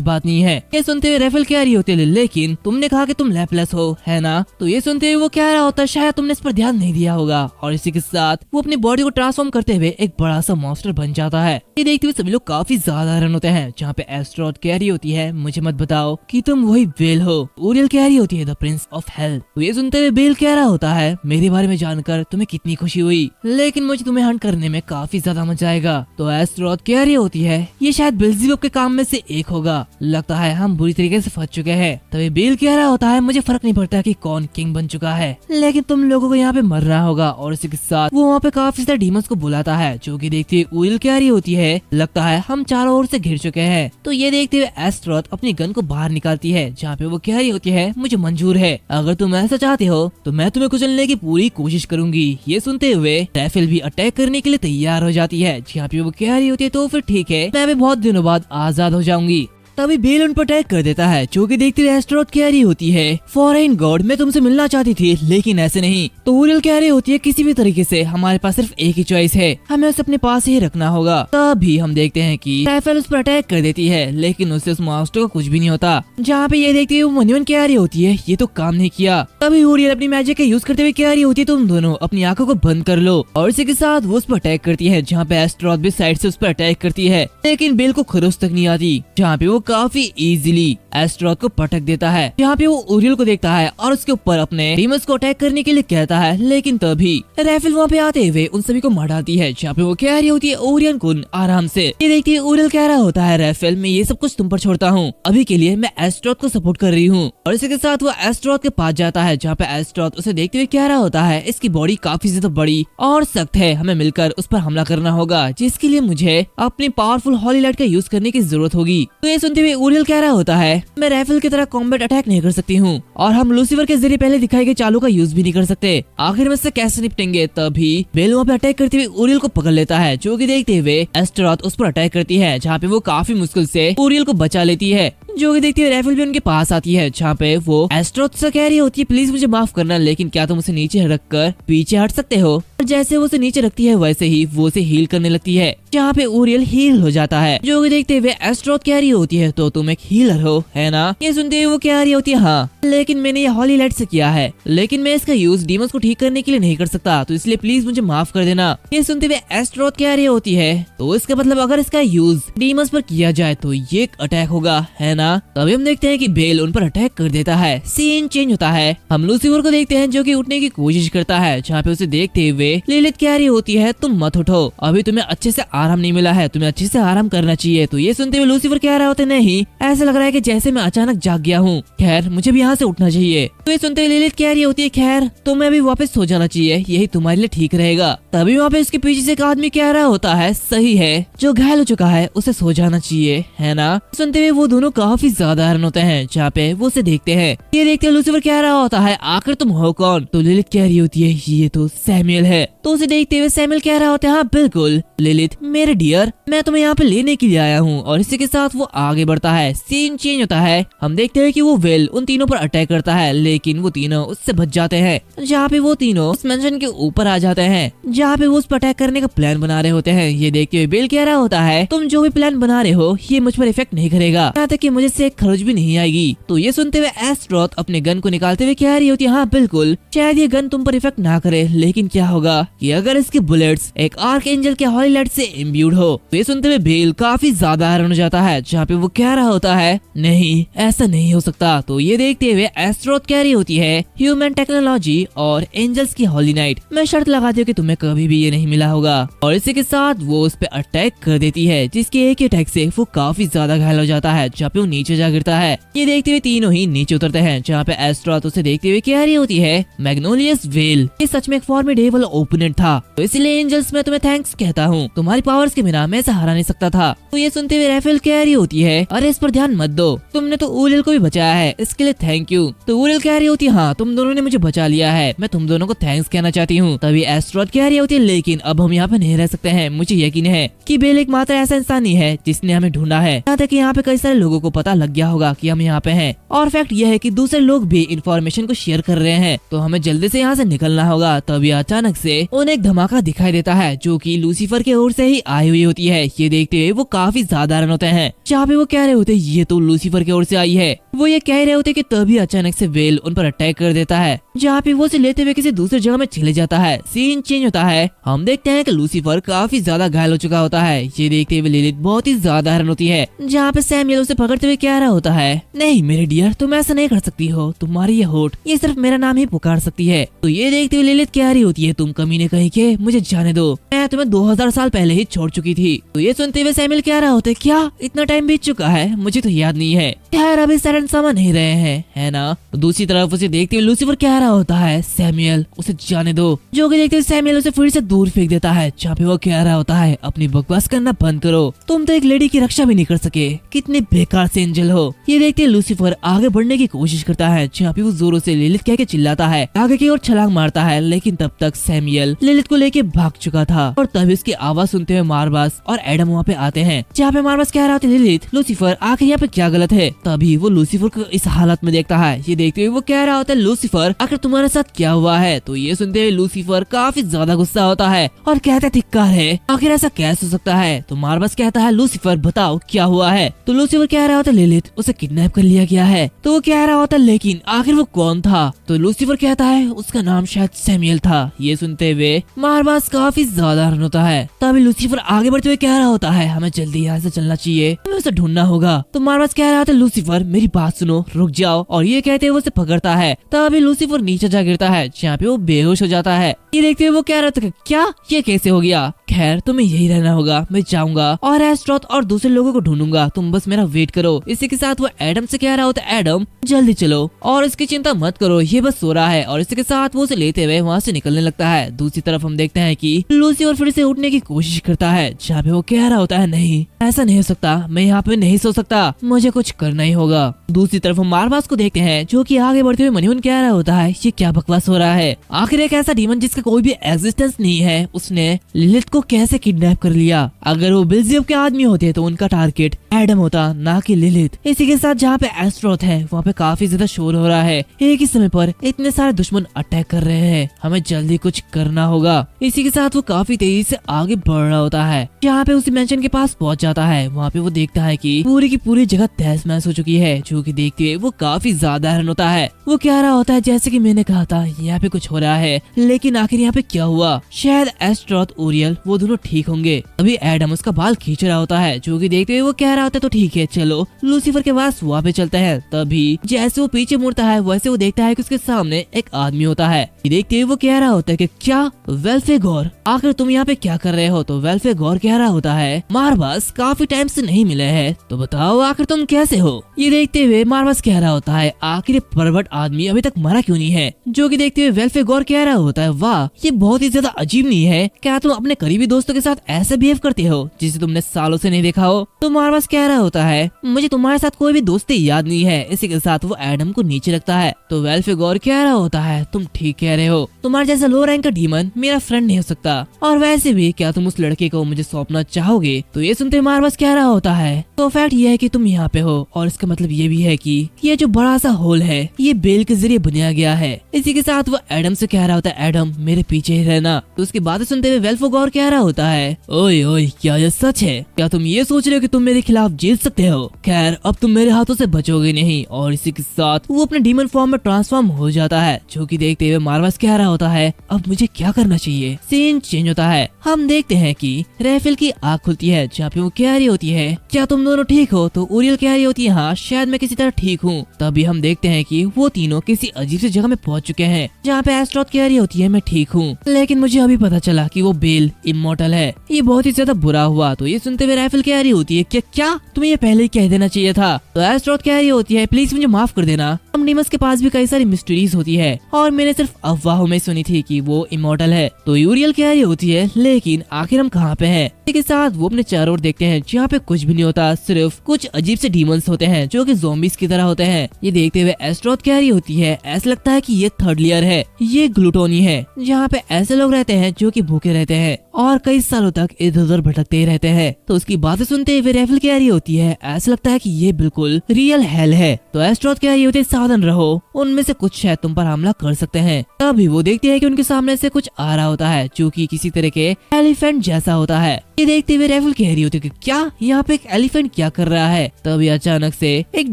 बात नहीं है। ये सुनते हुए रेफेल कह रही होती है, लेकिन तुमने कहा कि तुम लैपलास हो, है ना? तो ये सुनते हुए वो कह रहा होता है, शायद तुमने इस पर ध्यान नहीं दिया होगा। और इसी के साथ वो अपनी बॉडी को ट्रांसफॉर्म करते हुए एक बड़ा सा मॉन्स्टर बन जाता है। ये देखते हुए सभी लोग काफी ज्यादा हैरान होते हैं, जहाँ पे एस्टेरोथ कह रही होती है, मुझे मत बताओ कि तुम वही बेल हो। ऊरियल कह रही होती है, द प्रिंस ऑफ हेल। तो ये सुनते हुए बेल कह रहा होता है, मेरे बारे में जानकर तुम्हें कितनी खुशी हुई, लेकिन मुझे तुम्हें हंट करने में काफी ज्यादा मजा आएगा। तो एस्टेरोथ कह रही होती है, ये शायद बेल्ज़ेबुब के काम में से एक होगा, लगता है हम बुरी तरीके से फंस चुके हैं। तभी बेल कह रहा होता है, मुझे फर्क नहीं पड़ता कि कौन किंग बन चुका है, लेकिन तुम लोगों को यहाँ पे मरना होगा। और इसी के साथ वो वहाँ पे काफी सारे डीमंस को बुलाता है, जो कि देखते हुए ऊरियल कह रही होती है, लगता है हम चारों ओर से घिर चुके हैं। तो ये देखते हुए एस्टेरोथ अपनी गन को बाहर निकालती है, जहाँ पे वो कह रही होती है, मुझे मंजूर है, अगर तुम ऐसा चाहते हो तो मैं तुम्हें कुचलने की पूरी कोशिश करूंगी। ये सुनते हुए रेफेल भी अटैक करने के लिए तैयार हो जाती है, जहाँ पे वो कह रही होती है, तो फिर ठीक है, मैं भी बहुत दिनों बाद आजाद हो जाऊंगी। तभी बेल उन पर अटैक कर देता है, जो कि देखते हुए एस्टेरोथ कह रही होती है, फॉरेन गॉड, मैं तुमसे मिलना चाहती थी लेकिन ऐसे नहीं। तो ऊरियल कह रही होती है, किसी भी तरीके से हमारे पास सिर्फ एक ही चॉइस है, हमें उसे अपने पास ही रखना होगा। तभी हम देखते हैं कि रेफेल उस पर अटैक कर देती है, लेकिन उससे उस मॉन्स्टर को कुछ भी नहीं होता। जहाँ पे ये देखते हुए मन्युन कह रही होती है, ये तो काम नहीं किया। तभी ऊरियल अपनी मैजिक का यूज करते हुए कह रही होती है, तुम दोनों अपनी आंखों को बंद कर लो। और इसी के साथ वो उस पर अटैक करती है, जहाँ पे एस्टेरोथ भी साइड से उस पर अटैक करती है, लेकिन बेल को खरोच तक नहीं आती, जहाँ पे वो काफी इजीली एस्टेरोथ को पटक देता है। यहाँ पे वो ऊरियल को देखता है और उसके ऊपर अपने डीमंस को अटैक करने के लिए कहता है, लेकिन तभी रेफेल वहाँ पे आते हुए उन सभी को मार डालती है, जहाँ पे वो कह रही होती है, ऊरियल कुन आराम से। ये देखती है ऊरियल कह रहा होता है, रेफेल मैं ये सब कुछ तुम पर छोड़ता हूँ, अभी के लिए मैं एस्टेरोथ को सपोर्ट कर रही हूँ। और इसी के साथ वो एस्टेरोथ के पास जाता है, जहाँ पे एस्टेरोथ उसे देखते हुए कह रहा होता है, इसकी बॉडी काफी ज्यादा बड़ी और सख्त है, हमें मिलकर उस पर हमला करना होगा, जिसके लिए मुझे अपनी पावरफुल हॉली लाइट का यूज करने की जरूरत होगी। तो ये सुनते हुए ऊरियल कह रहा होता है, मैं रेफेल की तरह कॉम्बैट अटैक नहीं कर सकती हूँ, और हम लूसीफर के जरिए पहले दिखाए गए चालों का यूज भी नहीं कर सकते, आखिर में इससे कैसे निपटेंगे। तभी बेल वहाँ पे अटैक करते हुए ऊरियल को पकड़ लेता है, जो कि देखते हुए एस्टेरोथ उस पर अटैक करती है, जहाँ पे वो काफी मुश्किल से ऊरियल को बचा लेती है। जो कि देखती है रेफेल भी उनके पास आती है, जहाँ पे वो एस्टेरोथ से कह रही होती है, प्लीज मुझे माफ करना, लेकिन क्या तुम उसे नीचे रख कर पीछे हट सकते हो? जैसे वो उसे नीचे रखती है, वैसे ही वो उसे हील करने लगती है, जहाँ पे ऊरियल हील हो जाता है। जो कि देखते हुए एस्टेरोथ कह रही होती है, तो तुम एक हीलर हो, है ना? ये सुनते हुए वो कह रही होती है, हाँ, लेकिन मैंने ये हॉली लाइट से किया है, लेकिन मैं इसका यूज डीमंस को ठीक करने के लिए नहीं कर सकता, तो इसलिए प्लीज मुझे माफ कर देना। ये सुनते हुए एस्टेरोथ कह रही होती है, तो इसका मतलब अगर इसका यूज डीमंस पर किया जाए तो ये एक अटैक होगा, है ना? तभी हम देखते हैं कि बेल उन पर अटैक कर देता है, सीन चेंज होता है, हम लूसीफर को देखते हैं, जो कि उठने की कोशिश करता है, जहाँ पे उसे देखते हुए लिलित कह रही होती है तुम मत उठो, अभी तुम्हें अच्छे से आराम नहीं मिला है, तुम्हें अच्छे से आराम करना चाहिए। तो ये सुनते हुए लूसीफर कह रहा होता नहीं, ऐसा लग रहा है कि जैसे मैं अचानक जाग गया हूँ, खैर मुझे भी यहाँ से उठना चाहिए। तो ये सुनते हुए लिलित कह रही होती है खैर तुम्हें अभी वापस सो जाना चाहिए, यही तुम्हारे लिए ठीक रहेगा। तभी वहाँ पे उसके पीछे से एक आदमी कह रहा होता है सही है, जो घायल हो चुका है उसे सो जाना चाहिए, है ना। सुनते हुए वो दोनों काफी ज्यादा हैरान होते हैं, जहाँ पे वो उसे देखते हैं। ये देखते हुए लूसीफर कह रहा होता है आखिर तुम हो कौन। तो लिलित कह रही होती है ये तो सैमुअल है। तो उसे देखते हुए सैमुअल कह रहा होता है हाँ बिल्कुल लिलित मेरे डियर, मैं तुम्हें यहाँ पे लेने के लिए आया हूँ। और इसी के साथ वो आगे बढ़ता है, सीन चेंज होता है। हम देखते हैं कि वो वेल उन तीनों पर अटैक करता है, लेकिन वो तीनों उससे बच जाते हैं। जहाँ पे वो तीनों उस मेंशन के ऊपर आ जाते हैं, जहाँ पे वो उस पर अटैक करने का प्लान बना रहे होते हैं। ये देखते हुए बेल कह रहा होता है तुम जो भी प्लान बना रहे हो ये मुझ पर इफेक्ट नहीं करेगा, यहाँ तक कि मुझे से एक खरोच भी नहीं आएगी। तो ये सुनते हुए एस्ट्रोथ अपने गन को निकालते हुए कह रही होती है हाँ बिल्कुल शायद ये गन तुम पर इफेक्ट ना करे, लेकिन क्या होगा कि अगर इसके बुलेट्स एक आर्क एंजल के हॉली लाइट से इम्ब्यूड हो। तो ये सुनते हुए बेल काफी ज्यादा हैरान हो जाता है, जहाँ पे वो कह रहा होता है नहीं ऐसा नहीं हो सकता। तो ये देखते हुए एस्ट्रोथ कह रही होती है ह्यूमन टेक्नोलॉजी और एंजल्स की हॉली नाइट, मैं शर्त लगाती हूँ कि तुम्हें कभी भी ये नहीं मिला होगा। और इसी के साथ वो उस पे अटैक कर देती है, जिसके एक अटैक से वो काफी ज्यादा घायल हो जाता है, जहाँ पे वो नीचे जा गिरता है। ये देखते हुए तीनों ही नीचे उतरते हैं, जहाँ पे एस्ट्रोथ उसे देखते हुए कह रही होती है मैग्नोलियस वेल ये सच में एक फॉर्मिडेबल ओपोनेंट था, तो इसलिए एंजल्स मैं तुम्हें थैंक्स कहता हूँ, तुम्हारी पावर्स के बिना मैं इसे हरा नहीं सकता था। तो ये सुनते हुए राफेल कह रही होती है अरे इस पर ध्यान मत दो, तुमने तो ऊरियल को भी बचाया है, इसके लिए थैंक यू। तो ऊरियल कह रही होती है हाँ तुम दोनों ने मुझे बचा लिया है, मैं तुम दोनों को थैंक्स कहना चाहती हूँ। तभी एस्ट्रोथ कह रही होती है लेकिन अब हम यहाँ पे नहीं रह सकते हैं, मुझे यकीन है कि बेल एक मात्र ऐसा इंसान ही है जिसने हमें ढूंढा है। यहाँ तक कि यहाँ पे कई सारे लोगों को पता लग गया होगा कि हम यहाँ पे हैं, और फैक्ट यह है कि दूसरे लोग भी इंफॉर्मेशन को शेयर कर रहे हैं, तो हमें जल्दी से यहाँ से निकलना होगा। तभी अचानक से उन्हें एक धमाका दिखाई देता है, जो कि लूसीफर की ओर से ही आई हुई होती है। ये देखते हुए वो काफी ज्यादा हैरान होते हैं, जहाँ पे वो कह रहे होते ये तो लूसीफर की ओर से आई है। वो ये कह रहे होते कि तभी अचानक से वेल उन पर अटैक कर देता है, जहाँ पे वो उसे लेते हुए किसी दूसरी जगह में चले जाता है। सीन चेंज होता है, हम देखते हैं कि लूसीफर काफी ज्यादा घायल हो चुका होता है। ये देखते हुए लिलित बहुत ही ज्यादा हैरान होती है, जहाँ पे सैमुअल उसे पकड़ते हुए कह रहा होता है नहीं मेरे डियर तुम ऐसा नहीं कर सकती हो, तुम्हारी ये होठ ये सिर्फ मेरा नाम ही पुकार सकती है। तो ये देखते हुए लिलित कह रही होती है तुम कमीने कहीं के, मुझे जाने दो, मैं तुम्हें 2000 साल पहले ही छोड़ चुकी थी। तो ये सुनते हुए सैमुअल कह रहा होता है क्या इतना टाइम बीत चुका है, मुझे तो याद नहीं है, खैर अभी साइलेंट समझ नहीं रहे हैं, है ना। तो दूसरी तरफ उसे देखते हुए लूसीफर कह रहा होता है सैमुअल उसे जाने दो, जो कि देखते हुए सैमुअल उसे फिर से दूर फेंक देता है, जहाँ पे वो कह रहा होता है अपनी बकवास करना बंद करो, तुम तो एक लेडी की रक्षा भी नहीं कर सके, कितने बेकार से एंजल हो। ये देखते लूसीफर आगे बढ़ने की कोशिश करता है, जहाँ पे वो जोरों से लिलित कह के चिल्लाता है, आगे की ओर छलांग मारता है, लेकिन तब तक सैमुअल लिलित को लेके भाग चुका था। और तभी उसकी आवाज सुनते हुए मार्बास और एडम वहाँ पे आते हैं, जहाँ पे मार्बास कह रहा होता है लिलित लूसीफर आखिर यहाँ पे क्या गलत है। तभी वो लूसीफर को इस हालत में देखता है। ये देखते हुए वो कह रहा होता है लूसीफर आखिर तुम्हारे साथ क्या हुआ है। तो ये सुनते हुए लूसीफर काफी ज्यादा गुस्सा होता है और कहता है धिक्कार है, आखिर ऐसा कैसे हो सकता है। तो मार्बस कहता है लूसीफर बताओ क्या हुआ है। तो लूसीफर कह रहा होता है लिलित उसे किडनैप कर लिया गया है। तो वो कह रहा होता है लेकिन आखिर वो कौन था। तो लूसीफर कहता है उसका नाम शायद सैमुअल था। ये सुनते हुए मार्बस काफी ज्यादा हैरान होता है। तभी लूसीफर आगे बढ़ते हुए कह रहा होता है हमें जल्दी यहाँ से चलना चाहिए, हमें उसे ढूंढना होगा। तो मार्बस कह रहा होता है लूसीफर मेरी बात सुनो, रुक जाओ। और ये कहते हुए उसे पकड़ता है। तभी लूसीफर नीचे जा गिरता है, जहाँ पे वो बेहोश हो जाता है। ये देखते हुए वो कह रहा था क्या ये कैसे हो गया। खैर तुम्हें यही रहना होगा, मैं जाऊंगा और एस्ट्रोथ और दूसरे लोगों को ढूंढूंगा, तुम बस मेरा वेट करो। इसी के साथ वो एडम से कह रहा होता है एडम जल्दी चलो और इसकी चिंता मत करो, ये बस सो रहा है। और इसी के साथ वो उसे लेते हुए वहाँ से निकलने लगता है। दूसरी तरफ हम देखते हैं कि लूसीफर फिर से उठने की कोशिश करता है, जहाँ पे वो कह रहा होता है नहीं ऐसा नहीं हो सकता, मैं यहाँ पे नहीं सो सकता, मुझे कुछ करना ही होगा। दूसरी तरफ हम मार्बास को देखते हैं, जो कि आगे बढ़ते हुए मनीवन कह रहा होता है ये क्या बकवास हो रहा है। आखिर एक ऐसा डीमन जिसका कोई भी एग्जिस्टेंस नहीं है, उसने लिलिथ को कैसे किडनैप कर लिया। अगर वो बेल्जियम के आदमी होते तो उनका टारगेट एडम होता, ना कि लिलिथ। इसी के साथ जहाँ पे एस्ट्रोथ है वहाँ पे काफी ज्यादा शोर हो रहा है। एक ही समय पर इतने सारे दुश्मन अटैक कर रहे हैं, हमें जल्दी कुछ करना होगा। इसी के साथ वो काफी तेजी से आगे बढ़ रहा होता है। जहाँ पे उसी मेंशन के पास पहुँच जाता है, वहाँ पे वो देखता है कि पूरी की पूरी जगह तहस महस हो चुकी है, जो जो कि देखते हुए वो काफी ज्यादा हैरान होता है। वो कह रहा होता है जैसे कि मैंने कहा था यहाँ पे कुछ हो रहा है, लेकिन आखिर यहाँ पे क्या हुआ? शायद एस्ट्रोथ ओरियल वो दोनों ठीक होंगे। अभी एडम उसका बाल खींच रहा होता है, जो कि देखते हुए वो कह रहा होता है तो ठीक है चलो लूसीफर के पास वहाँ पे चलते हैं। तभी जैसे वो पीछे मुड़ता है वैसे वो देखता है कि उसके सामने एक आदमी होता है। देखते हुए वो कह रहा होता है कि क्या वेल्फेगोर, आखिर तुम यहाँ पे क्या कर रहे हो? तो वेल्फेगोर कह रहा होता है मार्बस काफी टाइम से नहीं मिले हैं, तो बताओ आखिर तुम कैसे हो? ये देखते हुए मार्बस कह रहा होता है आखिर ये परवट आदमी अभी तक मरा क्यों नहीं है? जो कि देखते हुए वेल्फेगोर कह रहा होता है वाह ये बहुत ही ज्यादा अजीब नहीं है, क्या तुम अपने करीबी दोस्तों के साथ ऐसे बिहेव करते हो जिसे तुमने सालों से नहीं देखा हो? तो मार्बस कह रहा होता है मुझे तुम्हारे साथ कोई भी दोस्ती याद नहीं है। इसी के साथ वो एडम को नीचे रखता है। तो वेल्फेगोर कह रहा होता है तुम ठीक कह रहे हो, तुम्हारे जैसा लो रैंक का डीमन मेरा फ्रेंड नहीं हो सकता, और वैसे भी क्या तुम उस लड़के को मुझे सौंपना चाहोगे? तो ये सुनते मार्बस कह रहा होता है तो फैक्ट ये है कि तुम यहाँ पे हो, और इसका मतलब ये भी है कि ये जो बड़ा सा होल है ये बेल के जरिए बनाया गया है। इसी के साथ वो एडम से कह रहा होता है एडम मेरे पीछे ही रहना। तो उसकी बातें सुनते हुए वेल्फेगोर कह रहा होता है ओए ओए क्या ये सच है? क्या तुम ये सोच रहे हो कि तुम मेरे खिलाफ जीत सकते हो? खैर अब तुम मेरे हाथों से बचोगे नहीं। और इसी के साथ वो अपने डीमन फॉर्म में ट्रांसफॉर्म हो जाता है। जो कि देखते हुए मार्वस कह रहा होता है अब मुझे क्या करना चाहिए? सीन चेंज होता है। हम देखते हैं कि रेफेल की आँख खुलती है जहाँ पे वो कह रही होती है क्या तुम दोनों ठीक हो? तो ओरियल कह रही होती है हाँ शायद मैं किसी तरह ठीक हूँ। तभी हम देखते हैं कि वो तीनों किसी अजीब सी जगह में पहुँच चुके हैं जहाँ पे एस्ट्रोथ कह रही होती है मैं ठीक हूँ, लेकिन मुझे अभी पता चला कि वो बेल इमोर्टल है। ये बहुत ही ज्यादा बुरा हुआ। तो ये सुनते हुए राइफल कह रही होती है क्या तुम्हें ये पहले ही कह देना चाहिए था? तो एस्ट्रोथ कह रही होती है प्लीज मुझे माफ कर देना, हम डीमंस के पास भी कई सारी मिस्ट्रीज होती है और मैंने सिर्फ अफवाहों में सुनी थी कि वो इमोर्टल है। तो यूरियल कह रही होती है लेकिन आखिर हम कहाँ पे हैं? इसी के साथ वो अपने चारों ओर देखते हैं जहाँ पे कुछ भी नहीं होता, सिर्फ कुछ अजीब से डीमंस होते हैं जो कि ज़ॉम्बीज की तरह होते हैं। ये देखते हुए एस्ट्रोथ कह रही होती है ऐसा लगता है कि ये थर्ड लेयर है, ये ग्लूटोनी है जहाँ पे ऐसे लोग रहते हैं जो कि भूखे रहते हैं और कई सालों तक इधर उधर भटकते ही रहते हैं। तो उसकी बातें सुनते हुए राइफल कह रही होती है ऐसा लगता है कि ये बिल्कुल रियल हेल है। तो एस्ट्रोथ कह रही होती है सावधान रहो, उनमें से कुछ शायद तुम पर हमला कर सकते हैं। तभी वो देखती है कि उनके सामने से कुछ आ रहा होता है जो कि किसी तरह के एलिफेंट जैसा होता है। ये देखते हुए राइफल कह रही होती है कि क्या यहाँ पे एक एलिफेंट क्या कर रहा है? तभी अचानक से एक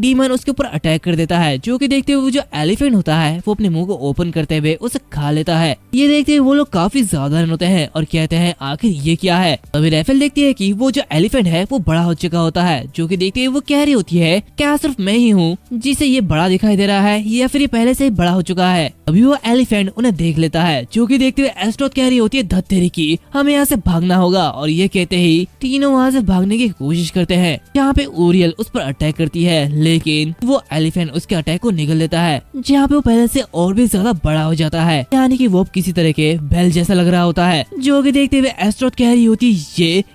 डीमन उसके ऊपर अटैक कर देता है। जो कि देखते हुए वो जो एलिफेंट होता है वो अपने मुंह को ओपन करते हुए उसे खा लेता है। ये देखते हुए वो लोग काफी ज्यादा होते हैं और कहते हैं आखिर ये क्या है? तभी राइफल देखती है कि वो जो एलिफेंट है वो बड़ा हो चुका होता है। जो कि देखते हुए वो कह रही होती है क्या सिर्फ मैं ही हूँ जिसे ये बड़ा दिखाई दे रहा है या फिर ये पहले से ही बड़ा हो चुका है? अभी वो एलिफेंट उन्हें देख लेता है। जो कि देखते हुए एस्ट्रोथ कह रही होती है धत तेरी की, हमें यहाँ से भागना होगा। और ये कहते ही तीनों वहाँ से भागने की कोशिश करते हैं जहाँ पे ओरियल उस पर अटैक करती है, लेकिन वो एलिफेंट उसके अटैक को निगल लेता है जहाँ पे वो पहले से और भी ज्यादा बड़ा हो जाता है, यानी कि वो किसी तरह के बैल जैसा लग रहा होता है। जो कि देखते हुए एस्ट्रोथ कह रही होती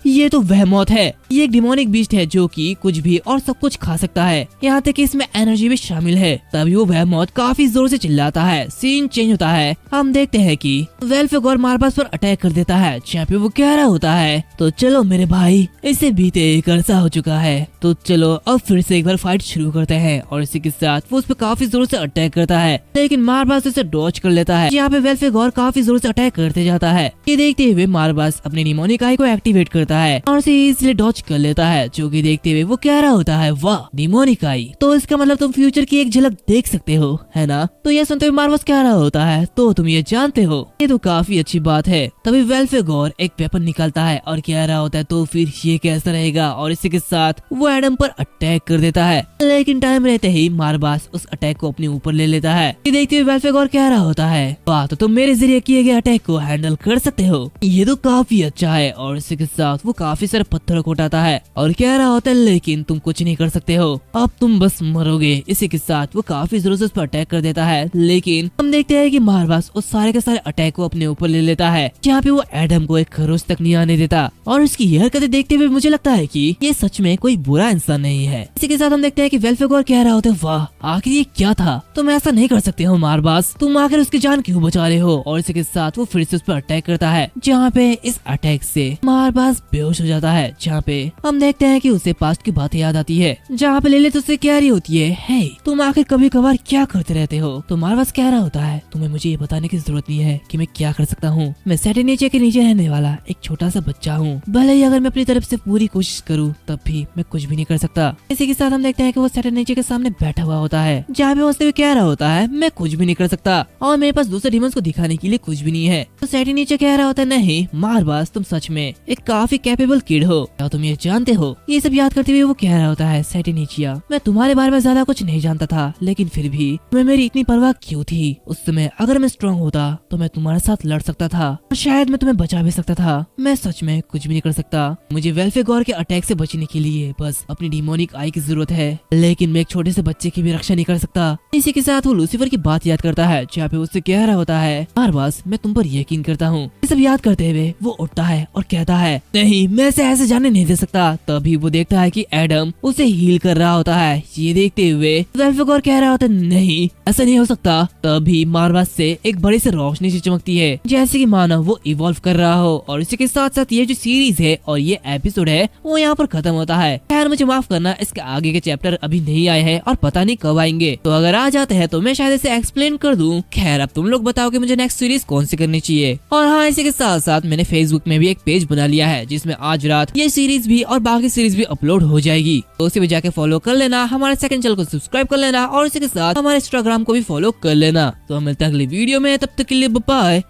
ये तो वह मौत है, ये एक डिमोनिक बीस्ट है जो कि कुछ भी और सब कुछ खा सकता है, यहाँ तक कि इसमें एनर्जी भी शामिल है। तभी वो वह मौत काफी जोर से चिल्लाता है। सीन चेंज होता है। हम देखते हैं कि वेल्फेगोर मार्बस पर अटैक कर देता है जहाँ पे वो कह रहा होता है तो चलो मेरे भाई इसे बीते एक अरसा हो चुका है, तो चलो अब फिर से एक बार फाइट शुरू करते हैं। और इसी के साथ वो उस पर काफी जोर से अटैक करता है, लेकिन मार्बस उसे डॉज कर लेता है जहाँ पे वेल्फेगोर काफी जोर से अटैक करते जाता है। ये देखते हुए मार्बस अपनी निमोनिक आई को एक्टिवेट करता है और उसे इजीली डॉज कर लेता है। जो कि देखते हुए वो कह रहा होता है वाह निमोनिक आई, तो इसका मतलब तुम फ्यूचर की एक झलक देख सकते हो है ना? तो ये सुनते हुए मार्बस कह रहा होता है तो तुम ये जानते हो, ये तो काफी अच्छी बात है। तभी वेल्फेगोर एक वेपन निकालता है और कह रहा होता है तो फिर ये कैसा रहेगा? और इसी के साथ वो एडम पर अटैक कर देता है, लेकिन टाइम रहते ही मार्बस उस अटैक को अपने ऊपर ले लेता है। ये देखते हुए वेल्फेगोर कह रहा होता है वाह तो तुम मेरे जरिए किए गए अटैक को हैंडल कर सकते हो, ये तो काफी अच्छा है। और इसी के साथ वो काफी सारे पत्थरों को उठाता है और कह रहा होता है लेकिन तुम कुछ नहीं कर सकते हो, अब तुम बस मरोगे। इसी के साथ वो काफी जोर से उस पर अटैक कर देता है, लेकिन हम देखते हैं कि मार्बस उस सारे के सारे अटैक को अपने ऊपर ले लेता है जहाँ पे वो एडम को एक खरोच तक नहीं आने देता। और इसकी यह हरकतें देखते हुए मुझे लगता है कि ये सच में कोई बुरा इंसान नहीं है। इसी के साथ हम देखते हैं कि वेल्फेगोर कह रहा होता है वाह आखिर ये क्या था, तुम ऐसा नहीं कर सकते हो मार्बस, तुम आखिर उसकी जान क्यों बचा रहे हो? और इसी के साथ वो फिर से उस पर अटैक करता है जहाँ पे इस अटैक से मार्बस बेहोश हो जाता है। जहाँ पे हम देखते हैं कि उसे पास्ट की बातें याद आती है जहाँ पे लिलिथ उससे कह रही होती है हे तुम आखिर कभी कभार क्या करते रहते हो? तो मार्बस कह रहा होता है तुम्हें मुझे ये बताने की जरूरत नहीं है कि मैं क्या कर सकता हूँ। मैं सैटर्न नेचर के नीचे रहने वाला एक छोटा सा बच्चा हूँ। भले ही अगर मैं अपनी तरफ से पूरी कोशिश करूँ तब भी मैं कुछ भी नहीं कर सकता। इसी के साथ हम देखते हैं कि वो सैटर्न नेचर के सामने बैठा हुआ होता है, जहाँ पे उससे भी कह रहा होता है मैं कुछ भी नहीं कर सकता और मेरे पास दूसरे डीमंस को दिखाने के लिए कुछ भी नहीं है। तो सैटर्न नेचर कह रहा होता है नहीं मारबाज, तुम सच में एक काफी कैपेबल किड हो, क्या तुम ये जानते हो। ये सब याद करते हुए वो कह रहा होता है सैटर्न नेचर, मैं तुम्हारे बारे में ज्यादा कुछ नहीं जानता था, लेकिन फिर भी तुम्हें मेरी इतनी परवाह क्यों थी। उस समय अगर मैं स्ट्रांग होता तो मैं तुम्हारे साथ लड़ सकता था और शायद मैं तुम्हें बचा भी सकता था। मैं सच में कुछ भी नहीं कर सकता। मुझे वेल्फेगोर के अटैक से बचने के लिए बस अपनी डिमोनिक आई की जरूरत है, लेकिन मैं एक छोटे से बच्चे की भी रक्षा नहीं कर सकता। इसी के साथ वो लूसीफर की बात याद करता है, जहाँ पे उससे कह रहा होता है मारबाज मैं तुम पर यकीन करता हूँ। ये सब याद करते हुए वो उठता है और कहता है नहीं मैं इसे ऐसे जाने नहीं दे सकता। तभी वो देखता है कि एडम उसे हील कर रहा होता है। ये देखते हुए वेल्फेगोर कह रहा होता है नहीं ऐसा नहीं हो सकता। तभी मारबाज से एक बड़ी सी रोशनी सी चमकती है, जैसे कि मानो वो इवॉल्व कर रहा हो। और इसी के साथ साथ ये जो सीरीज है और ये एपिसोड है वो यहाँ पर खत्म होता है। खैर मुझे माफ करना, इसके आगे के चैप्टर अभी नहीं आए हैं और पता नहीं कब आएंगे, तो अगर आ जाते हैं तो मैं शायद इसे एक्सप्लेन कर दूं। खैर अब तुम लोग बताओ कि मुझे नेक्स्ट सीरीज कौन सी करनी चाहिए। और हाँ इसी के साथ साथ मैंने फेसबुक में भी एक पेज बना लिया है, जिसमें आज रात ये सीरीज भी और बाकी सीरीज भी अपलोड हो जाएगी, तो उसे भी जाके फॉलो कर लेना, हमारे सेकंड चैनल को सब्सक्राइब कर लेना और इसी के साथ हमारे इंस्टाग्राम को भी फॉलो कर लेना। तो हम मिलते हैं अगली वीडियो में, तब तक के लिए बाय।